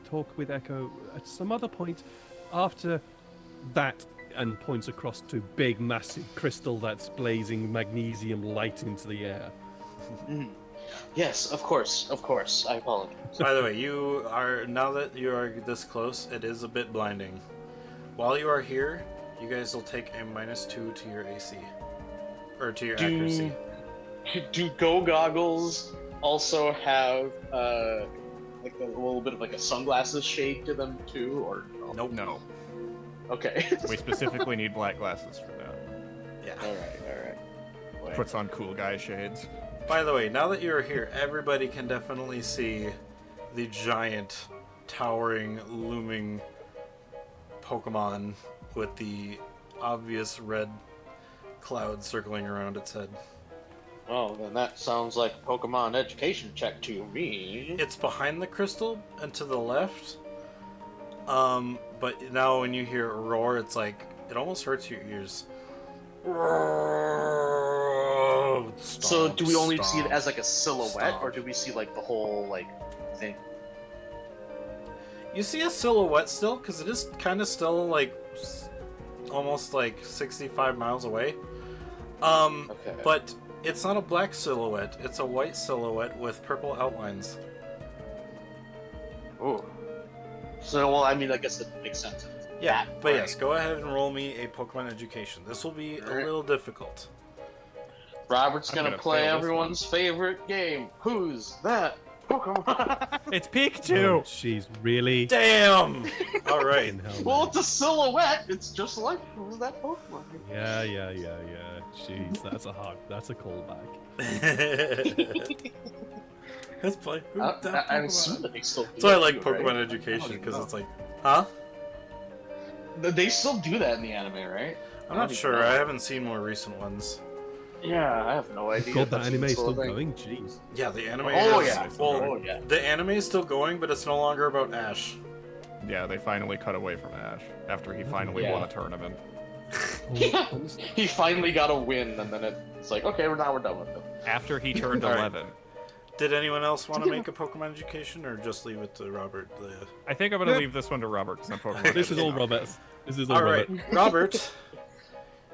talk with Echo at some other point after that. And points across to big, massive crystal that's blazing magnesium light into the air. Yes, of course. I apologize. By the way, now that you are this close, it is a bit blinding. While you are here, you guys will take a -2 to your AC. Or to your accuracy. Do Go Goggles also have like a little bit of like a sunglasses shade to them too, or no? Nope. No, Okay. we specifically need black glasses for that. Yeah. All right. Wait. Puts on cool guy shades. By the way, now that you are here, everybody can definitely see the giant, towering, looming Pokemon with the obvious red cloud circling around its head. Well, then that sounds like a Pokemon education check to me. It's behind the crystal and to the left. But now when you hear it roar, it's like, it almost hurts your ears. So do we only see it Stomp. as like a silhouette, Stomp. or do we see like the whole like thing? You see a silhouette still, because it is kind of still like almost like 65 miles away. Okay. But it's not a black silhouette, it's a white silhouette with purple outlines. Ooh. So, well, I mean, I guess that makes sense. Yeah, That but way. yes, go ahead and roll me a Pokemon education. This will be a Alright. little difficult. Robert's I'm gonna gonna play fail this everyone's favorite game. Who's that Pokemon? It's Pikachu! Oh, jeez, really? Damn! Alright. Fucking hell, Well, man. it's a silhouette. It's just like who's that Pokemon? Yeah. Jeez, that's a callback. Let's play. Who's that I Pokemon? assume that they still do So I that like too, Pokemon right? education I don't because even it's like, huh? know. They still do that in the anime, right? I'm I not don't sure. even know. I haven't seen more recent ones. Yeah, I have no idea. God, if that that's anime is still still a thing. going. Jeez. Yeah, the anime. Oh is, yeah. Well, Oh yeah. the anime is still going, but it's no longer about Ash. Yeah, they finally cut away from Ash after he finally Yeah. won a tournament. Honestly, He finally got a win, and then it's like, okay, now we're done with him. After he turned Alright. 11. Did anyone else want to make a Pokemon education, or just leave it to Robert? I think I'm gonna Yeah. leave this one to Robert because I'm Pokemon. this is all Robert's. This is all All right, Robert. Robert.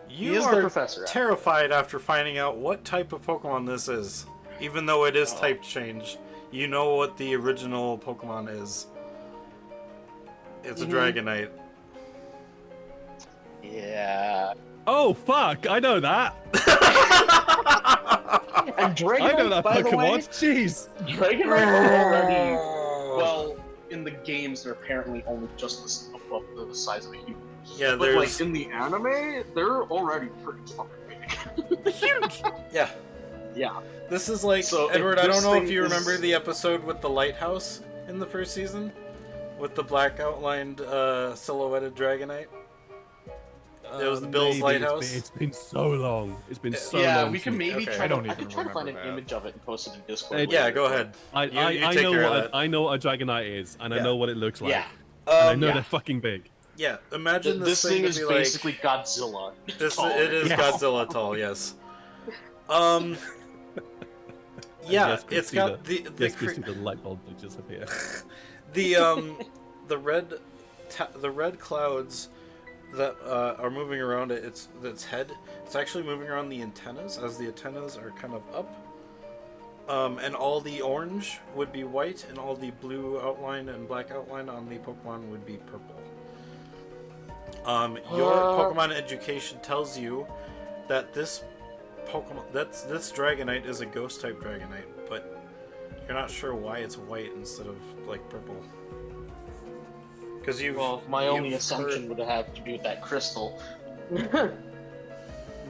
He You is the are professor. terrified after finding out what type of Pokemon this is. Even though it is Oh. type change, you know what the original Pokemon is. It's a Dragonite. Yeah. Oh fuck! I know that. And Dragonite, I know that by the way, Pokemon. Jeez. Dragonite are already, well, in the games, they're apparently only just above the size of a human. Yeah, But, there's like, in the anime, they're already pretty fucking big. yeah. Yeah. This is like So, if Edward. I this don't know if thing you is- remember the episode with the lighthouse in the first season, with the black outlined silhouetted Dragonite. It was the Bill's Maybe. Lighthouse? It's been so long. It's been so yeah, long. we can since- maybe Okay. try I don't to, I even can try to find an remember that. image of it and post it in Discord. It- Yeah, later. go ahead. I You take know care of what that. I know what a Dragonite is, and I Yeah. know what it looks like. Yeah. And I know yeah. they're fucking big. Yeah, imagine This this thing to is be basically Godzilla. this. tall. It is Yes. Godzilla tall. Yes. Um. Yeah, Yes, it's got Christina. Yes, Christina, the light bulb will just appear. the the red the red clouds that are moving around its head. It's actually moving around the antennas, as the antennas are kind of up. And all the orange would be white, and all the blue outline and black outline on the Pokemon would be purple. Your Pokemon education tells you that this Dragonite is a ghost type Dragonite, but you're not sure why it's white instead of like purple. Because My only you've assumption heard- would have to be with that crystal.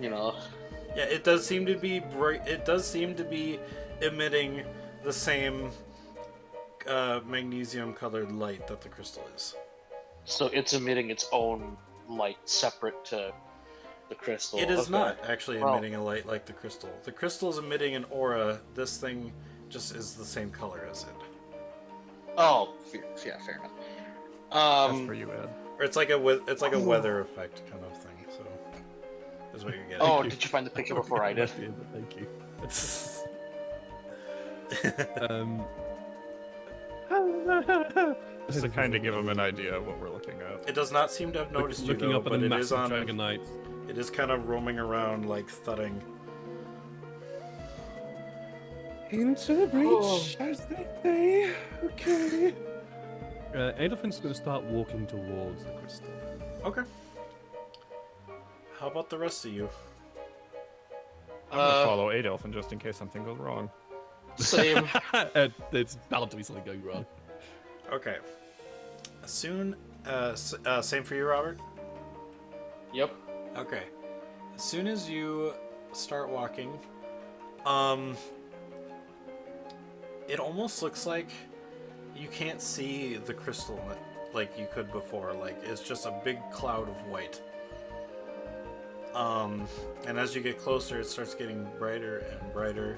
You know. Yeah, it does seem to be bright. It does seem to be emitting the same magnesium-colored light that the crystal is. So it's emitting its own light separate to the crystal. It is Okay. not actually Well- emitting a light like the crystal. The crystal is emitting an aura. This thing just is the same color as it. Oh, yeah, fair enough. That's for you, Ed. Or it's like a weather effect kind of thing. So is what you're getting. Oh, you. did you find the picture before I did? Yeah, but thank you. Just to kind of give them an idea of what we're looking at. It does not seem to have noticed you Looking though, up at but a it is massive on. Dragonite. It is kind of roaming around, like thudding. Into the breach, as they say. Okay. Adolphine's going to start walking towards the crystal. Okay. How about the rest of you? I'm gonna follow Adelphin just in case something goes wrong. Same. It's bound to be something going wrong. Okay. Same for you, Robert? Yep. Okay. As soon as you start walking, it almost looks like you can't see the crystal like you could before. Like, it's just a big cloud of white. And as you get closer, it starts getting brighter and brighter.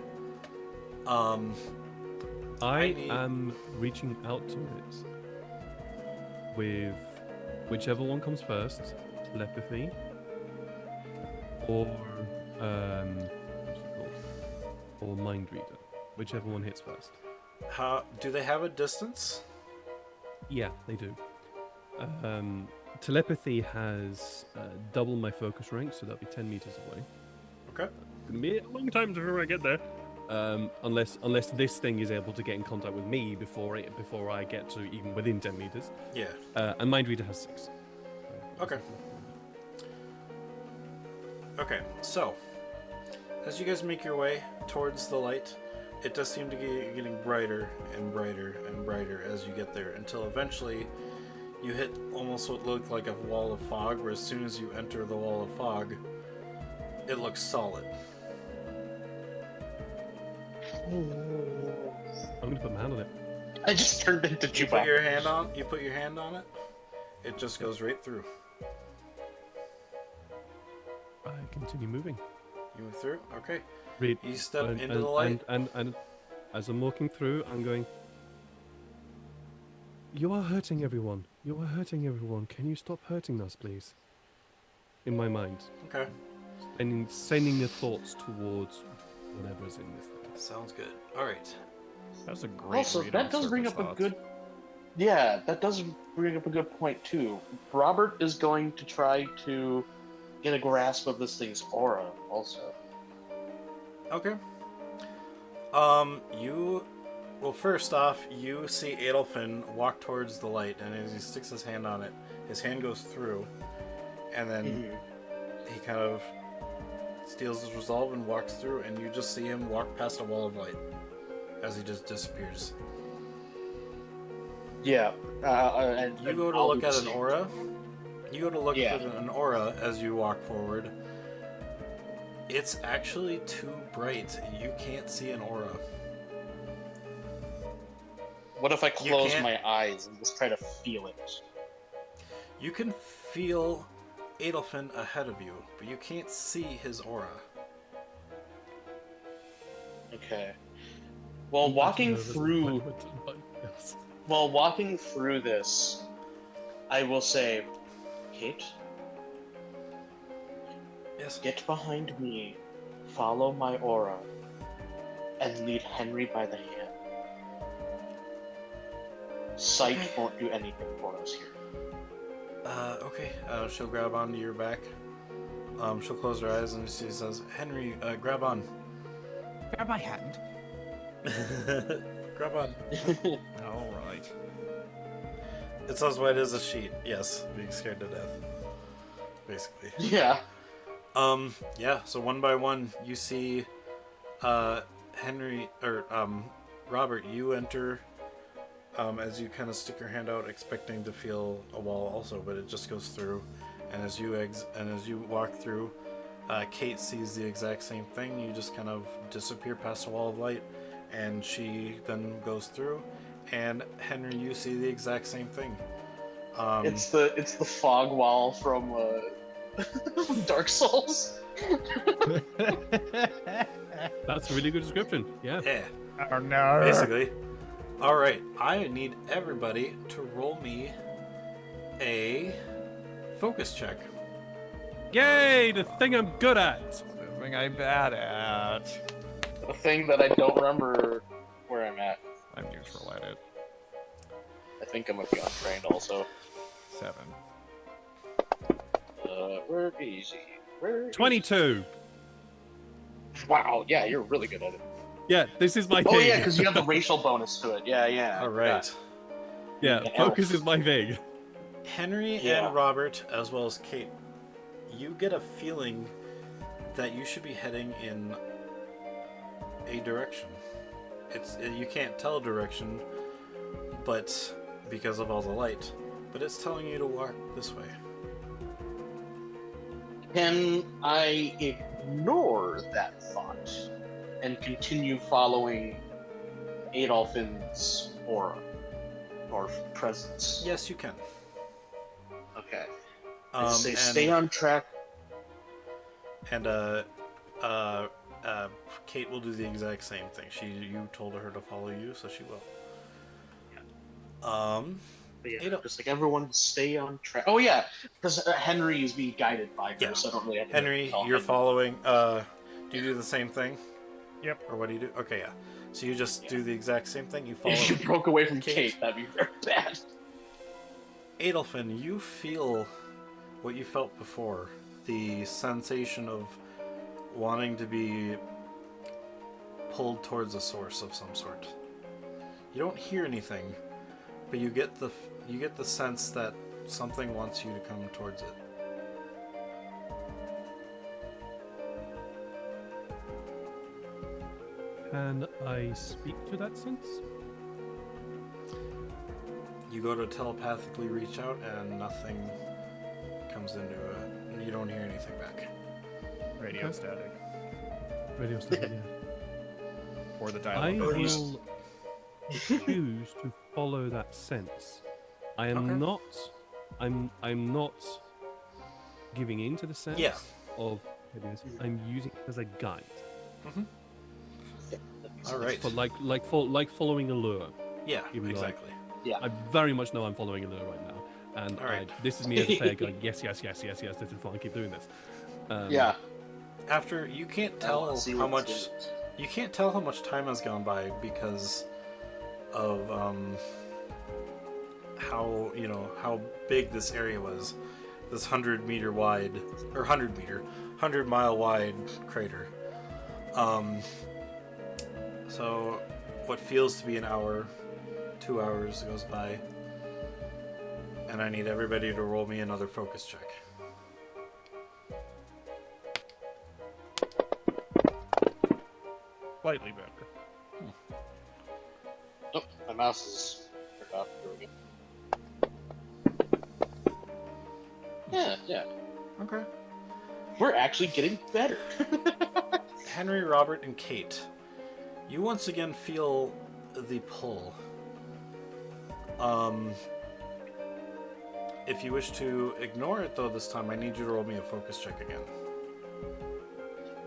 I need- am reaching out to it with whichever one comes first, telepathy, or what's it called? Or mind reader, whichever one hits first. How do they have a distance? Yeah, they do. Telepathy has double my focus rank, so that'll be 10 meters away. Okay. Gonna be a long time before I get there. Unless this thing is able to get in contact with me before I get to even within 10 meters. Yeah. And mind reader has 6. Okay. Okay, so as you guys make your way towards the light, it does seem to be getting brighter and brighter and brighter as you get there, until eventually you hit almost what looked like a wall of fog, where as soon as you enter the wall of fog, it looks solid. I'm gonna put my hand on it. I just turned into You put your Chewbacca. hand on it, it just goes right through. I continue moving. You move through? Okay. Read. You step and, into the light. And as I'm walking through, I'm going. You are hurting everyone. You are hurting everyone. Can you stop hurting us, please? In my mind, Okay. and sending the thoughts towards whatever's in this thing. Sounds good. Alright. That's a great Also, read that on does bring surface up a thoughts. good. Yeah, that does bring up a good point too. Robert is going to try to get a grasp of this thing's aura, also. Okay. Well, first off, you see Adelphin walk towards the light, and as he sticks his hand on it, his hand goes through, and then he kind of steals his resolve and walks through, and you just see him walk past a wall of light as he just disappears. Yeah. And You go to I'll look do at the an same. aura. You go to look Yeah. for an aura as you walk forward. It's actually too bright. You can't see an aura. What if I close can't- my eyes and just try to feel it? You can feel Adelphin ahead of you, but you can't see his aura. Okay. While walking through this, I will say, Kate, Yes. get behind me, follow my aura, and lead Henry by the hand. Sight Okay. won't do anything for us here. Okay. She'll grab onto your back. She'll close her eyes and she says, Henry, grab on. Grab my hand. Grab on. All right. It's as white as a sheet. Yes, being scared to death. Basically. Yeah. Yeah, so one by one, you see, Henry, or, Robert, you enter, as you kind of stick your hand out, expecting to feel a wall also, but it just goes through, and as you walk through, Kate sees the exact same thing. You just kind of disappear past a wall of light, and she then goes through, and Henry, you see the exact same thing. It's the fog wall from Dark Souls. That's a really good description. Yeah. Yeah, Oh no. basically. All right, I need everybody to roll me a focus check. Yay! The thing I'm good at. The thing I'm bad at. The thing that I don't remember where I'm at. I'm neutral at it. I think I'm gonna be untrained also. 7. Where is he? Where is 22. he? Wow, yeah, you're really good at it. Yeah, this is my thing. Oh yeah, because you have the racial bonus to it. Yeah, yeah. All right. Yeah, focus is my thing. Henry Yeah. and Robert, as well as Kate, you get a feeling that you should be heading in a direction. You can't tell direction, but because of all the light, but it's telling you to walk this way. Can I ignore that thought and continue following Adolphin's aura or presence? Yes, you can. Okay. And Stay on track. And Kate will do the exact same thing. You told her to follow you, so she will. But yeah, Adol- just like everyone, stay on track. Oh yeah, because Henry is being guided by her, Yeah. so I don't really have to Henry, tell you're Henry. following. Do you do the same thing? Yep. Or what do you do? Okay, yeah. So you just do the exact same thing. You follow. If you broke away from Kate. Kate, that'd be very bad. Adolphin, you feel what you felt before. The sensation of wanting to be pulled towards a source of some sort. You don't hear anything, but you get the sense that something wants you to come towards it. Can I speak to that sense? You go to telepathically reach out and nothing comes into it. And you don't hear anything back. Radio Okay. static. Radio static, yeah. Or the I dialogue. will choose to follow that sense. I am Okay. not. I'm not giving in to the sense Yeah. of heaviness. I'm using it as a guide. All right. For like following a lure. Yeah, Even though exactly. I very much know I'm following a lure right now, and All right. this is me as a player going, yes, yes, yes, yes, yes. This is fine. Keep doing this. Yeah. After you can't I tell wanna see how what much it is. you can't tell how much time has gone by because of how big this area was. This 100-meter wide or 100-mile wide crater. So what feels to be an hour, 2 hours goes by, and I need everybody to roll me another focus check. Slightly better. Oh, my mouse is turned off. Here we go. Yeah. Okay. We're actually getting better. Henry, Robert, and Kate, you once again feel the pull. If you wish to ignore it, though, this time, I need you to roll me a focus check again.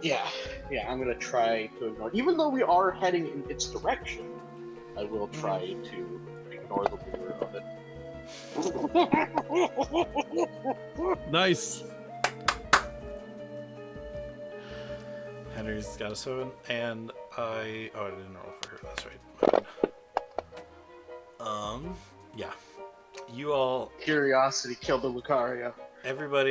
Yeah, I'm gonna try to ignore. Even though we are heading in its direction, I will try to ignore the lure of it. Nice. Henry's got a 7, and I didn't roll for her. That's right. My bad. Yeah. You all, Curiosity killed the Lucario. everybody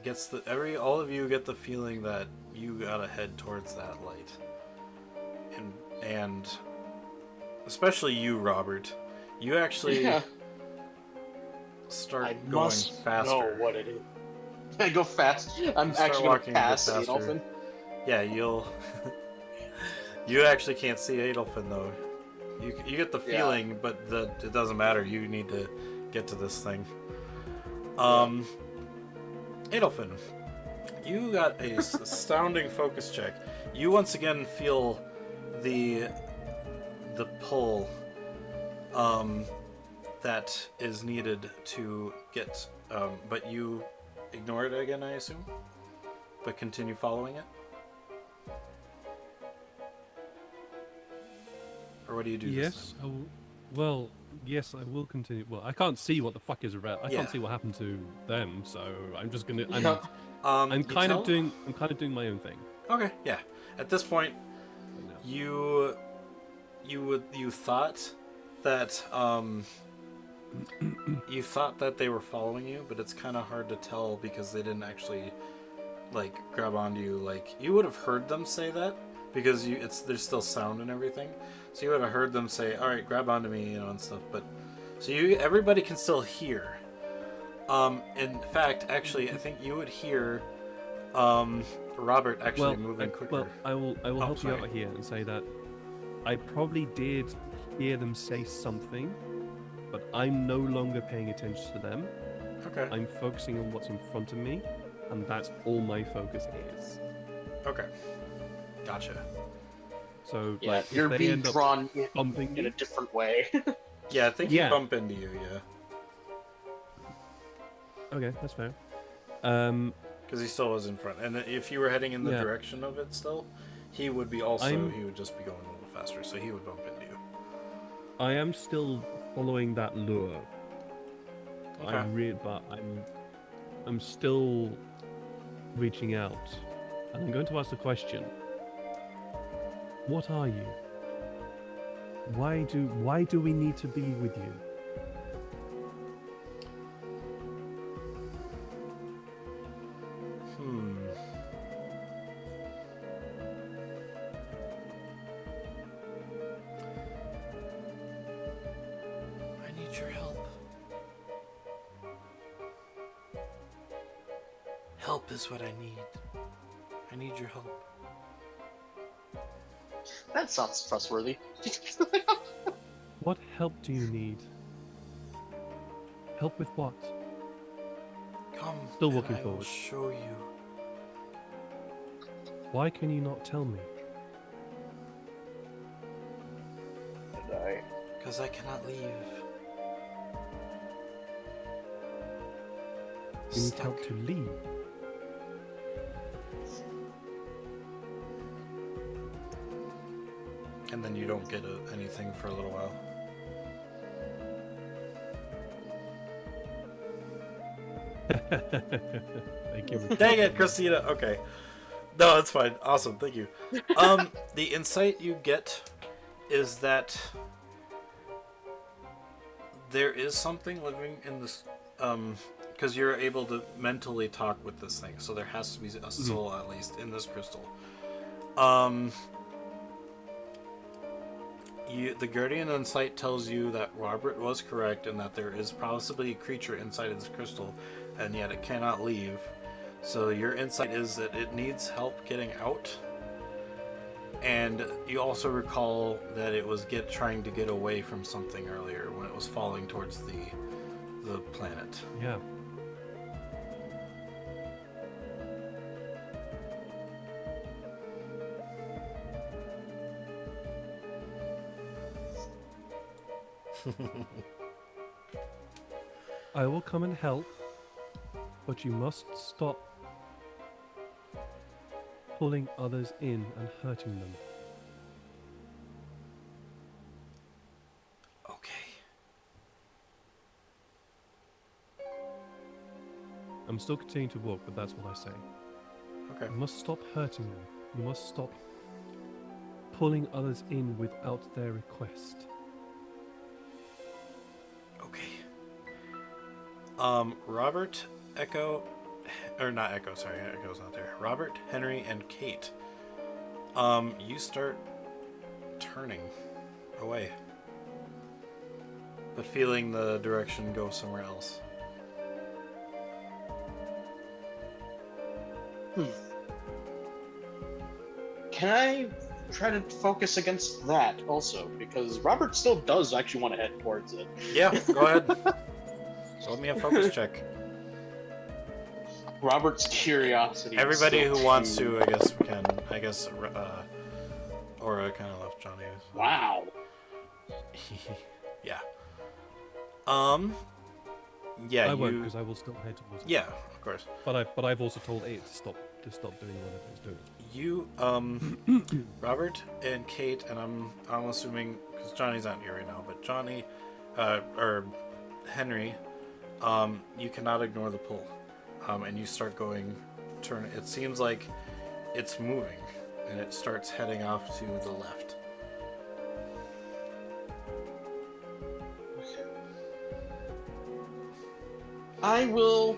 gets all of you get the feeling that you gotta head towards that light, and especially you, Robert. You actually start I going must faster. know what it is. I go fast. I'm You start actually walking gonna a bit pass faster. Adolphin. Yeah, you'll. You actually can't see Adolphin though. You get the feeling, but it doesn't matter. You need to get to this thing. Adolphin, you got a astounding focus check. You once again feel the pull that is needed to get, but you ignore it again, I assume, but continue following it. Or what do you do? Yes. Well, yes, I will continue. Well, I can't see what the fuck is around. I Yeah. can't see what happened to them, so I'm just gonna. Yeah. I'm kind of doing my own thing. Okay, yeah. At this point, No. you thought that you thought that they were following you, but it's kind of hard to tell because they didn't actually like grab onto you. Like you would have heard them say that because there's still sound and everything, so you would have heard them say, "All right, grab onto me," and stuff. But so everybody can still hear. In fact, actually, I think you would hear Robert actually moving quicker. Well, I will help sorry. you out here and say that I probably did hear them say something, but I'm no longer paying attention to them. Okay. I'm focusing on what's in front of me, and that's all my focus is. Okay. Gotcha. So, Yeah, like, if you're they being end up drawn bumping in me, a different way. Yeah, I think Yeah. he bump into you. Yeah. okay, that's fair. Because he still was in front, and if you were heading in the Yeah. direction of it still, he would be also. I'm- He would just be going a little faster, so he would bump into you. I am still following that lure. Okay. But I'm still reaching out, and I'm going to ask the question: what are you? Why do we need to be with you? I need your help. Help is what I need. I need your help. That sounds trustworthy. What help do you need? Help with what? Come. Still and walking I will forward. show you. Why can you not tell me? Because I cannot leave. You need Stuck. help to leave. And then you don't get anything for a little while. Thank you. Dang it, Christina. Okay. No, it's fine. Awesome. Thank you. The insight you get is that there is something living in this, because you're able to mentally talk with this thing, so there has to be a soul at least in this crystal. The Guardian Insight tells you that Robert was correct and that there is possibly a creature inside of this crystal, and yet it cannot leave. So your insight is that it needs help getting out. And you also recall that it was trying to get away from something earlier when it was falling towards the planet. Yeah. I will come and help, but you must stop pulling others in and hurting them. Okay. I'm still continuing to walk, but that's what I say. Okay. You must stop hurting them. You must stop pulling others in without their request. Okay. Robert, Echo, or not Echo, sorry, Echo's not there. Robert, Henry, and Kate. You start turning away, but feeling the direction go somewhere else. Can I try to focus against that also? Because Robert still does actually want to head towards it. Yeah, go ahead. Roll me a focus check. Robert's curiosity. Everybody is still who wants too- to, I guess, can. I guess, Aura kind of left Johnny. So. Wow. Yeah. Yeah, I won't you. because I will still head towards it. Yeah, of course. But I've also told it to stop doing whatever it's doing. You, Robert and Kate, and I'm assuming because Johnny's not here right now, but Johnny, or Henry, you cannot ignore the pull, and you start going. It seems like it's moving, and it starts heading off to the left. I will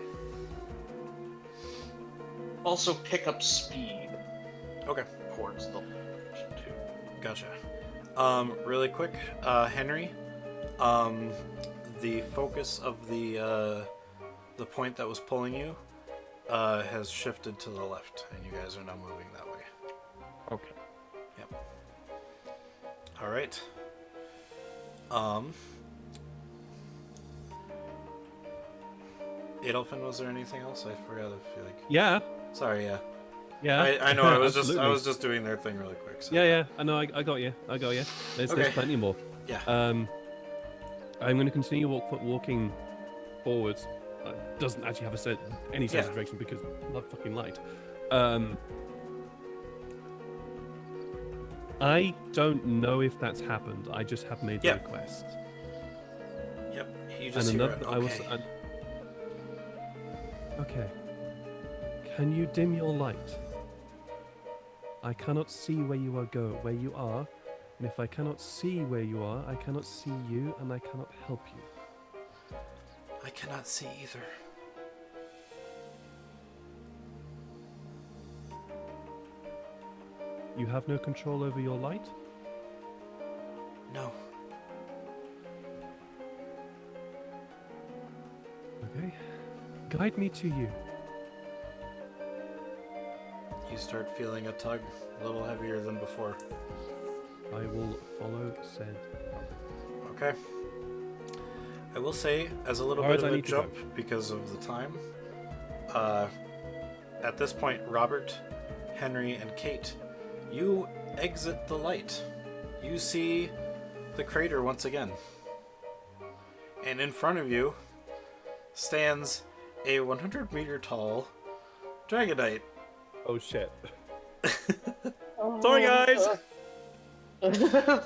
also pick up speed Okay. towards the direction too. Gotcha. Really quick, Henry, the focus of the point that was pulling you has shifted to the left, and you guys are now moving that way. Okay. Yep. All right. Adolfin, was there anything else? I forgot. I feel like. Yeah. Sorry. Yeah. Yeah. I know. I was Absolutely. just doing their thing really quick. So. Yeah. I know. I got you. There's Okay. plenty more. Yeah. I'm going to continue walking forwards. Doesn't actually have any sense of direction because not fucking light. I don't know if that's happened. I just have made the Yeah. request. Yep. You just And hear another, it. I was. Okay. Okay. Can you dim your light? I cannot see where you are, and if I cannot see where you are, I cannot see you, and I cannot help you. I cannot see either. You have no control over your light? No. Okay. Guide me to you. You start feeling a tug, a little heavier than before. I will follow said. Okay. I will say, as a little Alright, bit of I a need to jump because of the time, at this point, Robert, Henry, and Kate, you exit the light. You see the crater once again. And in front of you stands a 100-meter tall Dragonite. Oh shit. Sorry, guys!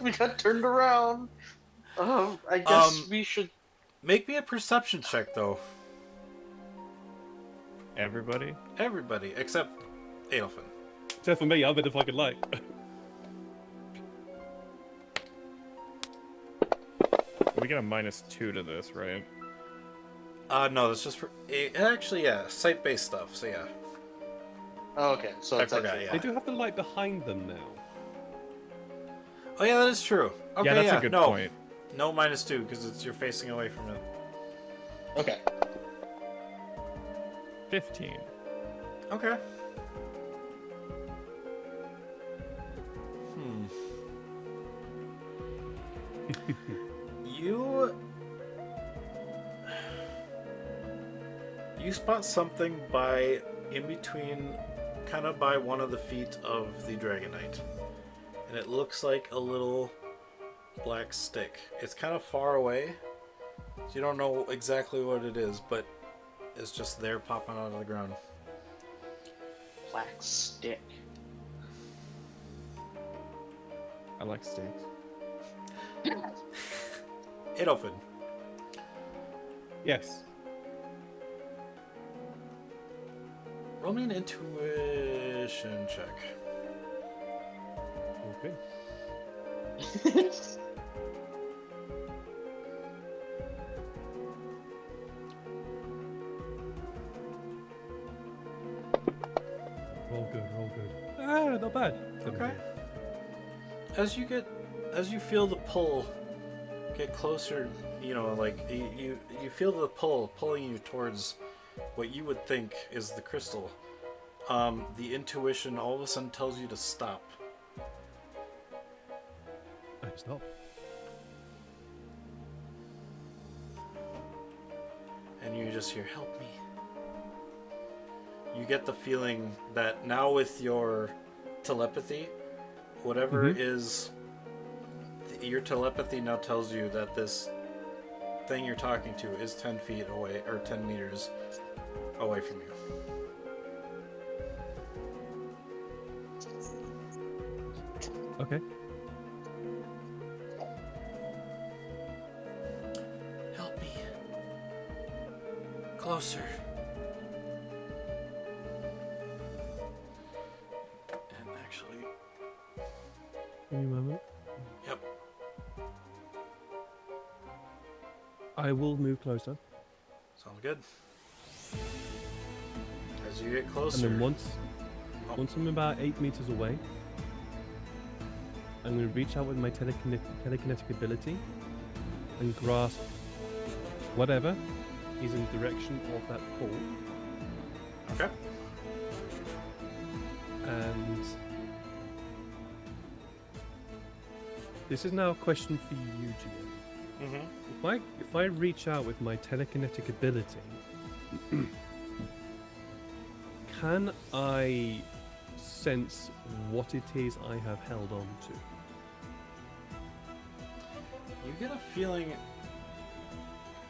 We got turned around. I guess we should. Make me a perception check, though. Everybody? Everybody, except Adolfin. Except for me, I'm in the fucking light. We get a -2 to this, right? No, it's just for... Actually, yeah, site-based stuff, so yeah. Oh, okay, so I it's forgot, actually- yeah. They do have the light behind them now. Oh, yeah, that is true. Okay, yeah, that's a good point. No -2, because you're facing away from it. Okay. 15. Okay. You spot something in between, kind of by one of the feet of the Dragonite. And it looks like a little black stick. It's kind of far away, so you don't know exactly what it is, but it's just there popping out of the ground. Black stick. I like steaks. Adolfin. Yes. Roll me an intuition check. Okay. Roll good, roll good. Ah, not bad. Okay. As you feel the pull get closer, like you feel the pull pulling you towards what you would think is the crystal. The intuition all of a sudden tells you to stop. I stop. And you just hear, "Help me." You get the feeling that now with your telepathy, whatever is your telepathy now tells you that this thing you're talking to is 10 feet away or 10 meters away from you. Okay. Help me. Closer. And actually, Give me a moment. yep. I will move closer. Sounds good. As you get closer. And then once I'm about 8 meters away, I'm going to reach out with my telekinetic ability and grasp whatever is in the direction of that pull. Okay. And this is now a question for you, GM. Mm-hmm. If I reach out with my telekinetic ability, can I sense what it is I have held on to? You get a feeling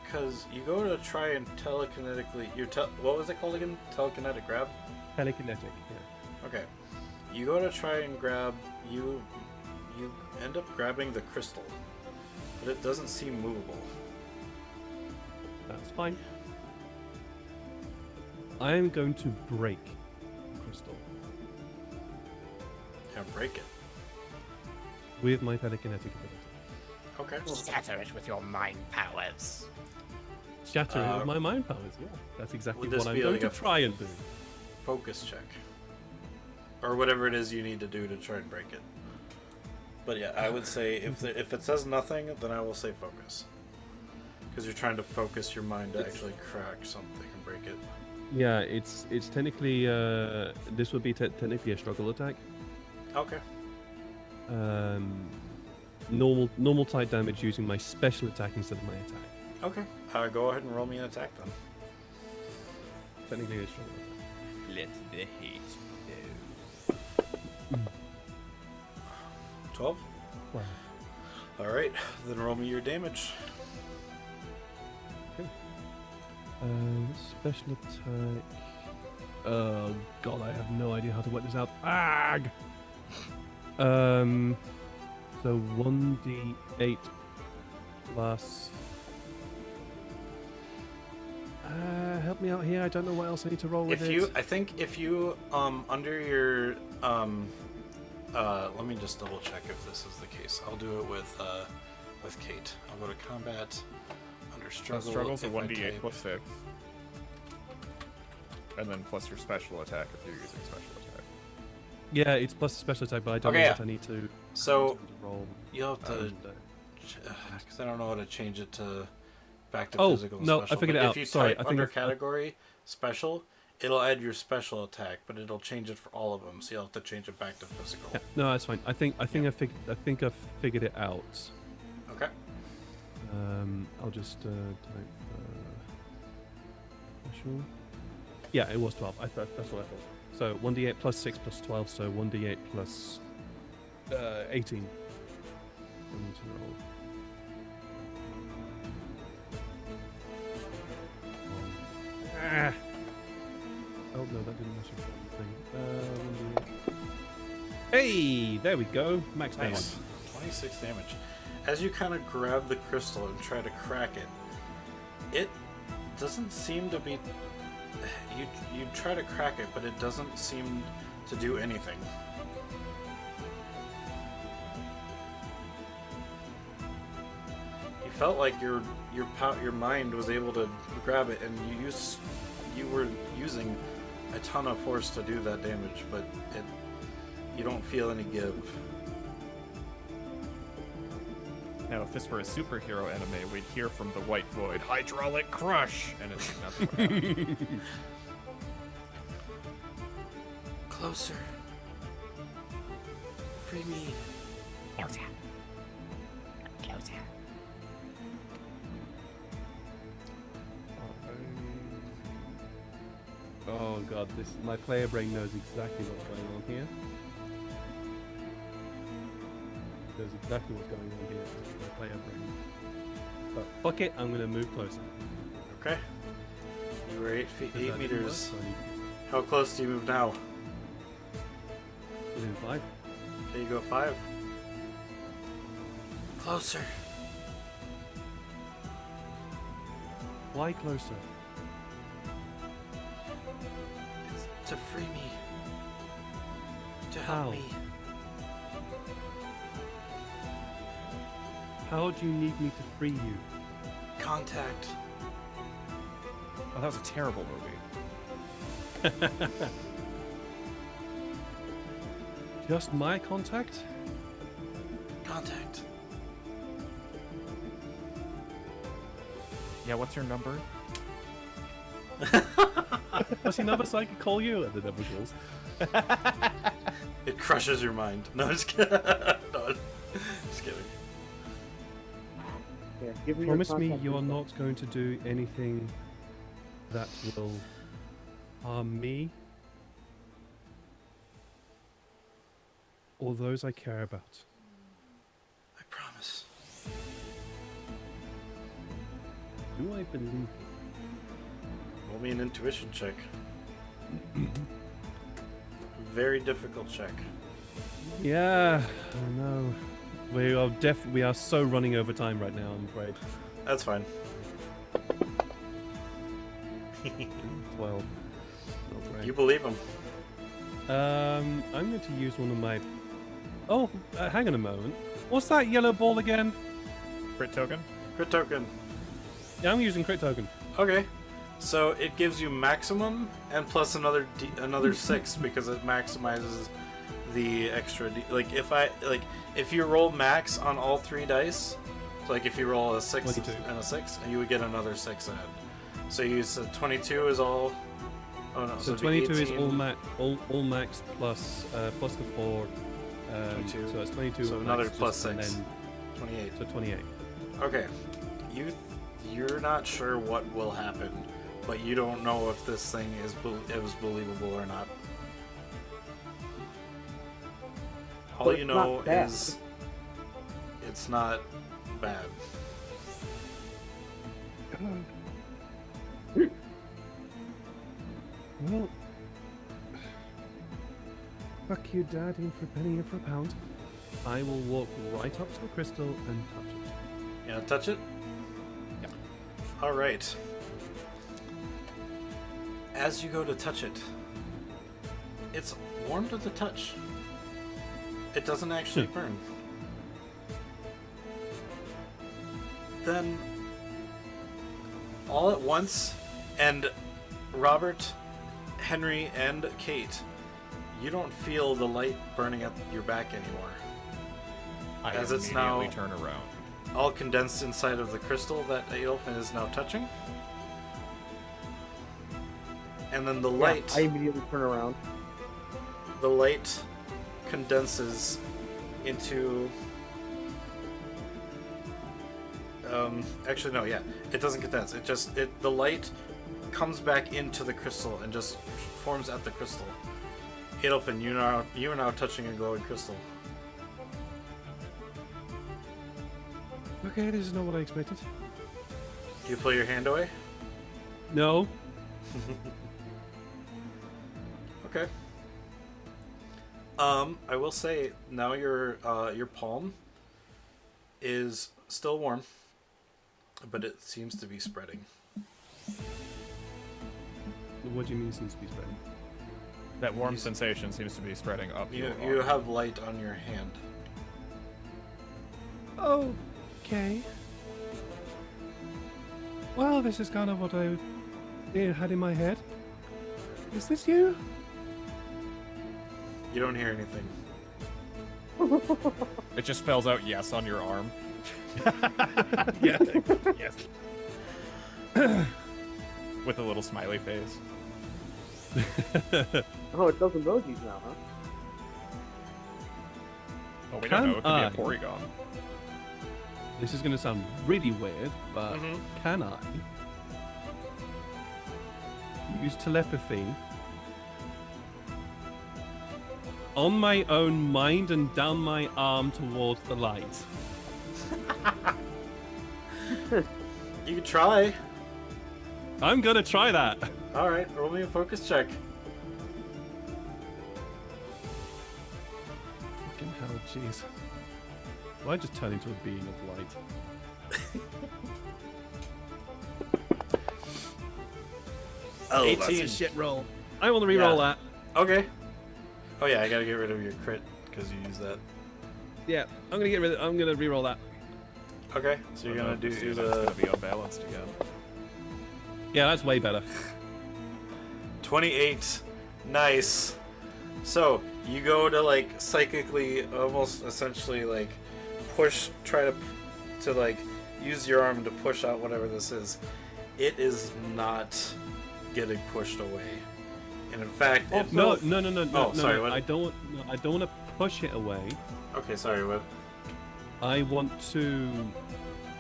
because you go to try and telekinetically. What was it called again? Telekinetic grab. Telekinetic, yeah. Okay. You go to try and grab. You end up grabbing the crystal, but it doesn't seem movable. That's fine. I am going to break the crystal Can't break it. with my telekinetic ability. Okay. Shatter it with your mind powers. Shatter it with my mind powers, yeah. That's exactly Would this what I'm be going like to a try and do. Focus check, or whatever it is you need to do to try and break it. But yeah, I would say if it says nothing, then I will say focus, because you're trying to focus your mind to actually crack something and break it. Yeah, it's technically this would be technically a struggle attack. Okay. Normal type damage using my special attack instead of my attack. Okay. Go ahead and roll me an attack then. Technically a struggle attack. Let the hate flow. 12. Wow. All right. Then roll me your damage. Special attack. Oh god, I have no idea how to work this out. Ag. So 1d8 plus. Help me out here. I don't know what else I need to roll with it. I think if you under your let me just double check if this is the case. I'll do it with Kate. I'll go to combat under struggle. Struggle's a if I 1d8 type- plus 6. And then plus your special attack if you're using special attack. Yeah, it's plus special attack, but I don't Okay, know yeah. what I need to. So roll. you'll have to, And, because I don't know how to change it to back to Oh, physical. And no, I special. figured it But out. If you Sorry, type I think under I've- category special, it'll add your special attack, but it'll change it for all of them. So you'll have to change it back to physical. yeah, no, that's fine. I think I figured it out. Okay. I'll just type special. Yeah, it was 12. That's what I thought. So 1d8 plus 6 plus 12, so 1d8 plus 18. I need to roll. Ah. Oh no, that didn't actually do anything. 1d8. Hey, there we go. Max damage. Nice. 26 damage. As you kind of grab the crystal and try to crack it, it doesn't seem to be you try to crack it, but it doesn't seem to do anything. You felt like your mind was able to grab it, and you were using a ton of force to do that damage, but you don't feel any give. Now, if this were a superhero anime, we'd hear from the white void, hydraulic crush, and it's nothing would happen. Closer. Free me. Closer. Closer. Oh god, my player brain knows exactly what's going on here. Knows exactly what's going on here. My player brain. But fuck it, I'm gonna move closer. Okay. You were 8 Because 8 that didn't meters. work, so I need How close do you move now? to- Within 5. Okay, you go 5. Closer. Why closer? To free me. To help How? me. How do you need me to free you? Contact. Oh, that was a terrible movie. Just my contact? Contact. Yeah, what's your number? What's your number so I can call you? And the number calls. It crushes your mind. No, just kidding. No, just kidding. Yeah, give me Promise your me contact you're info. not going to do anything that will harm me or those I care about. I promise. Do I believe you? Roll me an intuition check. Very difficult check. Yeah, I know. We are so running over time right now, I'm afraid. That's fine. 12. Not great. You believe him. I'm going to use one of my... Oh, hang on a moment. What's that yellow ball again? Crit token? Crit token. Yeah, I'm using crit token. Okay. So it gives you maximum and plus another 6 because it maximizes the extra like if you roll max on all 3 dice, so like if you roll a 6 22. and a 6, you would get another 6 ahead. So you said 22 is all. Oh no, So it'd be 22 is 18, all max plus the 4. 22. So it's 22. So max another just- plus and 6. then- 28. So 28. Okay. You're not sure what will happen, but you don't know if this thing it was believable or not. All But you it's not know bad. is it's not bad. Well, fuck you, Dad, in for a penny, in for a pound. I will walk right up to the crystal and touch it. You gonna touch it? Yeah. All right. As you go to touch it, it's warm to the touch. It doesn't actually burn. Then, all at once, and Robert, Henry, and Kate, you don't feel the light burning at your back anymore. I As it's immediately now- turn around. All condensed inside of the crystal that Aelfin is now touching. And then the light, I immediately turn around. the light condenses into. Actually, no, yeah, it doesn't condense. The light comes back into the crystal and just forms at the crystal. Adelphin, you are now touching a glowing crystal. Okay, this is not what I expected. Do you pull your hand away? No. Okay. I will say now your palm is still warm, but it seems to be spreading. What do you mean seems to be spreading? That warm sensation seems to be spreading up You your you arm. have light on your hand. Okay. Well, this is kind of what I had in my head. Is this you? You don't hear anything. It just spells out yes on your arm. Yeah. Yes. With a little smiley face. Oh, it does emojis now, huh? Oh, we Can don't know. It could I- be a Porygon. This is going to sound really weird, but can I use telepathy on my own mind and down my arm towards the light? You could try. I'm going to try that. All right, roll me a focus check. Fucking hell, jeez. Well, I just turn into a being of light. Oh, 18. shit roll. I want to re-roll Yeah. that. Okay. Oh yeah, I gotta get rid of your crit because you use that. Yeah, I'm gonna re-roll that. Okay, so you're Oh, gonna no, do see, that's the gonna be unbalanced again. Yeah, that's way better. 28. Nice. So you go to like psychically, almost essentially like try to like use your arm to push out whatever this is. It is not getting pushed away, and in fact, it, No. sorry, what? I don't want to push it away. Okay, sorry. What? I want to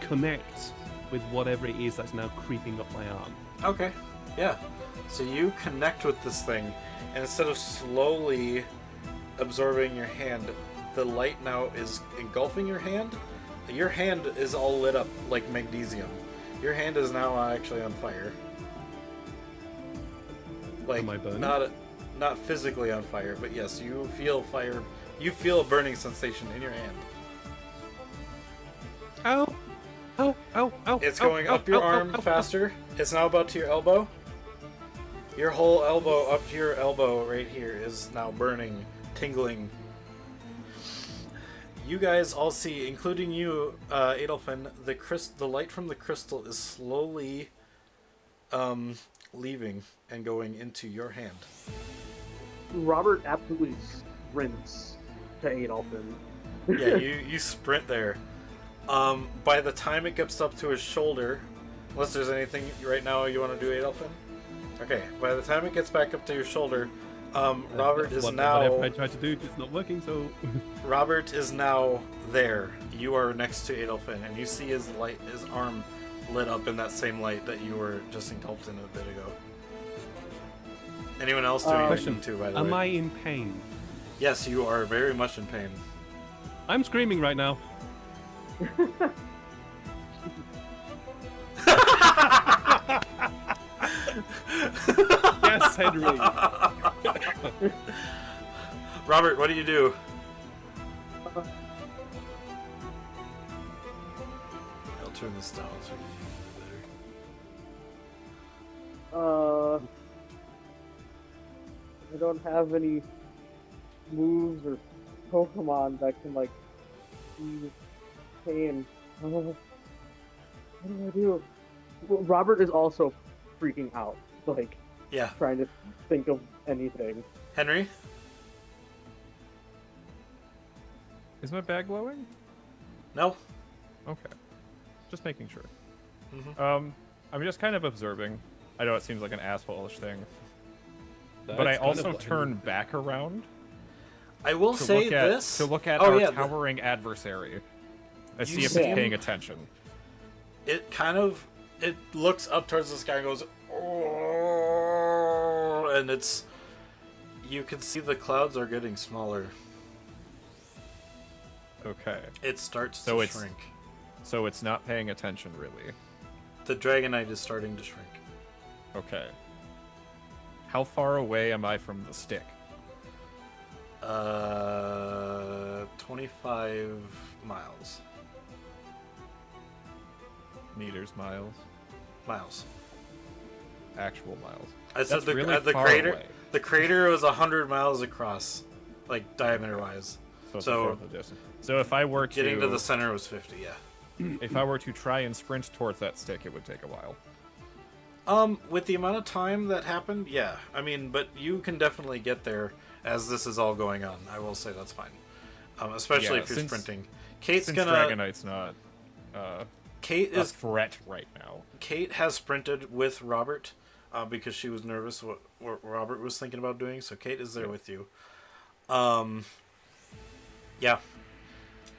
connect with whatever it is that's now creeping up my arm. Okay, yeah. So you connect with this thing, and instead of slowly absorbing your hand, the light now is engulfing your hand. Your hand is all lit up like magnesium. Your hand is now actually on fire. Like Am I burning? not physically on fire, but yes, you feel fire. You feel a burning sensation in your hand. Ow! Ow! Ow! Ow! It's ow, going ow, up your ow, ow, arm ow, ow. faster. It's now about to your elbow. Your whole elbow up to your elbow right here is now burning, tingling. You guys all see, including you, Adolfin, the light from the crystal is slowly leaving and going into your hand. Robert absolutely sprints to Adolfin. Yeah, you sprint there. By the time it gets up to his shoulder, unless there's anything right now you want to do, Adolfin? Okay, by the time it gets back up to your shoulder, Robert is Whatever now... I tried to do, it's not working, so... Robert is now there. You are next to Adolfin, and you see his arm lit up in that same light that you were just engulfed in a bit ago. Anyone else doing anything too, by the Am way? I in pain? Yes, you are very much in pain. I'm screaming right now. Yes, Henry. Robert, what do you do? I'll turn this down so you can hear it better. I don't have any moves or Pokemon that can like ease pain. What do I do? Well, Robert is also freaking out, like Yeah. trying to think of anything. Henry? Is my bag glowing? No? Okay. Just making sure. Mhm. I'm just kind of observing. I know it seems like an asshole-ish thing, but That's I kind also of what turn Henry- back around I will to say look at this. to look at Oh, our yeah, towering adversary. I see if it's seem- paying attention. It kind of it looks up towards the sky and goes, "Oh," and it's you can see the clouds are getting smaller. Okay. It starts So to it's- shrink. So it's not paying attention really. The Dragonite is starting to shrink. Okay. How far away am I from the stick? 25 miles. Meters, miles. Miles. actual miles. I said That's really the far crater. away. The crater was 100 miles across, like diameter-wise. So, it's So- a fourth of the distance. So if I were to Getting to the center was 50. Yeah. if I were to try and sprint towards that stick, it would take a while. With the amount of time that happened, yeah. I mean, but you can definitely get there as this is all going on. I will say that's fine. Especially Yeah, if you're since- sprinting. Kate's Since gonna. Dragonite's not Kate a is. threat right now. Kate has sprinted with Robert, because she was nervous what Robert was thinking about doing. So Kate is there with you. Yeah.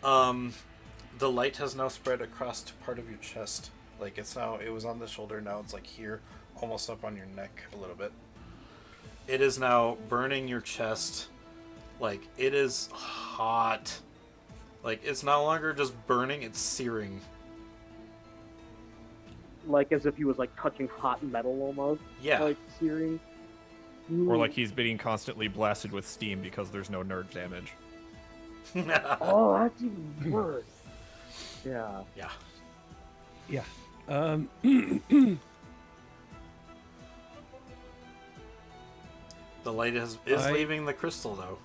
The light has now spread across to part of your chest. Like it was on the shoulder, now it's like here, almost up on your neck a little bit. It is now burning your chest. Like, it is hot. Like, it's no longer just burning, it's searing. Like as if he was like touching hot metal almost. Yeah. Like searing. Or like he's being constantly blasted with steam because there's no nerve damage. Oh, that's even worse. Yeah. Yeah. Yeah. The light is leaving the crystal, though.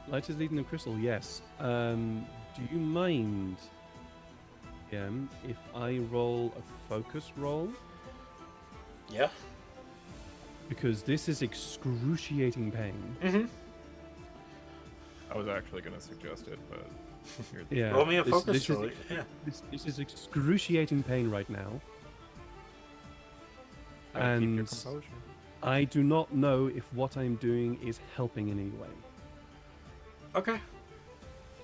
Light is leading the crystal, yes. Do you mind, if I roll a focus roll? Yeah. Because this is excruciating pain. Mm-hmm. I was actually going to suggest it, but you're Yeah. Roll me a this- focus this is- roll. Yeah. This is excruciating pain right now. Gotta keep your And composure. I do not know if what I'm doing is helping in any way. Okay.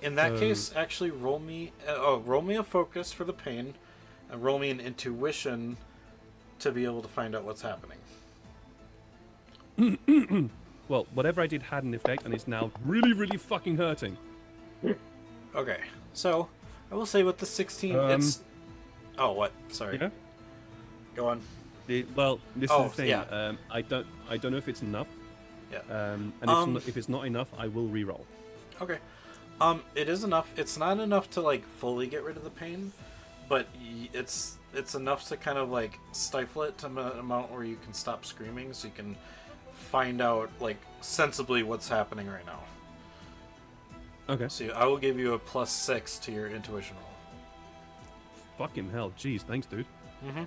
In that So- case, actually roll me a focus for the pain, and roll me an intuition to be able to find out what's happening. Well, whatever I did had an effect, and it's now really, really fucking hurting. Okay. So, I will say with the 16, it's... Oh, what? Sorry. Yeah. Go on. Well, this Oh, is the thing. yeah. I don't know if it's enough. Yeah. And if it's not enough, I will re-roll. Okay. It is enough. It's not enough to, like, fully get rid of the pain, but it's enough to kind of, like, stifle it to an amount where you can stop screaming, so you can find out, like, sensibly what's happening right now. Okay. So I will give you a +6 to your intuition roll. Fucking hell, jeez, thanks, dude. Mm-hmm.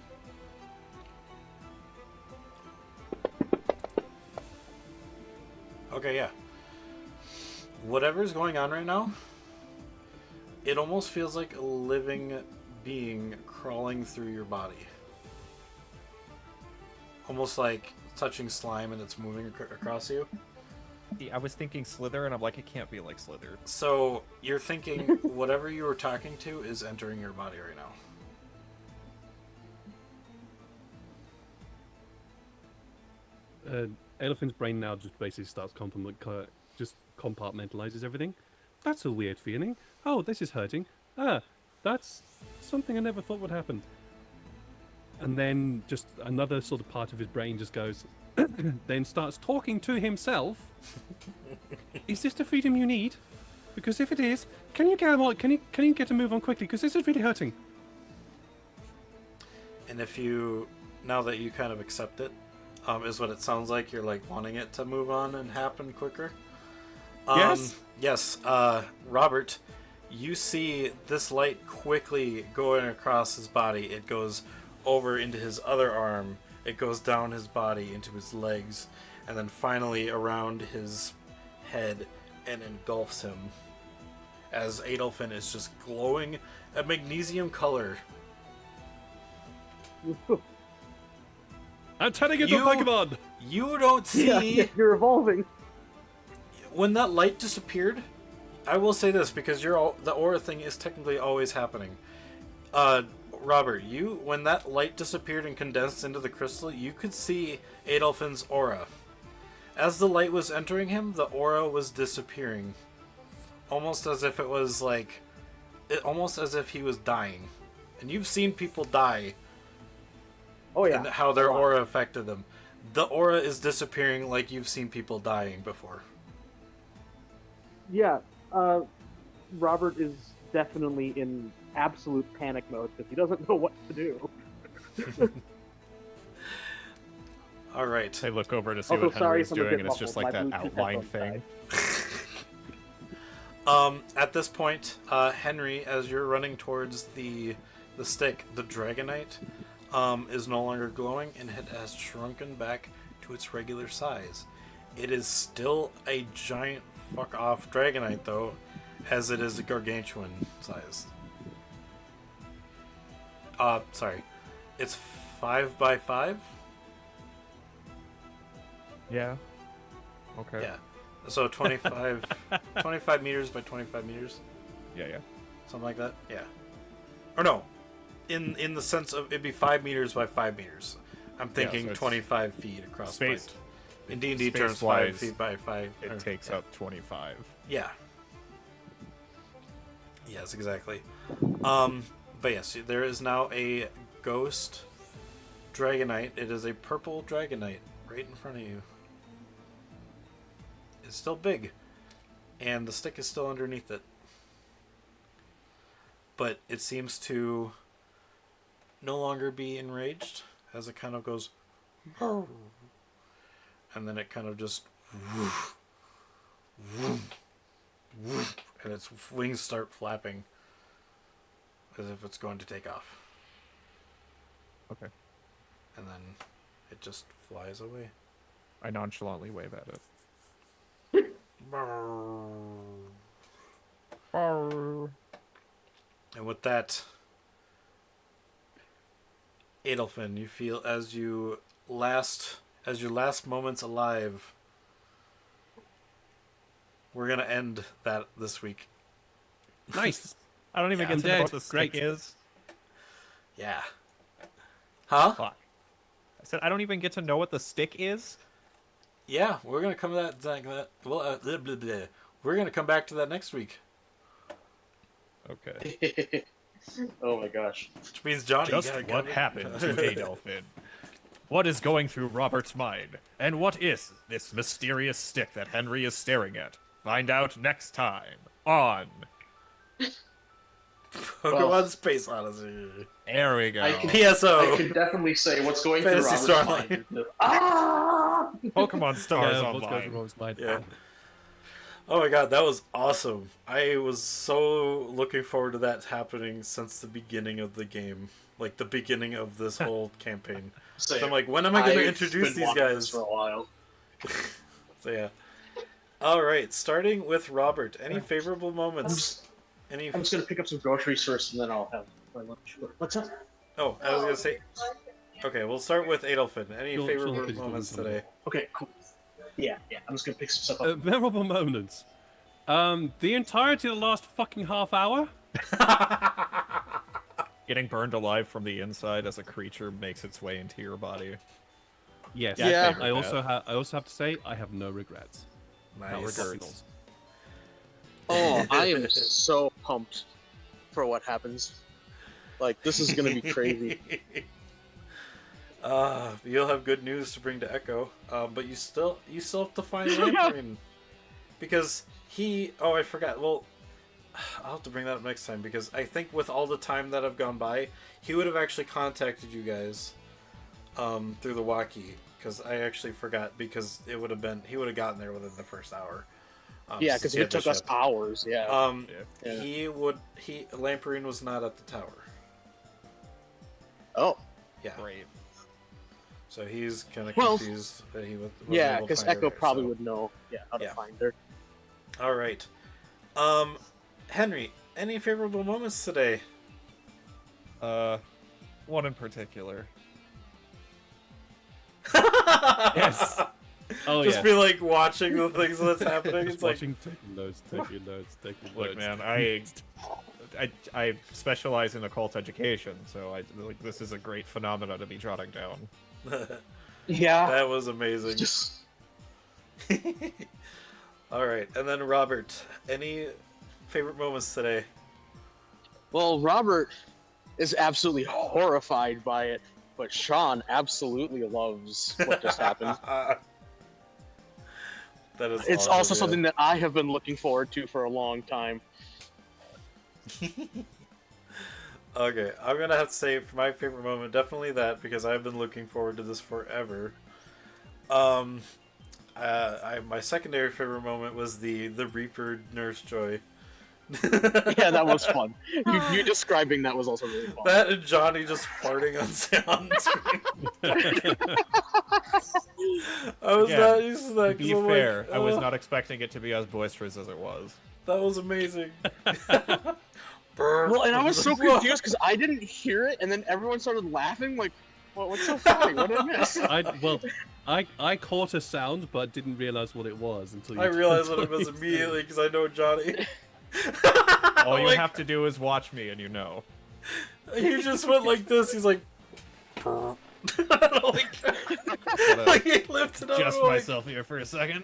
Okay, yeah. Whatever's going on right now, it almost feels like a living being crawling through your body. Almost like touching slime and it's moving across you. See, I was thinking Slither, and I'm like, it can't be like Slither. So you're thinking whatever you were talking to is entering your body right now. Elephant's brain now just basically starts just compartmentalizes everything. That's a weird feeling. Oh, this is hurting. Ah, that's something I never thought would happen. And then just another sort of part of his brain just goes, then starts talking to himself. Is this the freedom you need? Because if it is, can you get can you get a move on quickly? Because this is really hurting. And if you, now that you kind of accept it, is what it sounds like, you're like wanting it to move on and happen quicker. Yes? Yes. Robert, you see this light quickly going across his body. It goes over into his other arm. It goes down his body into his legs, and then finally around his head and engulfs him. As Adolfin is just glowing a magnesium color. I'm turning into You- a Pokemon! You don't see... Yeah, you're evolving. When that light disappeared, I will say this because the aura thing is technically always happening. Robert, when that light disappeared and condensed into the crystal, you could see Adolfin's aura. As the light was entering him, the aura was disappearing, almost as if it was like, almost as if he was dying. And you've seen people die, Oh yeah. and how their A lot. aura affected them. The aura is disappearing like you've seen people dying before. Yeah. Robert is definitely in absolute panic mode because he doesn't know what to do. All right. I look over to see Also, what sorry Henry's if I'm a doing, bit and it's just muffled. like My that Bluetooth outline headphones thing. At this point, Henry, as you're running towards the stick, the Dragonite is no longer glowing, and it has shrunken back to its regular size. It is still a giant fuck off Dragonite, though, as it is a gargantuan size. Sorry. It's 5 by 5? Yeah. Okay. Yeah. So 25, 25 meters by 25 meters? Yeah. Something like that? Yeah. Or no. In the sense of it'd be 5 meters by 5 meters. I'm thinking so it's 25 feet across. space- In D&D terms, 5 space-wise, feet by 5. It takes up 25. Yeah. Yes, exactly. But yes, there is now a ghost Dragonite. It is a purple Dragonite right in front of you. It's still big, and the stick is still underneath it. But it seems to no longer be enraged as it kind of goes, and then it kind of just, and its wings start flapping as if it's going to take off. Okay. And then it just flies away. I nonchalantly wave at it. And with that, Adelphin, you feel as your last moments alive, we're gonna end that this week. Nice. I don't even Yeah, get to I'm know dead. what the stick Great. is. Yeah. Huh? Fuck. I said I don't even get to know what the stick is. Yeah, we're gonna come to that. Well, blah, blah, blah. We're gonna come back to that next week, Okay. Oh my gosh. which means Johnny. Just you gotta what go- happened to Adelphin? What is going through Robert's mind? And what is this mysterious stick that Henry is staring at? Find out next time on... Pokemon Well- Space Odyssey. There we go. I can PSO. I can definitely say what's going through Fantasy Robert's Starlight. mind. Ah! Pokemon Stars Yeah, what's going Online. through Rob's mind? Yeah. Oh my god, that was awesome. I was so looking forward to that happening since the beginning of the game. Like, the beginning of this whole campaign. So I'm like, when am I going to I've introduce been these wanting guys? this for a while. So yeah. Alright, starting with Robert. Any favorable moments? Any... I'm just gonna pick up some groceries first, and then I'll have my lunch. What's up? Oh, I was going to say... Okay, we'll start with Adelphin. Any Sure, favorable sure, please do moments something. today? Okay, cool. Yeah. I'm just gonna pick some stuff up. Memorable moments. The entirety of the last fucking half hour. Getting burned alive from the inside as a creature makes its way into your body. Yes. Yeah. I also have to say I have no regrets. Nice. regards. Oh, I am so pumped for what happens. Like, this is gonna be crazy. You'll have good news to bring to Echo, but you still have to find Lamprey, because I forgot. Well, I'll have to bring that up next time, because I think with all the time that have gone by, he would have actually contacted you guys through the walkie, because I actually forgot, because he would have gotten there within the first hour. Yeah, since because he it had the took us ship. hours. Yeah. Yeah. Lamprey was not at the tower. Oh. Yeah. Great. So he's kind of Well, confused that he was Yeah, able to because find her Echo there, probably so. would know. Yeah, how to Yeah. find her. All right. Henry, any favorable moments today? One in particular. Yes. Oh Just yeah. be like watching the things that's happening. Just It's like, watching, taking notes. Look, man, I specialize in occult education, so this is a great phenomena to be jotting down. Yeah. that was amazing. Just All right, and then Robert, any favorite moments today? well, Robert is absolutely horrified by it, but Sean absolutely loves what just happened. That is. It's awesome, also yeah. something that I have been looking forward to for a long time. Okay, I'm gonna have to say for my favorite moment, definitely that, because I've been looking forward to this forever. My secondary favorite moment was the Reaper Nurse Joy. Yeah, that was fun. You describing that was also really fun. That and Johnny just farting on screen. I was Again, not used to that. To be 'cause I'm fair, like, I was not expecting it to be as boisterous as it was. That was amazing. Well, and I was so confused because I didn't hear it, and then everyone started laughing. Like, what's so funny? What did I miss? I caught a sound but didn't realize what it was until you I realized what told it was me. immediately because I know Johnny. All you Like, have to do is watch me, and you know. He just went like this. He's like, like he lifted up. Adjust I'm like, myself here for a second.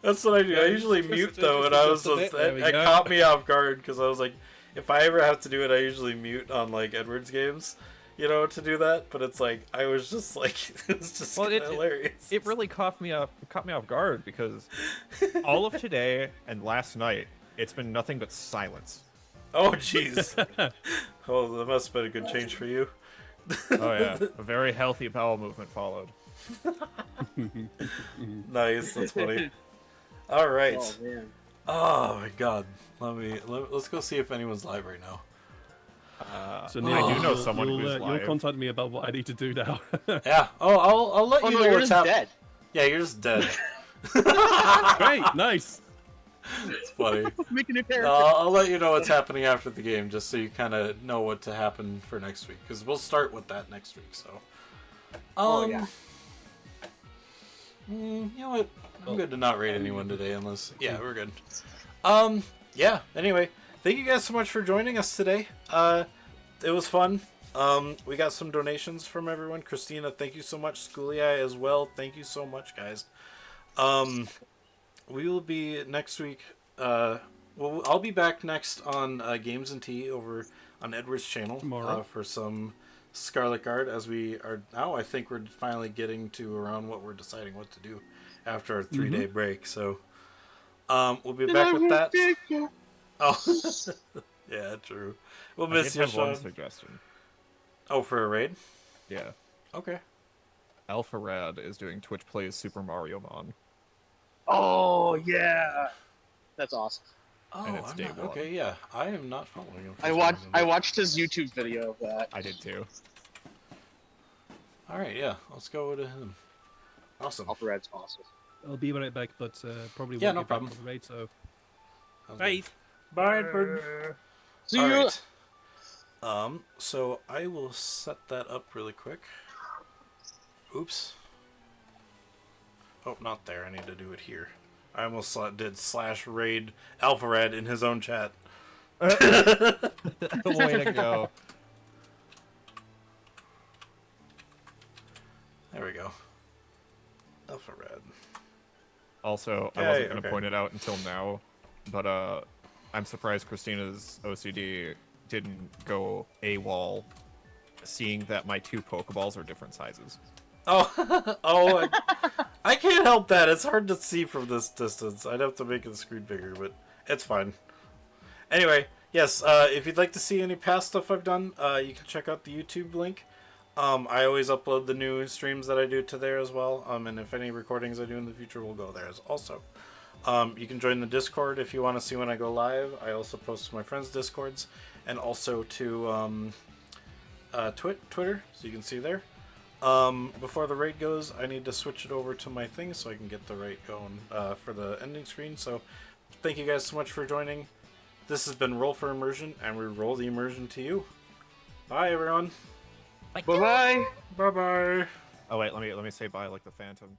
That's what I do. I usually mute though, and I was just a just bit. There we it go. caught me off guard because I was like, if I ever have to do it, I usually mute on like Edward's games, you know, to do that. But it's like I was just like, it was just Well, hilarious. It really caught me off guard because all of today and last night, it's been nothing but silence. Oh jeez. Oh, that must have been a good change for you. Oh yeah, a very healthy bowel movement followed. Nice, that's funny. All right. Oh man. Oh my god. Let's go see if anyone's live right now. So I Neil, do know you'll- someone you'll, who's live. You'll contact me about what I need to do now. Yeah. Oh, I'll let Oh you no, know you're what's just happening. dead. Yeah, you're just dead. Great, nice. It's funny. Make a new character. I'll let you know what's happening after the game, just so you kind of know what to happen for next week, because we'll start with that next week. So, Yeah. You know what? I'm good to not rate anyone today, unless we're good. Yeah. Anyway, thank you guys so much for joining us today. It was fun. We got some donations from everyone. Christina, thank you so much. Schoolie as well. Thank you so much, guys. We will be next week. I'll be back next on Games and Tea over on Edward's channel Tomorrow. for some Scarlet Guard. As we are now, I think we're finally getting to around what we're deciding what to do after our 3-day break. So, we'll be back with that. Oh, yeah, true. We'll I miss did you, have one Sean. suggestion. Oh, for a raid? Yeah, Okay. Alpha Rad is doing Twitch Plays Super Mario Mon. Oh yeah. That's awesome. Oh, And it's I'm day not, one. okay, yeah. I am not following him. for I some watched reason, I but- watched his YouTube video of that. I did too. All right, yeah. Let's go to him. Awesome. Alpharad's awesome. I'll be right back, but probably Yeah, won't no get back problem. for the raid, so Sounds bye. good. Bye, Edward. See All you. right. So I will set that up really quick. Oops. Oh, not there. I need to do it here. I almost did /raid Alpharad in his own chat. Way to go. There we go. Alpharad. Also, I Yay, wasn't going to okay. point it out until now, but I'm surprised Christina's OCD didn't go AWOL, seeing that my 2 Pokeballs are different sizes. Oh, I can't help that. It's hard to see from this distance. I'd have to make the screen bigger, but it's fine. Anyway, yes, if you'd like to see any past stuff I've done, you can check out the YouTube link. I always upload the new streams that I do to there as well, and if any recordings I do in the future will go there as also. You can join the Discord if you want to see when I go live. I also post to my friends' Discords, and also to Twitter, so you can see there. Before the raid goes, I need to switch it over to my thing so I can get the raid going for the ending screen. So thank you guys so much for joining. This has been Roll for Immersion, and we roll the immersion to you. Bye, everyone. Bye bye. Bye-bye. Oh wait, let me say bye like the Phantom.